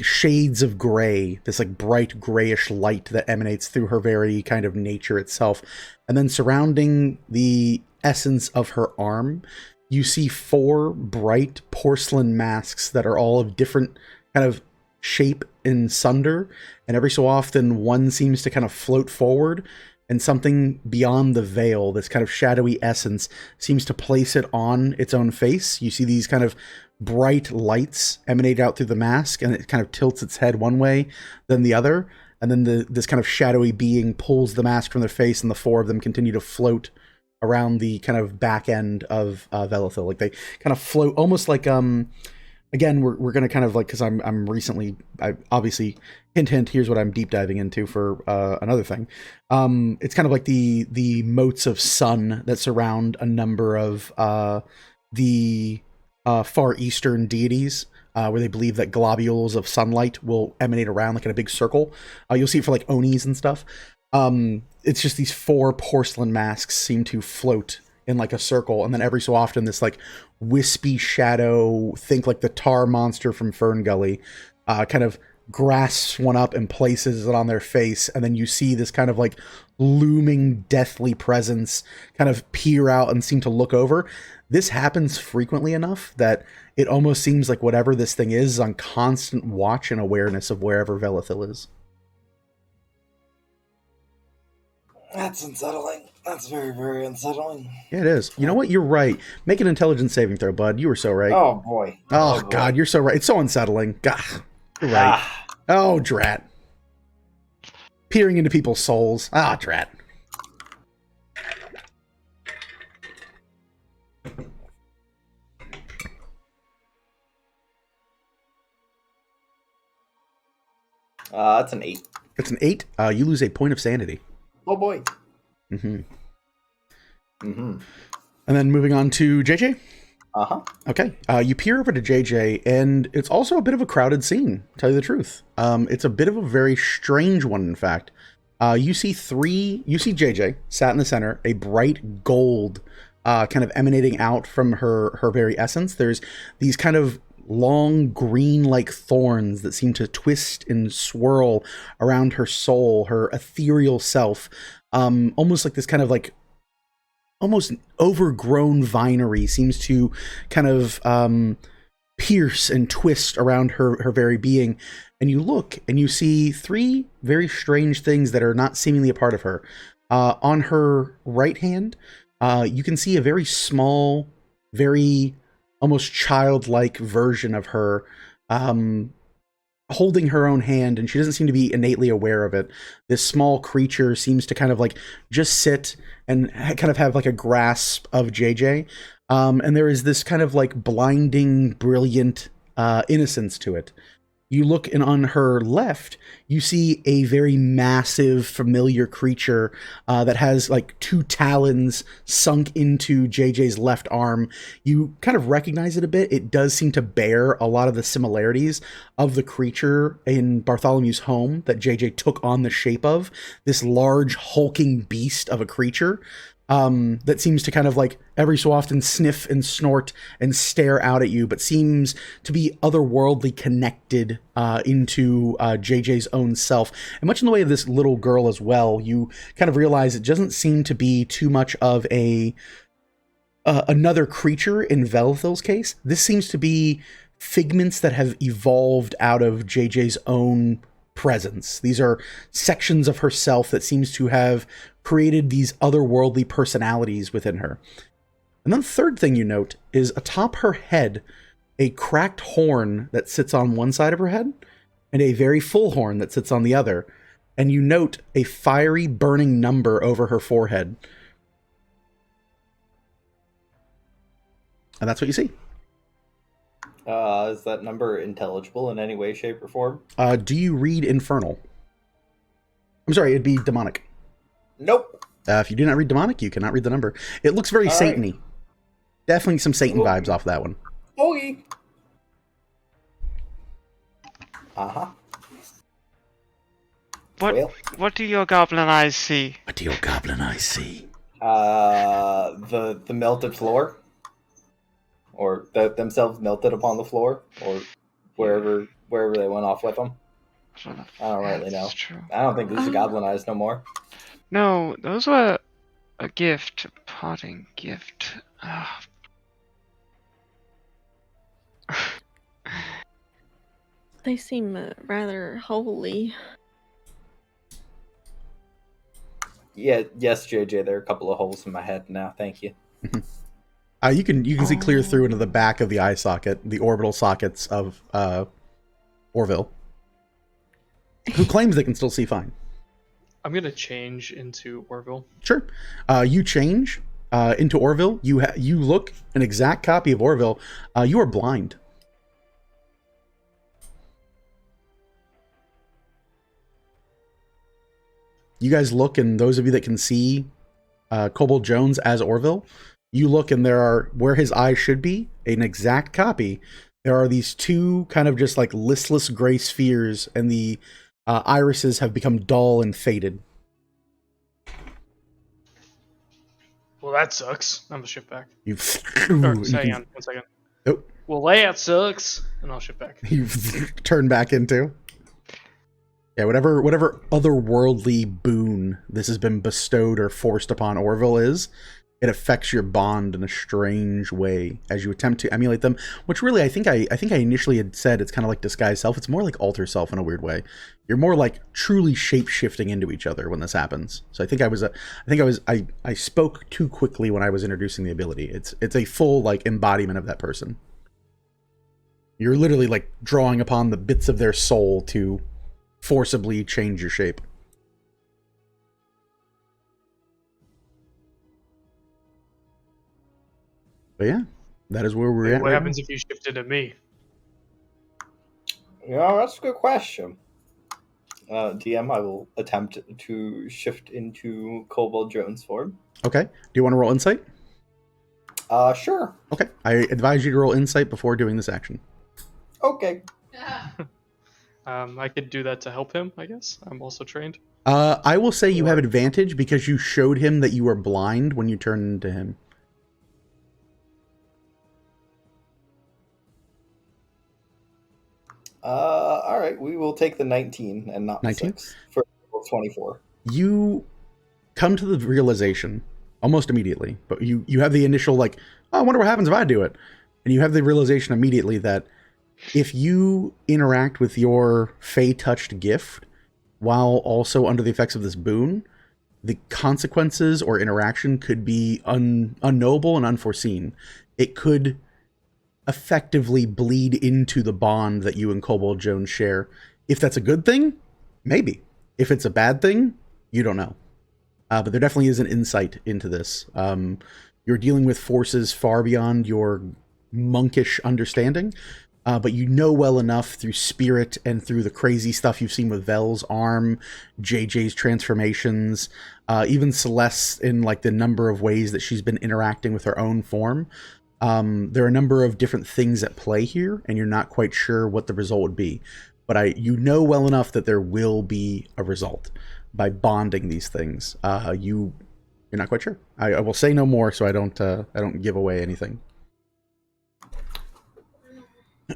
A: shades of gray, this like bright grayish light that emanates through her very kind of nature itself. And then surrounding the essence of her arm, you see 4 bright porcelain masks that are all of different kind of shape and sunder, and every so often one seems to kind of float forward, and something beyond the veil, this kind of shadowy essence, seems to place it on its own face. You see these kind of bright lights emanate out through the mask, and it kind of tilts its head one way, then the other, and then this kind of shadowy being pulls the mask from their face, and the 4 of them continue to float around the kind of back end of Velithil. Like they kind of float almost like again, we're gonna kind of like, because I obviously hint, here's what I'm deep diving into for another thing. It's kind of like the motes of sun that surround a number of the Far Eastern deities, where they believe that globules of sunlight will emanate around like in a big circle. You'll see it for like Onis and stuff. It's just these 4 porcelain masks seem to float in like a circle, and then every so often this like wispy shadow, think like the tar monster from Fern Gully, kind of grasps one up and places it on their face, and then you see this kind of like looming deathly presence kind of peer out and seem to look over. This happens frequently enough that it almost seems like whatever this thing is on constant watch and awareness of wherever Velithil is.
E: That's unsettling. That's very, very unsettling.
A: Yeah, it is. You know what? You're right. Make an intelligence saving throw, bud. You were so right.
E: Oh, boy.
A: Oh, God, you're so right. It's so unsettling. God, you're right. Oh, drat. Peering into people's souls. Ah, drat.
E: That's an 8.
A: It's an 8. You lose a point of sanity.
E: Oh, boy.
A: Mm-hmm.
E: Mm-hmm.
A: And then moving on to JJ.
E: Uh-huh.
A: Okay. You peer over to JJ, and it's also a bit of a crowded scene, to tell you the truth. It's a bit of a very strange one, in fact. You see JJ sat in the center, a bright gold kind of emanating out from her very essence. There's these kind of long green-like thorns that seem to twist and swirl around her soul, her ethereal self, almost like this kind of like almost overgrown vinery seems to kind of pierce and twist around her very being. And you look and you see 3 very strange things that are not seemingly a part of her. On her right hand, you can see a very small, very almost childlike version of her holding her own hand, and she doesn't seem to be innately aware of it. This small creature seems to kind of like just sit and kind of have like a grasp of JJ. And there is this kind of like blinding, brilliant innocence to it. You look, and on her left, you see a very massive, familiar creature that has like 2 talons sunk into JJ's left arm. You kind of recognize it a bit. It does seem to bear a lot of the similarities of the creature in Bartholomew's home that JJ took on the shape of. This large, hulking beast of a creature. That seems to kind of like every so often sniff and snort and stare out at you, but seems to be otherworldly connected into JJ's own self. And much in the way of this little girl as well, you kind of realize it doesn't seem to be too much of another creature in Velithil's case. This seems to be figments that have evolved out of JJ's own presence. These are sections of herself that seems to have created these otherworldly personalities within her. And then the third thing you note is atop her head, a cracked horn that sits on one side of her head and a very full horn that sits on the other. And you note a fiery burning number over her forehead. And that's what you see.
E: Is that number intelligible in any way, shape, or form?
A: Do you read Infernal? I'm sorry, it'd be demonic.
E: Nope.
A: If you do not read demonic, you cannot read the number. It looks very Satan-y. Definitely some Satan
E: Ooh.
A: vibes off that one.
E: Boogie. Uh-huh.
C: What
E: Well,
C: what do your goblin eyes see?
H: What do your goblin eyes see?
E: the melted floor, or themselves melted upon the floor, or wherever they went off with them. I don't really know.
C: That's true.
E: I don't think these are goblin eyes no more.
C: No, those were a gift, a parting gift. Ah.
B: They seem rather holy.
E: Yeah, yes, JJ. There are a couple of holes in my head now. Thank you.
A: You can see clear through into the back of the eye socket, the orbital sockets of Orville, who claims they can still see fine.
F: I'm gonna change into Orville.
A: Sure. You change into Orville. You look an exact copy of Orville. You are blind. You guys look, and those of you that can see Kobold Jones as Orville, you look, and there are, where his eyes should be, an exact copy. There are these two kind of just like listless gray spheres, and the irises have become dull and faded.
F: Well, that sucks. I'm gonna ship back.
A: You
F: Or, hang on, 1 second.
A: Oh.
F: Well, that sucks, and I'll ship back.
A: You turn back into. Yeah, whatever otherworldly boon this has been bestowed or forced upon Orville is, it affects your bond in a strange way as you attempt to emulate them. Which really, I think I initially had said it's kind of like disguise self. It's more like alter self in a weird way. You're more like truly shape shifting into each other when this happens. So I spoke too quickly when I was introducing the ability. It's a full like embodiment of that person. You're literally like drawing upon the bits of their soul to forcibly change your shape. But yeah, that is where we're at.
F: What
A: right
F: happens
A: now.
F: if you shifted to me?
E: Yeah, that's a good question. DM, I will attempt to shift into Kobold Jones form.
A: Okay. Do you want to roll insight?
E: Sure.
A: Okay. I advise you to roll insight before doing this action.
E: Okay.
F: I could do that to help him, I guess. I'm also trained.
A: I will say you have advantage because you showed him that you were blind when you turned into him.
E: All right. We will take the 19 and not
A: 19?
E: 6 for 24.
A: You come to the realization almost immediately, but you have the initial like, oh, I wonder what happens if I do it. And you have the realization immediately that if you interact with your Fey-touched gift while also under the effects of this boon, the consequences or interaction could be unknowable and unforeseen. It could effectively bleed into the bond that you and Kobold Jones share. If that's a good thing, maybe. If it's a bad thing, you don't know. But there definitely is an insight into this. You're dealing with forces far beyond your monkish understanding, but you know well enough through spirit and through the crazy stuff you've seen with Vel's arm, JJ's transformations, even Celeste in like the number of ways that she's been interacting with her own form. There are a number of different things at play here, and you're not quite sure what the result would be. But you know well enough that there will be a result by bonding these things. You're not quite sure. I will say no more, so I don't give away anything.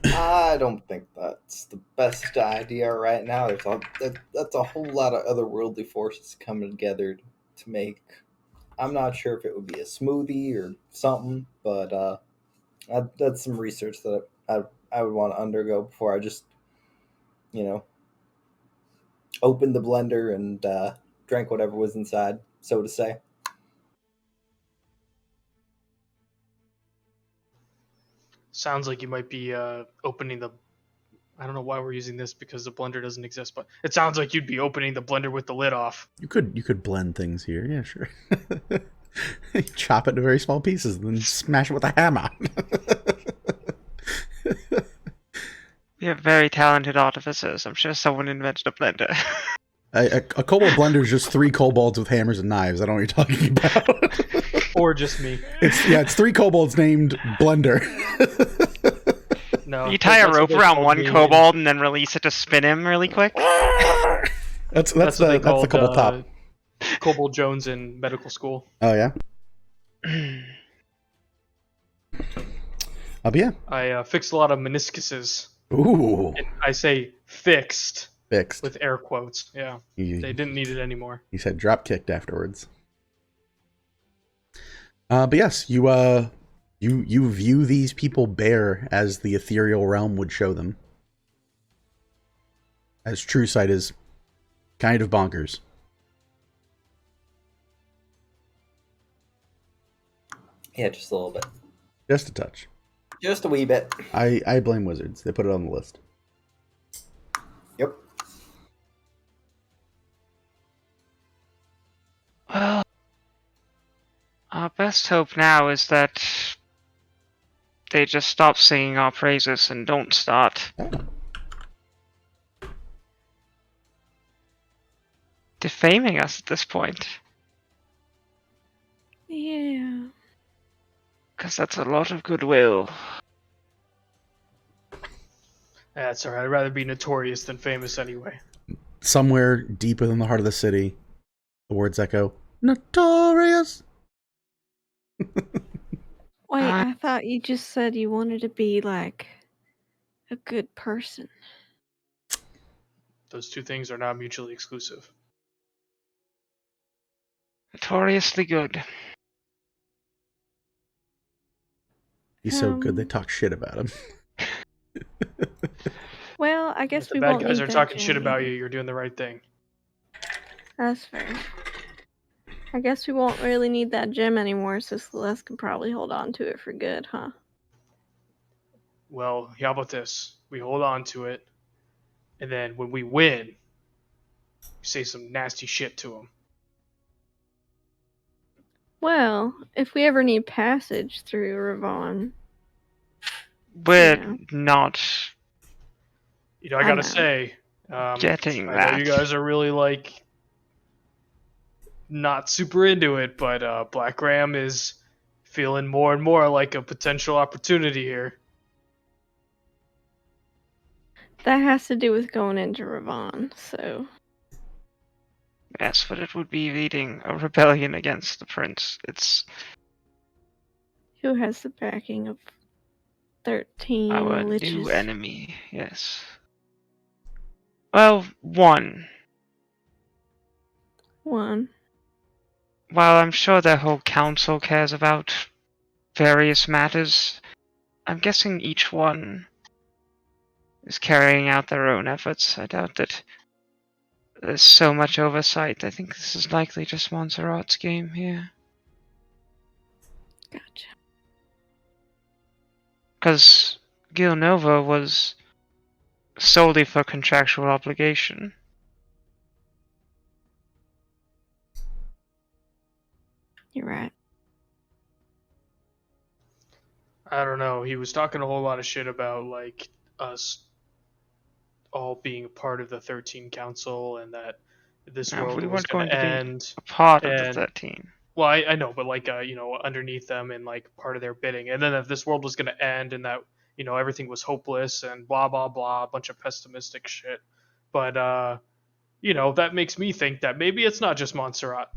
E: I don't think that's the best idea right now. That's a whole lot of otherworldly forces coming together to make. I'm not sure if it would be a smoothie or something, but that's some research that I would want to undergo before I just, opened the blender and drank whatever was inside, so to say.
F: Sounds like you might be opening the... I don't know why we're using this because the blender doesn't exist, but it sounds like you'd be opening the blender with the lid off.
A: You could blend things here, yeah, sure. Chop it into very small pieces and then smash it with a hammer.
C: We have very talented artificers. I'm sure someone invented a blender.
A: A kobold blender is just 3 kobolds with hammers and knives. I don't know what you're talking about.
F: Or just me.
A: It's 3 kobolds named Blender.
F: No,
C: You tie a
F: that's what
C: rope
F: they
C: around
F: called
C: one
F: me in-
C: kobold and then release it to spin him really quick.
A: That's
F: what they
A: the
F: called
A: kobold top.
F: Kobold Jones in medical school.
A: Oh yeah. But yeah.
F: I fixed a lot of meniscuses.
A: Ooh.
F: And I say fixed
A: Fixed.
F: with air quotes. Yeah, they didn't need it anymore.
A: He said drop kicked afterwards. But yes, you view these people bare as the ethereal realm would show them. As truesight is kind of bonkers.
E: Yeah, just a little bit.
A: Just a touch.
E: Just a wee bit.
A: I blame wizards. They put it on the list.
E: Yep.
C: Well, our best hope now is that they just stop singing our praises and don't start defaming us at this point.
B: Yeah.
C: Because that's a lot of goodwill.
F: That's alright. I'd rather be notorious than famous anyway.
A: Somewhere deep within the heart of the city, the words echo, "Notorious."
B: Wait, I thought you just said you wanted to be like a good person.
F: Those two things are not mutually exclusive.
C: Notoriously good.
A: He's so good they talk shit about him.
B: Well, I
F: If
B: guess
F: the
B: we
F: bad
B: won't
F: guys
B: need
F: are
B: that
F: talking shit
B: gem
F: about
B: either.
F: you, you're doing the right thing.
B: That's fair. I guess we won't really need that gem anymore, so Celeste can probably hold on to it for good, huh?
F: Well, how about this? We hold on to it, and then when we win, we say some nasty shit to them.
B: Well, if we ever need passage through Ravon,
C: We're not
F: You know, I
B: I
F: gotta
B: know.
F: say,
C: getting
F: I know
C: that.
F: you guys are really like not super into it, but Black Ram is feeling more and more like a potential opportunity here.
B: that has to do with going into Ravon, so
C: Yes, but it would be leading a rebellion against the prince. It's
B: who has the backing of 13
C: our
B: liches?
C: new enemy, yes. Well, one.
B: One.
C: While I'm sure their whole council cares about various matters, I'm guessing each one is carrying out their own efforts. I doubt that there's so much oversight. I think this is likely just Montserrat's game here.
B: Gotcha.
C: Because Gilnova was solely for contractual obligation.
B: You're right.
F: I don't know. He was talking a whole lot of shit about like us all being a part of the 13 Council and that this
C: Now,
F: world
C: we
F: was
C: weren't
F: going
C: going
F: to
C: to be
F: end.
C: a part of the
F: And
C: 13.
F: well, I know, but like you know, underneath them and like part of their bidding, and then that this world was going to end and that you know everything was hopeless and blah blah blah, a bunch of pessimistic shit. But you know, that makes me think that maybe it's not just Montserrat.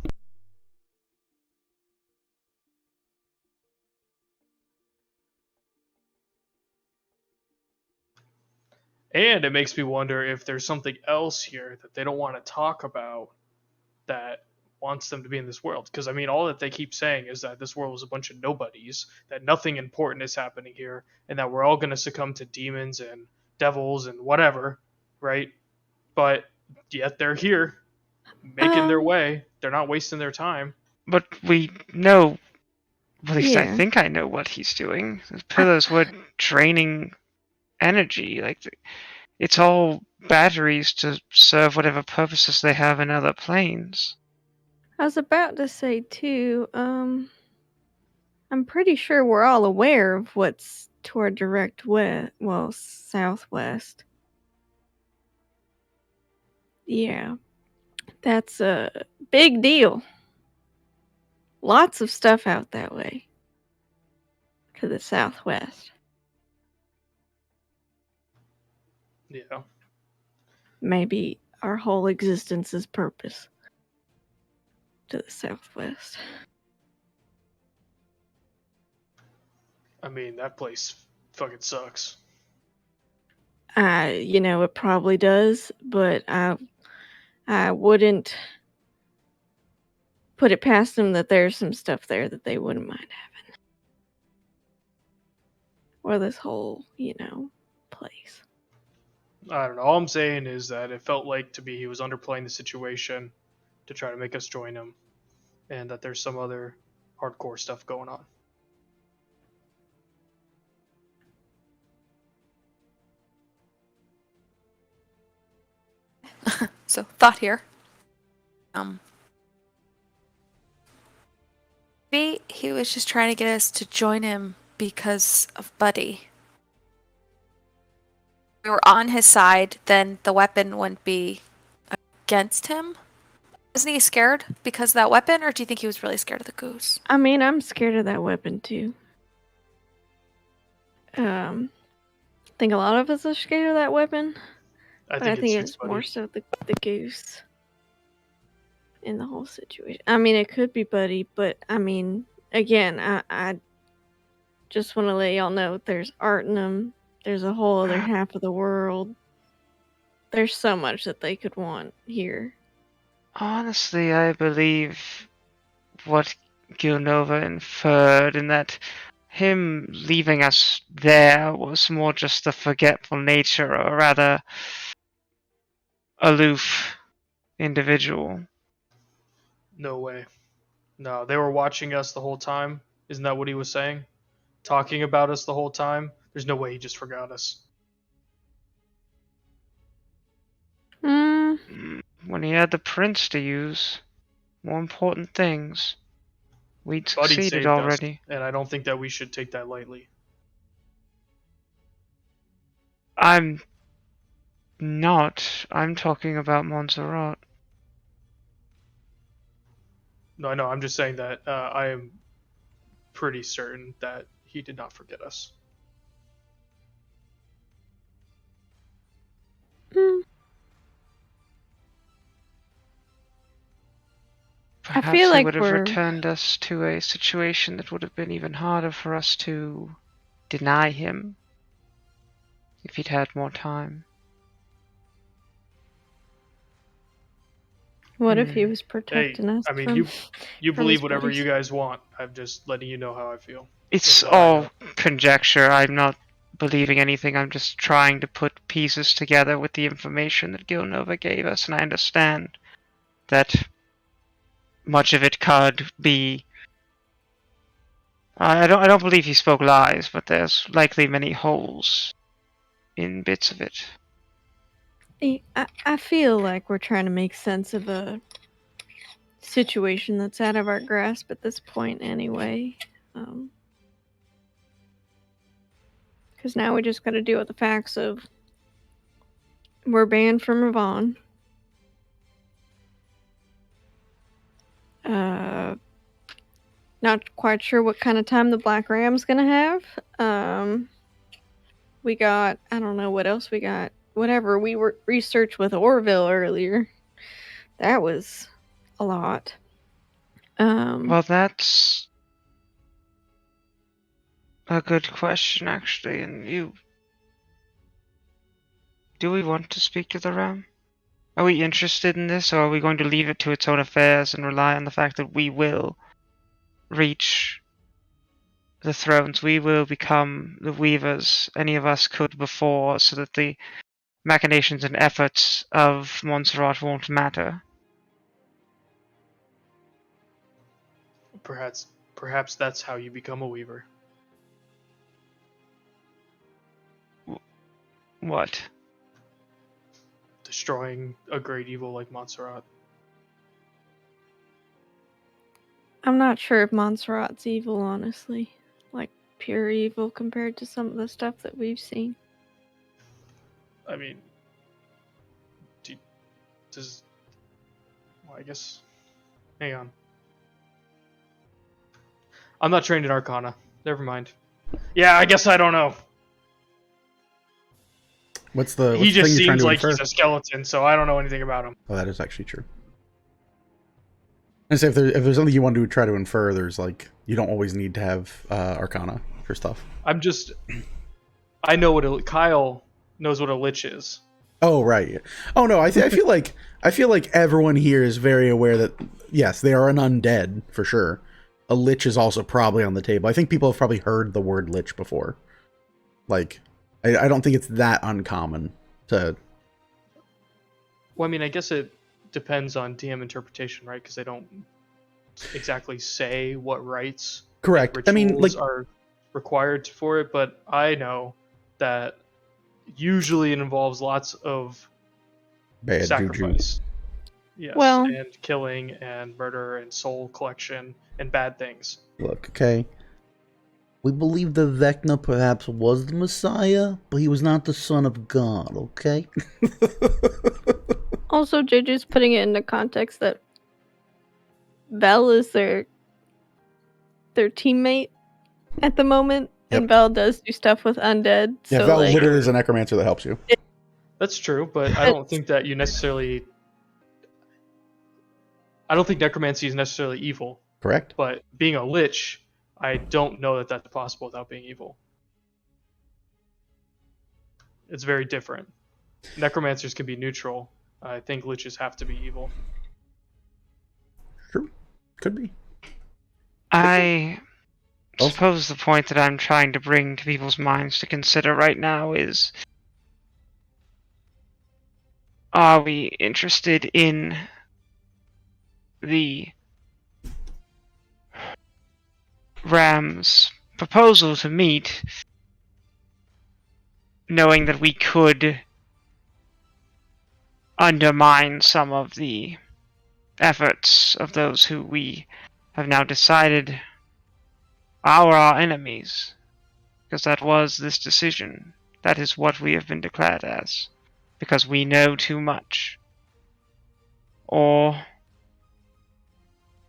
F: And it makes me wonder if there's something else here that they don't want to talk about that wants them to be in this world. Because, I mean, all that they keep saying is that this world is a bunch of nobodies, that nothing important is happening here, and that we're all going to succumb to demons and devils and whatever, right? But yet they're here, making their way. They're not wasting their time.
C: But we know, at least I
B: Yeah.
C: think I know what he's doing. The pillars were draining energy. Like, it's all batteries to serve whatever purposes they have in other planes.
B: I was about to say too, I'm pretty sure we're all aware of what's to our direct west, well, southwest. Yeah. That's a big deal. lots of stuff out that way. To the southwest.
F: Yeah.
B: Maybe our whole existence is purpose. To the southwest.
F: I mean, that place fucking sucks.
B: It probably does, but I wouldn't put it past them that there's some stuff there that they wouldn't mind having. Or this whole, place.
F: I don't know. All I'm saying is that it felt like to me he was underplaying the situation to try to make us join him, and that there's some other hardcore stuff going on.
D: So, thought here. Maybe he was just trying to get us to join him because of Buddy. If we were on his side, then the weapon wouldn't be against him. Isn't he scared because of that weapon, or do you think he was really scared of the goose?
B: I mean, I'm scared of that weapon too. I think a lot of us are scared of that weapon.
F: I
B: But I think
F: it's
B: it's more
F: Buddy.
B: so the goose in the whole situation. I mean, it could be Buddy, but I mean, again, I just want to let y'all know there's Artnum. There's a whole other half of the world. There's so much that they could want here.
C: Honestly, I believe what Gilnova inferred in that him leaving us there was more just a forgetful nature, or rather aloof individual.
F: No way. No, they were watching us the whole time. Isn't that what he was saying? Talking about us the whole time? There's no way he just forgot us.
C: When he had the prince to use, more important things. We'd
F: Buddy
C: succeeded
F: saved us,
C: already.
F: and I don't think that we should take that lightly.
C: I'm not. I'm talking about Montserrat.
F: No, I know. I'm just saying that I am pretty certain that he did not forget us.
C: Perhaps
B: feel
C: he
B: like
C: would have
B: we're-
C: returned us to a situation that would have been even harder for us to deny him if he'd had more time.
B: What if he was protecting us?
F: I mean,
B: from,
F: you
B: from
F: believe
B: his
F: whatever
B: buddies?
F: you guys want. I'm just letting you know how I feel.
C: It's
F: what I
C: all
F: know.
C: conjecture. I'm not believing anything. I'm just trying to put pieces together with the information that Gilnova gave us, and I understand that much of it could be. I don't believe he spoke lies, but there's likely many holes in bits of it.
B: I feel like we're trying to make sense of a situation that's out of our grasp at this point anyway. Because now we just got to deal with the facts of we're banned from Ravon. Not quite sure what kind of time the Black Ram's gonna have. We got, I don't know what else we got. Whatever we were researched with Orville earlier. That was a lot.
C: Well, that's a good question, actually. And do we want to speak to the Ram? Are we interested in this, or are we going to leave it to its own affairs and rely on the fact that we will reach the thrones? We will become the weavers any of us could before, so that the machinations and efforts of Montserrat won't matter.
F: Perhaps that's how you become a weaver.
C: What?
F: Destroying a great evil like Montserrat.
B: I'm not sure if Montserrat's evil, honestly. Like, pure evil compared to some of the stuff that we've seen.
F: I mean, does... Well, I guess... Hang on. I'm not trained in Arcana. Never mind. Yeah, I guess I don't know.
A: What's the
F: He
A: thing
F: just
A: you're trying
F: seems
A: to
F: like
A: infer?
F: he's a skeleton, so I don't know anything about him.
A: Oh, that is actually true. And so if there's something you want to try to infer, there's like you don't always need to have Arcana for stuff.
F: I know what Kyle knows what a lich is.
A: Oh right. Oh no, I feel like everyone here is very aware that yes, they are an undead for sure. A lich is also probably on the table. I think people have probably heard the word lich before. Like, I don't think it's that uncommon to.
F: Well, I mean, I guess it depends on DM interpretation, right? Because they don't exactly say what rites,
A: Correct.
F: and
A: I mean,
F: rituals
A: like,
F: are required for it, but I know that usually it involves lots of
A: bad juju.
F: sacrifice. Yes,
B: Well-
F: and killing and murder and soul collection and bad things.
H: Look, okay. We believe that Vecna perhaps was the Messiah, but he was not the Son of God, okay?
B: Also, JJ's putting it into context that Vel is their teammate at the moment,
A: Yep.
B: and Vel does do stuff with undead.
A: Yeah,
B: So
A: Val
B: like,
A: literally is a necromancer that helps you.
F: That's true, but I don't think that you necessarily. I don't think necromancy is necessarily evil,
A: Correct.
F: but being a lich, I don't know that that's possible without being evil. It's very different. Necromancers can be neutral. I think liches have to be evil.
A: True. Could be.
C: I
A: Oh.
C: suppose the point that I'm trying to bring to people's minds to consider right now is, are we interested in the Ram's proposal to meet, knowing that we could undermine some of the efforts of those who we have now decided are our enemies? Because that was this decision. That is what we have been declared as. Because we know too much. Or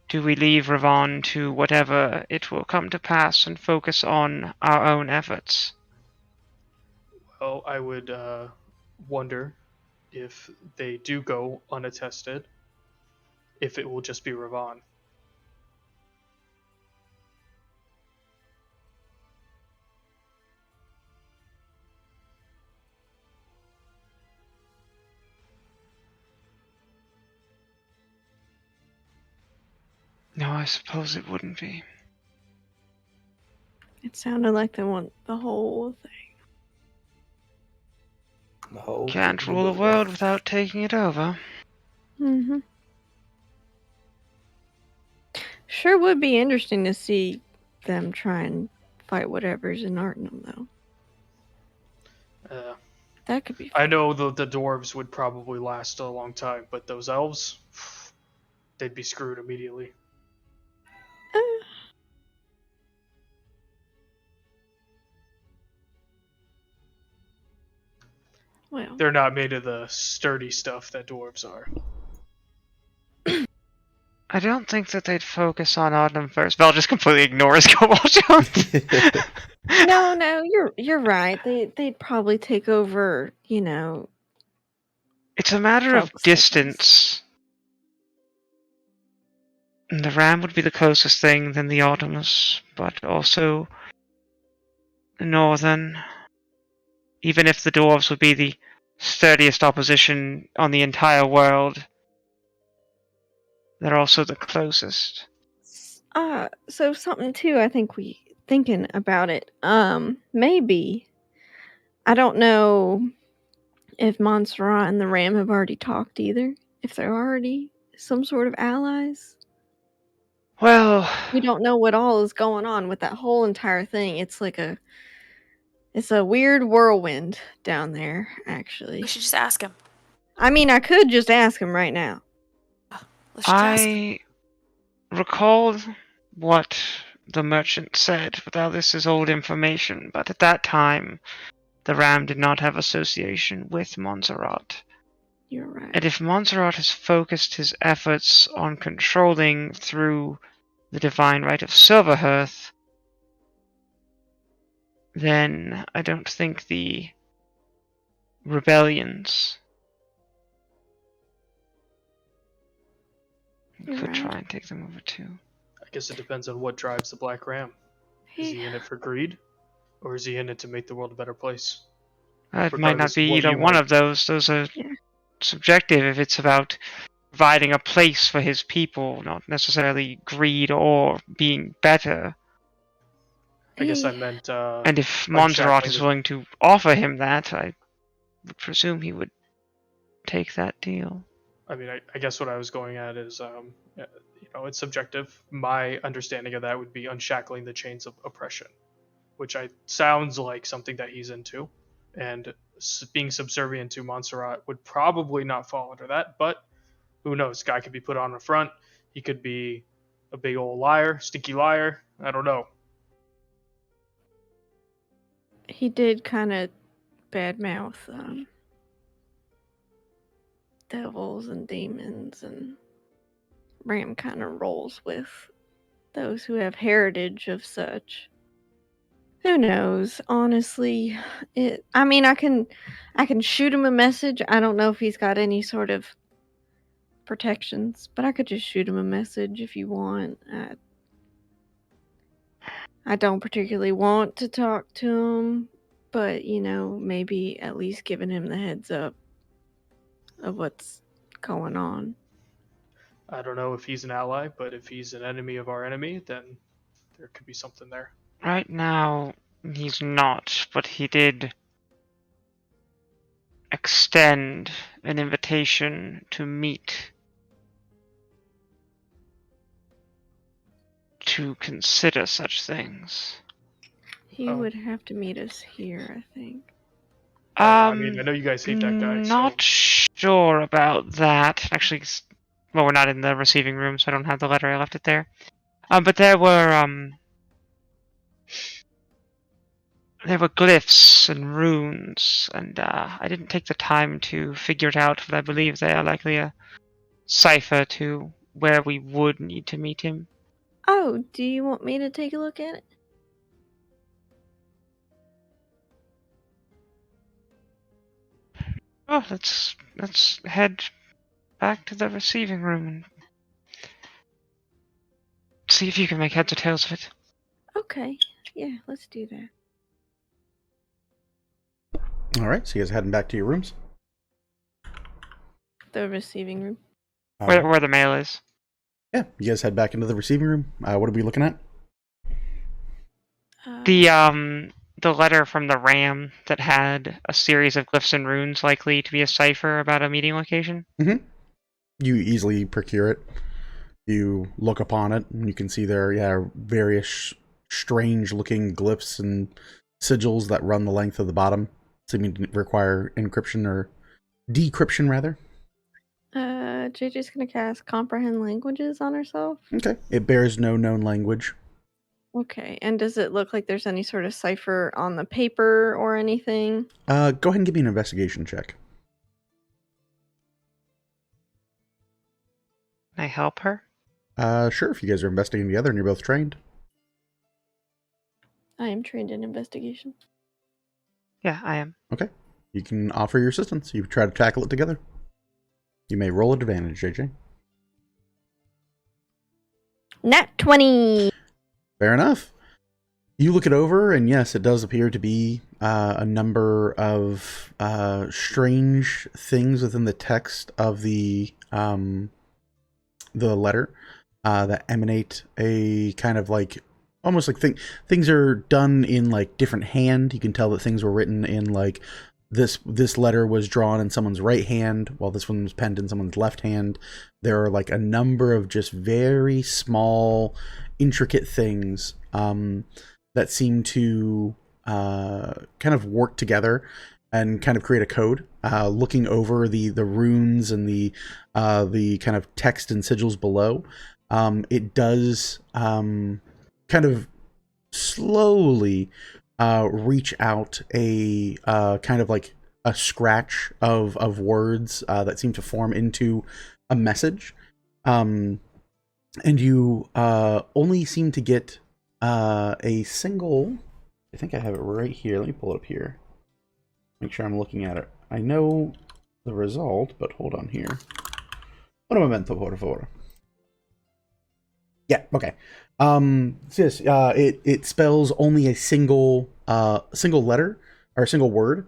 C: do we leave Ravon to whatever it will come to pass and focus on our own efforts?
F: Well, I would wonder if they do go unattested, if it will just be Ravon.
C: No, I suppose it wouldn't be.
B: it sounded like they want the whole thing.
E: The whole
C: Can't
E: thing
C: rule the
E: over.
C: world without taking it over.
B: Mm-hmm. Sure would be interesting to see them try and fight whatever's in Artnum, though. That could be fun.
F: I know the dwarves would probably last a long time, but those elves, they'd be screwed immediately.
B: Well,
F: They're not made of the sturdy stuff that dwarves are.
C: I don't think that they'd focus on Autumn first. Val just completely ignores Cobalt Jones.
B: no, you're right. They'd probably take over,
C: It's a matter of
B: Focus
C: distance. And the Ram would be the closest thing than the Artemis, but also the Northern. Even if the Dwarves would be the sturdiest opposition on the entire world, they're also the closest.
B: So something too, I think thinking about it, maybe, I don't know if Montserrat and the Ram have already talked either, if they're already some sort of allies.
C: Well,
B: We don't know what all is going on with that whole entire thing. It's a weird whirlwind down there, actually.
D: We should just ask him.
B: I mean, I could just ask him right now.
D: Let's just ask him.
C: I recalled what the merchant said, without this is old information, but at that time, the Ram did not have association with Montserrat.
B: You're right.
C: And if Montserrat has focused his efforts on controlling through the divine right of Silverhearth, then I don't think the rebellions could try and take them over too.
F: I guess it depends on what drives the Black Ram. Is he in it for greed, or is he in it to make the world a better place?
C: It might not
F: Regardless of
C: be
F: what
C: either
F: you
C: one
F: might-
C: of those. Those are
B: Yeah.
C: subjective if it's about providing a place for his people, not necessarily greed or being better.
F: I guess I meant.
C: And if Montserrat
F: unshackling
C: is
F: the-
C: willing to offer him that, I would presume he would take that deal.
F: I mean, I guess what I was going at is, it's subjective. My understanding of that would be unshackling the chains of oppression, which sounds like something that he's into, and being subservient to Montserrat would probably not fall under that. But who knows? Guy could be put on the front. He could be a big old liar, stinky liar. I don't know.
B: He did kind of badmouth devils and demons, and Ram kind of rolls with those who have heritage of such. Who knows? Honestly, I can shoot him a message. I don't know if he's got any sort of protections, but I could just shoot him a message if you want. I don't particularly want to talk to him, but maybe at least giving him the heads up of what's going on.
F: I don't know if he's an ally, but if he's an enemy of our enemy, then there could be something there.
C: Right now, he's not, but he did extend an invitation to meet to consider such things.
B: He would have to meet us here, I think.
F: I mean, I know you guys hate that guy.
C: Not sure about that. Actually, well, we're not in the receiving room, so I don't have the letter. I left it there. But there were glyphs and runes, and I didn't take the time to figure it out, but I believe they are likely a cipher to where we would need to meet him.
B: Oh, do you want me to take a look at it?
C: Oh, let's head back to the receiving room and see if you can make heads or tails of it.
B: Okay, yeah, let's do that.
A: All right, so you guys heading back to your rooms?
B: The receiving room.
C: Where the mail is.
A: Yeah, you guys head back into the receiving room. What are we looking at?
C: The letter from the Ram that had a series of glyphs and runes likely to be a cipher about a meeting location.
A: Mm-hmm. You easily procure it. You look upon it, and you can see there are various strange-looking glyphs and sigils that run the length of the bottom, seeming to require encryption or decryption, rather.
B: JJ's gonna cast Comprehend Languages on herself.
A: Okay. It bears no known language.
B: Okay, and does it look like there's any sort of cipher on the paper or anything?
A: Go ahead and give me an investigation check.
C: Can I help her?
A: Sure, if you guys are investigating together and you're both trained.
B: I am trained in investigation.
C: Yeah, I am.
A: Okay. You can offer your assistance. You try to tackle it together. You may roll at advantage, JJ.
B: Nat 20!
A: Fair enough. You look it over, and yes, it does appear to be a number of strange things within the text of the letter that emanate a kind of like almost like things are done in like different hand. You can tell that things were written in like this letter was drawn in someone's right hand while this one was penned in someone's left hand. There are like a number of just very small, intricate things that seem to kind of work together and kind of create a code. Looking over the runes and the kind of text and sigils below, it does kind of slowly reach out a kind of like a scratch of words that seem to form into a message. and you only seem to get a single. I think I have it right here. Let me pull it up here. Make sure I'm looking at it. I know the result, but hold on here. Un momento, por favor. Yeah, okay. So yes, it spells only a single letter or a single word,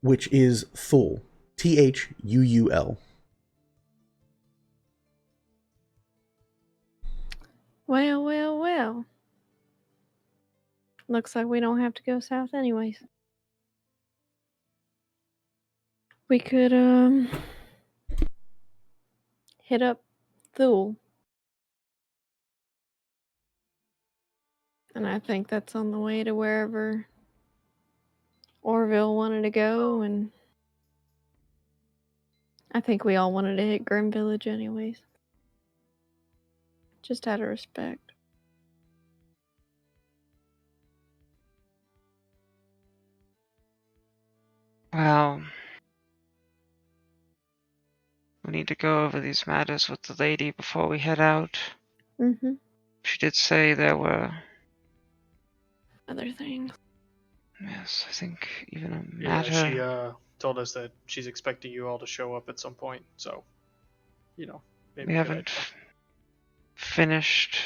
A: which is Thul. Thuul.
B: Well, well, well. Looks like we don't have to go south anyways. We could hit up Thule. And I think that's on the way to wherever Orville wanted to go, and I think we all wanted to hit Grim Village anyways. Just out of respect.
C: Well, we need to go over these matters with the lady before we head out.
B: Mm-hmm.
C: She did say there were,
B: Other things.
C: yes, I think even a
F: Yeah,
C: matter.
F: she told us that she's expecting you all to show up at some point. So, maybe
C: We
F: a good
C: haven't
F: idea.
C: finished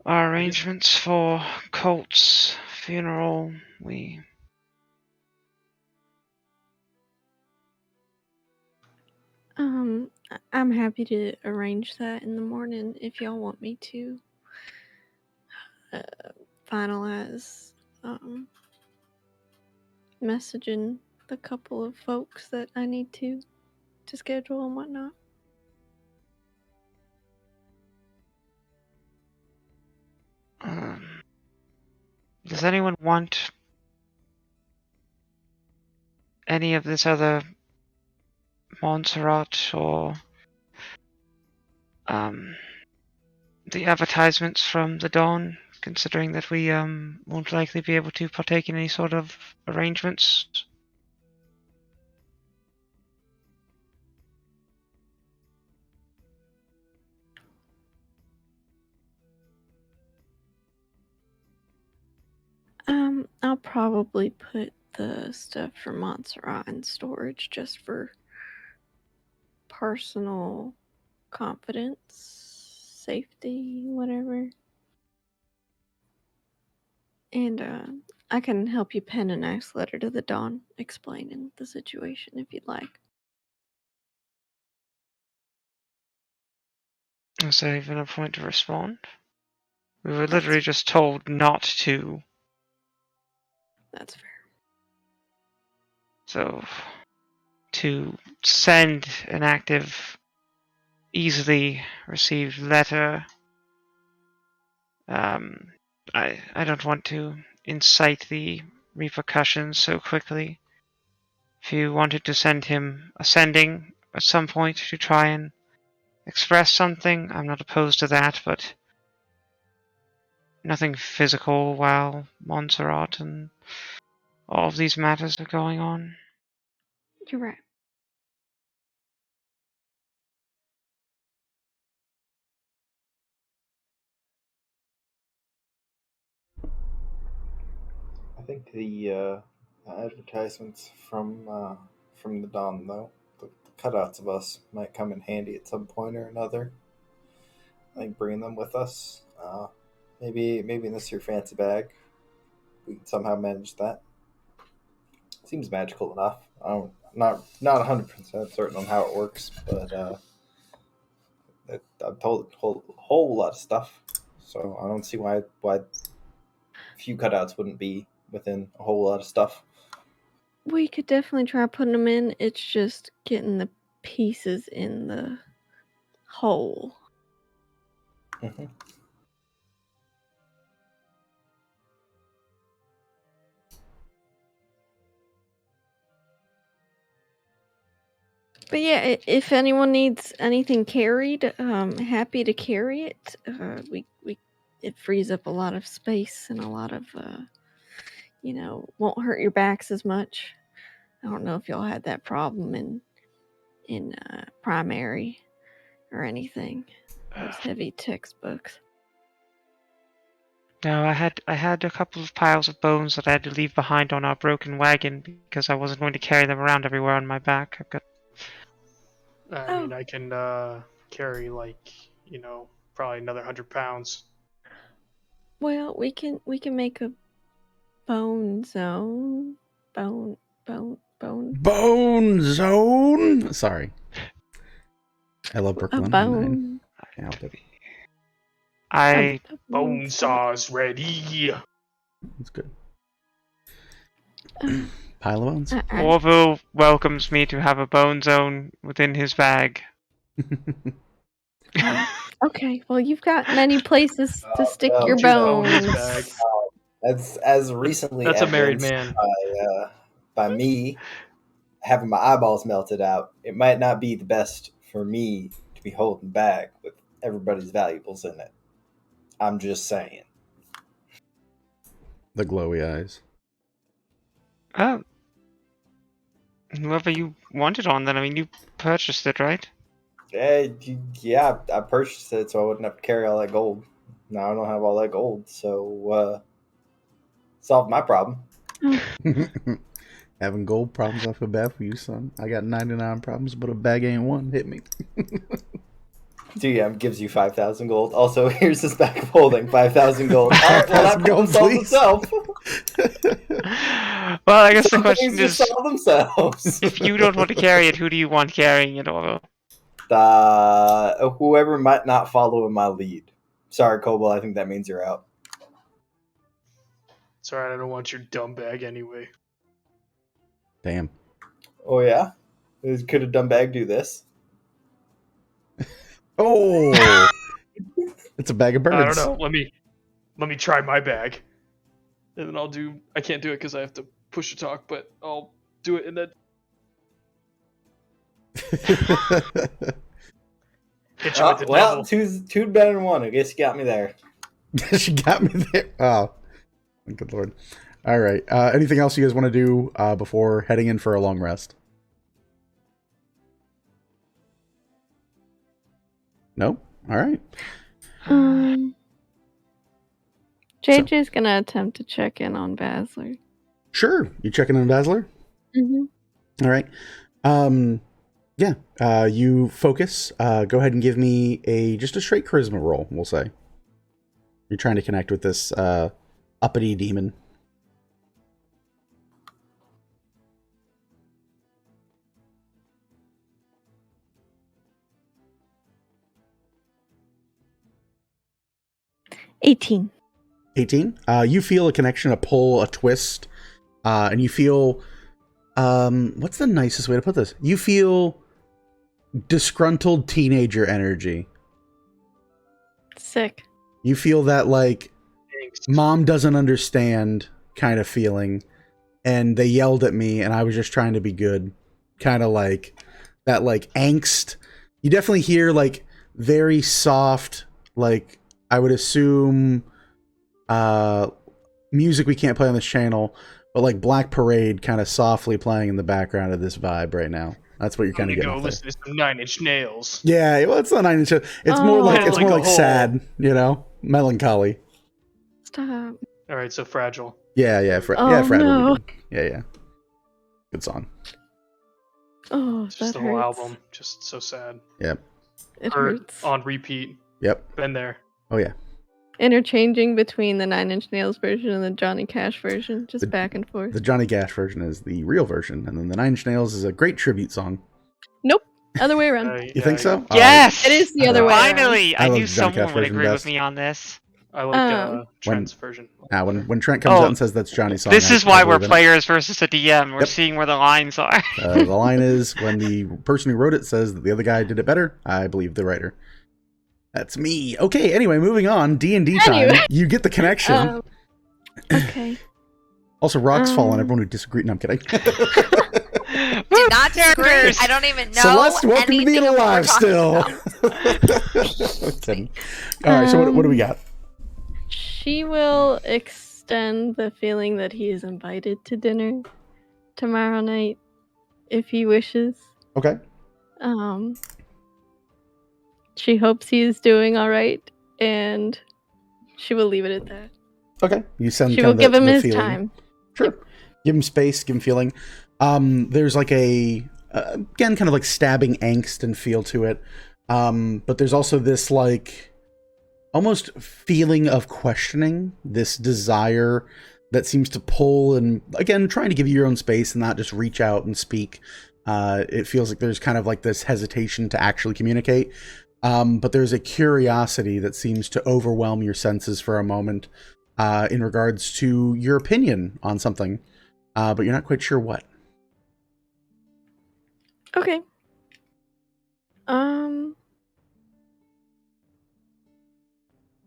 C: our arrangements for Colt's funeral.
B: I'm happy to arrange that in the morning if y'all want me to finalize messaging the couple of folks that I need to schedule and whatnot.
C: Does anyone want any of this other Montserrat or the advertisements from the Dawn, considering that we won't likely be able to partake in any sort of arrangements?
B: I'll probably put the stuff for Montserrat in storage just for personal confidence, safety, whatever. And I can help you pen a nice letter to the Dawn explaining the situation if you'd like.
C: Is there even a point to respond? We were literally just told not to.
B: That's fair.
C: So, to send an active, easily received letter, I don't want to incite the repercussions so quickly. If you wanted to send him a sending at some point to try and express something, I'm not opposed to that, but nothing physical while Montserrat and all of these matters are going on.
B: You're right.
E: I think the advertisements from the Dawn, though, the cutouts of us might come in handy at some point or another. I think bringing them with us, maybe in this here fancy bag, we can somehow manage that. Seems magical enough. I'm not 100% certain on how it works, but I've told a whole lot of stuff, so I don't see why a few cutouts wouldn't be within a whole lot of stuff.
B: We could definitely try putting them in. It's just getting the pieces in the hole.
E: Mm-hmm.
B: But yeah, if anyone needs anything carried, happy to carry it. It frees up a lot of space and a lot of won't hurt your backs as much. I don't know if y'all had that problem in primary, or anything. Those heavy textbooks.
C: No, I had a couple of piles of bones that I had to leave behind on our broken wagon because I wasn't going to carry them around everywhere on my back. I've got
F: I mean, I can carry like, probably another 100 pounds.
B: Well, we can make a bone zone. Bone.
A: Bone Zone. Sorry, I love
B: A
A: Brooklyn Nine-Nine.
B: bone.
A: Can't help it.
C: I
B: A
F: Bone saw's ready.
A: It's good. Pile of bones.
C: Orville welcomes me to have a bone zone within his bag.
B: Okay, well, you've got many places to stick
E: well,
B: your
F: Don't you own his
B: bones.
F: bag?
E: As recently
F: That's a married
E: evidenced
F: man.
E: by me having my eyeballs melted out, it might not be the best for me to be holding back with everybody's valuables in it. I'm just saying.
A: The glowy eyes.
C: Oh. Whoever you want it on, then. I mean, you purchased it, right?
E: Yeah, I purchased it so I wouldn't have to carry all that gold. Now I don't have all that gold, so solved my problem.
A: Having gold problems, I feel bad for you, son. I got 99 problems, but a bag ain't one. Hit me.
E: DM gives you 5,000 gold. Also, here's this bag of holding 5,000 gold. All right, well, that
A: 5,000 gold,
E: problem solves
A: please.
E: itself.
C: Well, I guess the
E: Some
C: question
E: things just
C: is,
E: solve themselves.
C: if you don't want to carry it, who do you want carrying it, Orville?
E: Whoever might not follow in my lead. Sorry, Cobalt, I think that means you're out.
F: It's alright, I don't want your dumb bag anyway.
A: Damn.
E: Oh, yeah? Could a dumb bag do this?
A: Oh! It's a bag of birds.
F: I don't know. Let me try my bag. And then I can't do it because I have to push to talk, but I'll do it and then hit you with the
E: Well,
F: devil.
E: two better than one. I guess you got me there.
A: She got me there. Oh, good lord. All right. Anything else you guys want to do before heading in for a long rest? No? All right.
B: JJ's gonna attempt to check in on Basler.
A: Sure. You checking on Dazzler?
B: Mm-hmm.
A: All right. Yeah. You focus. Go ahead and give me just a straight charisma roll, we'll say. You're trying to connect with this uppity demon.
B: $18.
A: 18. You feel a connection, a pull, a twist, and you feel what's the nicest way to put this? You feel disgruntled teenager energy.
B: Sick.
A: You feel that like mom doesn't understand kind of feeling, and they yelled at me and I was just trying to be good. Kind of like that, like angst. You definitely hear like very soft, like I would assume music we can't play on this channel, but like Black Parade kind of softly playing in the background of this vibe right now. That's what you're kind of getting.
F: Go listen to some 9 Inch Nails.
A: Yeah, well, it's not 9 Inch. It's more like it's more like sad, melancholy.
B: Stop.
F: All right, so Fragile.
A: Yeah,
B: Oh,
A: Fragile.
B: no.
A: Yeah. Good song.
B: Oh,
F: Just
B: that
F: the whole
B: hurts.
F: album, just so sad.
A: Yep.
B: It
F: Heard
B: hurts.
F: on repeat.
A: Yep.
F: Been there.
A: Oh yeah.
B: Interchanging between the 9 Inch Nails version and the Johnny Cash version, just back and forth.
A: The Johnny Cash version is the real version, and then the 9 Inch Nails is a great tribute song.
B: Nope, other way around.
A: You think so?
C: Yes!
B: It is the other way around.
C: Finally! I
A: love
C: knew
A: the Johnny
C: someone
A: Cash
C: would
A: version
C: agree
A: best.
C: with me on this.
F: I like Trent's version.
A: When Trent comes out and says that's Johnny's song,
C: This is
A: I
C: why we're
A: believe in it.
C: players versus a DM. We're
A: Yep.
C: seeing where the lines are.
A: The line is, when the person who wrote it says that the other guy did it better, I believe the writer. That's me. Okay, anyway, moving on. D&D time.
B: Anyway.
A: You get the connection.
B: Okay.
A: Also, rocks fall on everyone who disagreed. No, I'm kidding.
D: Did not disagree.
C: Characters.
D: I don't even know.
A: Celeste, welcome to
D: anything
A: being
D: of what we're
A: alive
D: talking
A: still.
D: about.
A: Kidding. All right, so what do we got?
B: She will extend the feeling that he is invited to dinner tomorrow night, if he wishes.
A: Okay.
B: She hopes he's doing all right, and she will leave it at that.
A: Okay, you send
B: She
A: kind
B: will
A: of
B: give him
A: the
B: his
A: feeling.
B: time.
A: Sure. Give him space, give him feeling. There's like again, kind of like stabbing angst and feel to it. But there's also this like almost feeling of questioning, this desire that seems to pull, and again, trying to give you your own space and not just reach out and speak. It feels like there's kind of like this hesitation to actually communicate. But there's a curiosity that seems to overwhelm your senses for a moment in regards to your opinion on something, but you're not quite sure what.
B: Okay.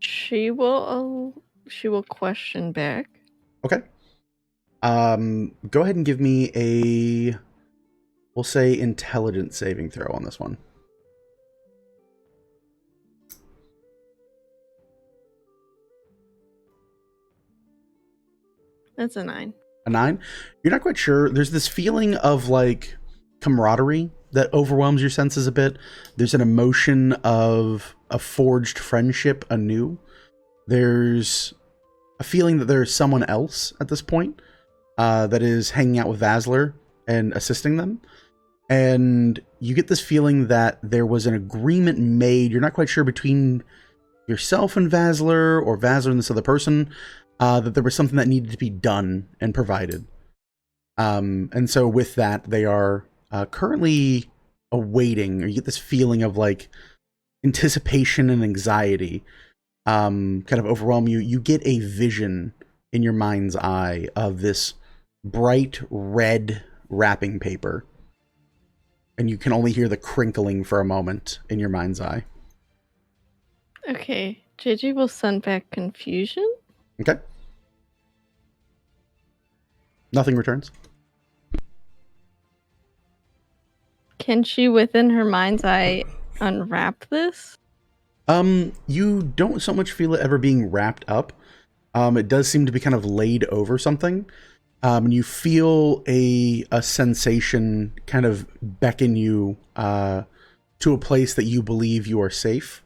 B: She will question back.
A: Okay. Go ahead and give me a, we'll say, intelligence saving throw on this one.
B: That's a 9.
A: A 9? You're not quite sure. There's this feeling of like camaraderie that overwhelms your senses a bit. There's an emotion of a forged friendship anew. There's a feeling that there's someone else at this point that is hanging out with Vasler and assisting them. And you get this feeling that there was an agreement made. You're not quite sure between yourself and Vasler or Vasler and this other person, that there was something that needed to be done and provided. And so with that, they are currently awaiting, or you get this feeling of like anticipation and anxiety kind of overwhelm you. You get a vision in your mind's eye of this bright red wrapping paper. And you can only hear the crinkling for a moment in your mind's eye.
B: Okay. JJ will send back confusion.
A: Okay. Nothing returns.
B: Can she, within her mind's eye, unwrap this?
A: You don't so much feel it ever being wrapped up. It does seem to be kind of laid over something. And you feel a sensation kind of beckon you to a place that you believe you are safe.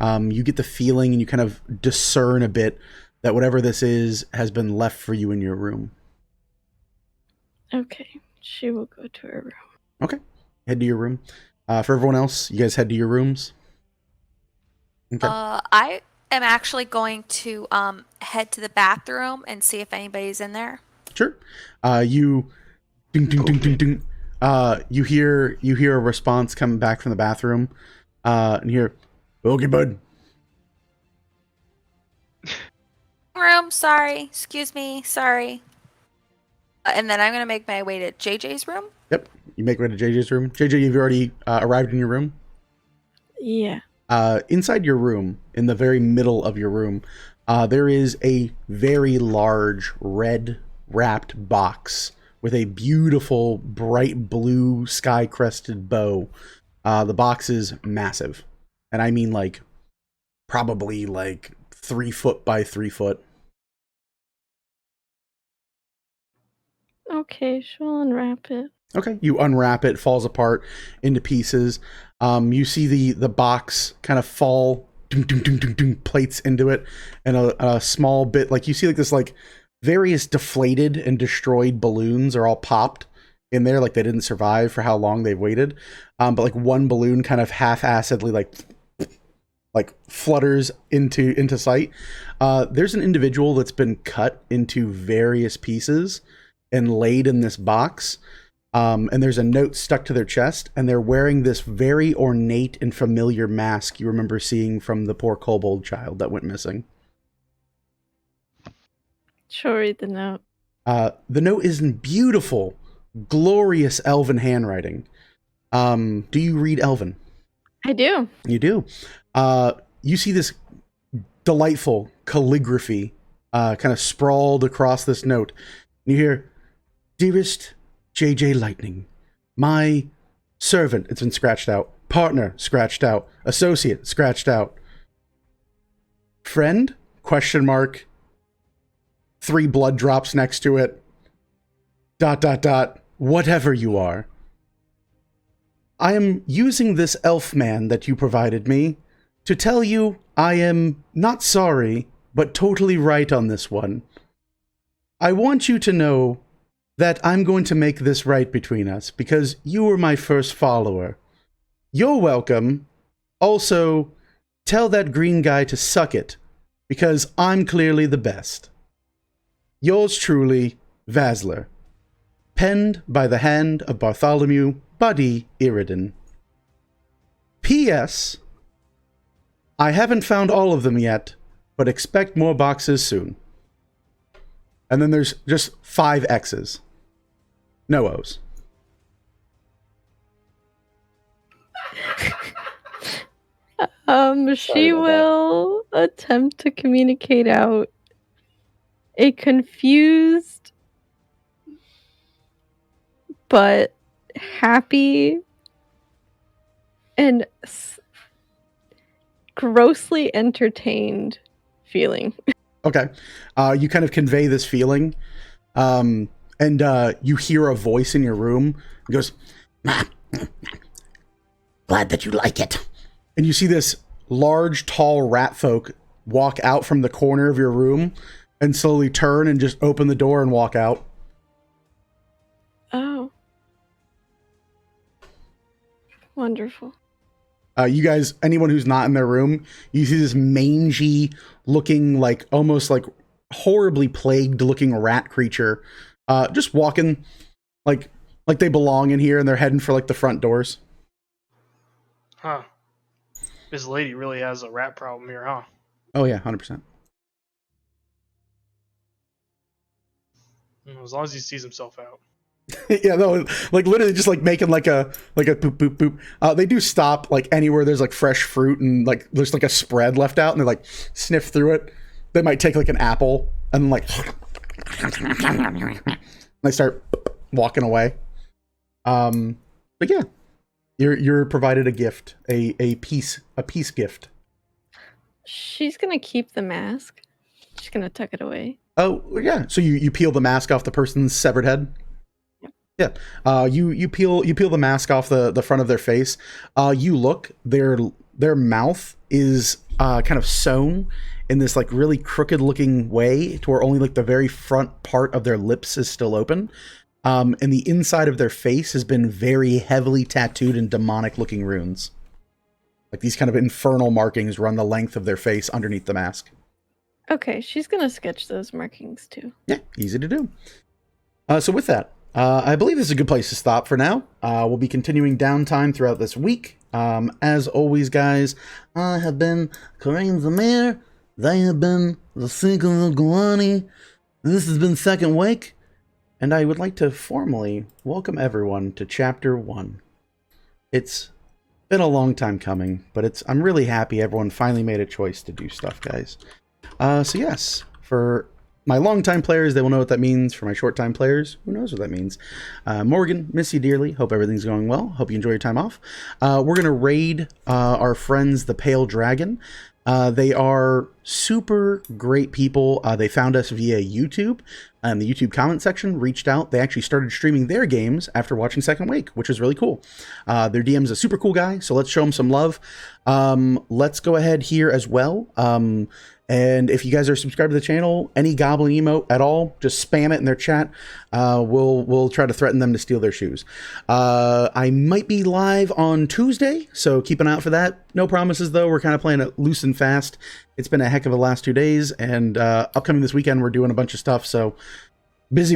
A: You get the feeling and you kind of discern a bit that whatever this is has been left for you in your room.
B: Okay. She will go to her room.
A: Okay. Head to your room. For everyone else, you guys head to your rooms. Okay.
D: I am actually going to head to the bathroom and see if anybody's in there.
A: Sure. You ding ding ding ding ding. You hear a response coming back from the bathroom. And you hear, "Okay, bud."
D: Room, sorry. Excuse me, sorry. And then I'm gonna make my way to JJ's room.
A: Yep. You make way to JJ's room. JJ, you've already arrived in your room.
B: Yeah.
A: Inside your room, in the very middle of your room, there is a very large red wrapped box with a beautiful bright blue sky crested bow. The box is massive, and I mean like probably like 3 foot by 3 foot.
B: Okay, she'll unwrap it.
A: Okay, you unwrap it, falls apart into pieces. You see the box kind of fall, plates into it, and a small bit, like you see like this like various deflated and destroyed balloons are all popped in there, like they didn't survive for how long they've waited. But like one balloon kind of half-assedly like flutters into sight. There's an individual that's been cut into various pieces and laid in this box. And there's a note stuck to their chest, and they're wearing this very ornate and familiar mask you remember seeing from the poor kobold child that went missing.
B: She'll read the note.
A: The note is in beautiful, glorious elven handwriting. Do you read elven?
B: I do.
A: You do. You see this delightful calligraphy kind of sprawled across this note. You hear, "Dearest JJ Lightning, my servant," it's been scratched out, "partner," scratched out, "associate," scratched out, "friend," question mark, 3 blood drops next to it, ... whatever you are, I am using this elf man that you provided me to tell you I am not sorry, but totally right on this one. I want you to know that I'm going to make this right between us because you were my first follower. You're welcome. Also, tell that green guy to suck it because I'm clearly the best. Yours truly, Vasler. Penned by the hand of Bartholomew Buddy Iridan. P.S. I haven't found all of them yet, but expect more boxes soon. And then there's just 5 X's. No O's.
B: She
E: about that.
B: will attempt to communicate out a confused but happy and grossly entertained feeling.
A: Okay. You kind of convey this feeling. And you hear a voice in your room. It goes,
H: Glad that you like it.
A: and you see this large, tall rat folk walk out from the corner of your room and slowly turn and just open the door and walk out.
B: Oh. Wonderful.
A: You guys, anyone who's not in their room, you see this mangy looking, like almost like horribly plagued looking rat creature, just walking like they belong in here, and they're heading for like the front doors.
F: Huh. This lady really has a rat problem here, huh?
A: Oh yeah, 100%.
F: As long as he sees himself out.
A: Yeah, no, like literally just like making like a poop poop poop. They do stop like anywhere there's like fresh fruit and like there's like a spread left out, and they like sniff through it. They might take like an apple and like they start walking away. But yeah, you're provided a gift, a peace gift.
B: She's gonna keep the mask. She's gonna tuck it away.
A: Oh yeah, so you peel the mask off the person's severed head. Yeah, you peel the mask off the front of their face. You look, their mouth is kind of sewn in this like really crooked looking way to where only like the very front part of their lips is still open. And the inside of their face has been very heavily tattooed in demonic looking runes. Like these kind of infernal markings run the length of their face underneath the mask.
B: Okay, she's gonna sketch those markings too.
A: Yeah, easy to do. So with that, I believe this is a good place to stop for now. We'll be continuing downtime throughout this week. As always, guys, I have been Kareem Zamir. They have been the Seekers of Galani. This has been Second Wake. And I would like to formally welcome everyone to Chapter 1. It's been a long time coming, but I'm really happy everyone finally made a choice to do stuff, guys. So yes, for my longtime players, they will know what that means. For my short-time players, who knows what that means. Morgan, miss you dearly. Hope everything's going well. Hope you enjoy your time off. We're going to raid our friends, the Pale Dragon. They are super great people. They found us via YouTube. The YouTube comment section reached out. They actually started streaming their games after watching Second Wake, which is really cool. Their DM's a super cool guy, so let's show him some love. Let's go ahead here as well. And if you guys are subscribed to the channel, any goblin emote at all, just spam it in their chat. We'll try to threaten them to steal their shoes. I might be live on Tuesday, so keep an eye out for that. No promises though. We're kind of playing it loose and fast. It's been a heck of a last 2 days, and upcoming this weekend we're doing a bunch of stuff. So busy.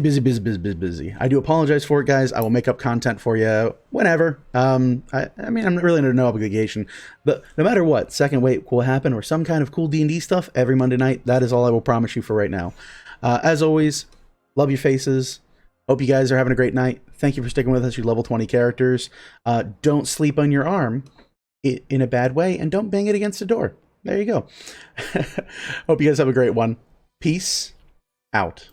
A: I do apologize for it, guys. I will make up content for you whenever. I mean, I'm really under no obligation. But no matter what, Second Wake will happen or some kind of cool D&D stuff every Monday night. That is all I will promise you for right now. As always, love your faces. Hope you guys are having a great night. Thank you for sticking with us, you level 20 characters. Don't sleep on your arm in a bad way, and don't bang it against the door. There you go. Hope you guys have a great one. Peace out.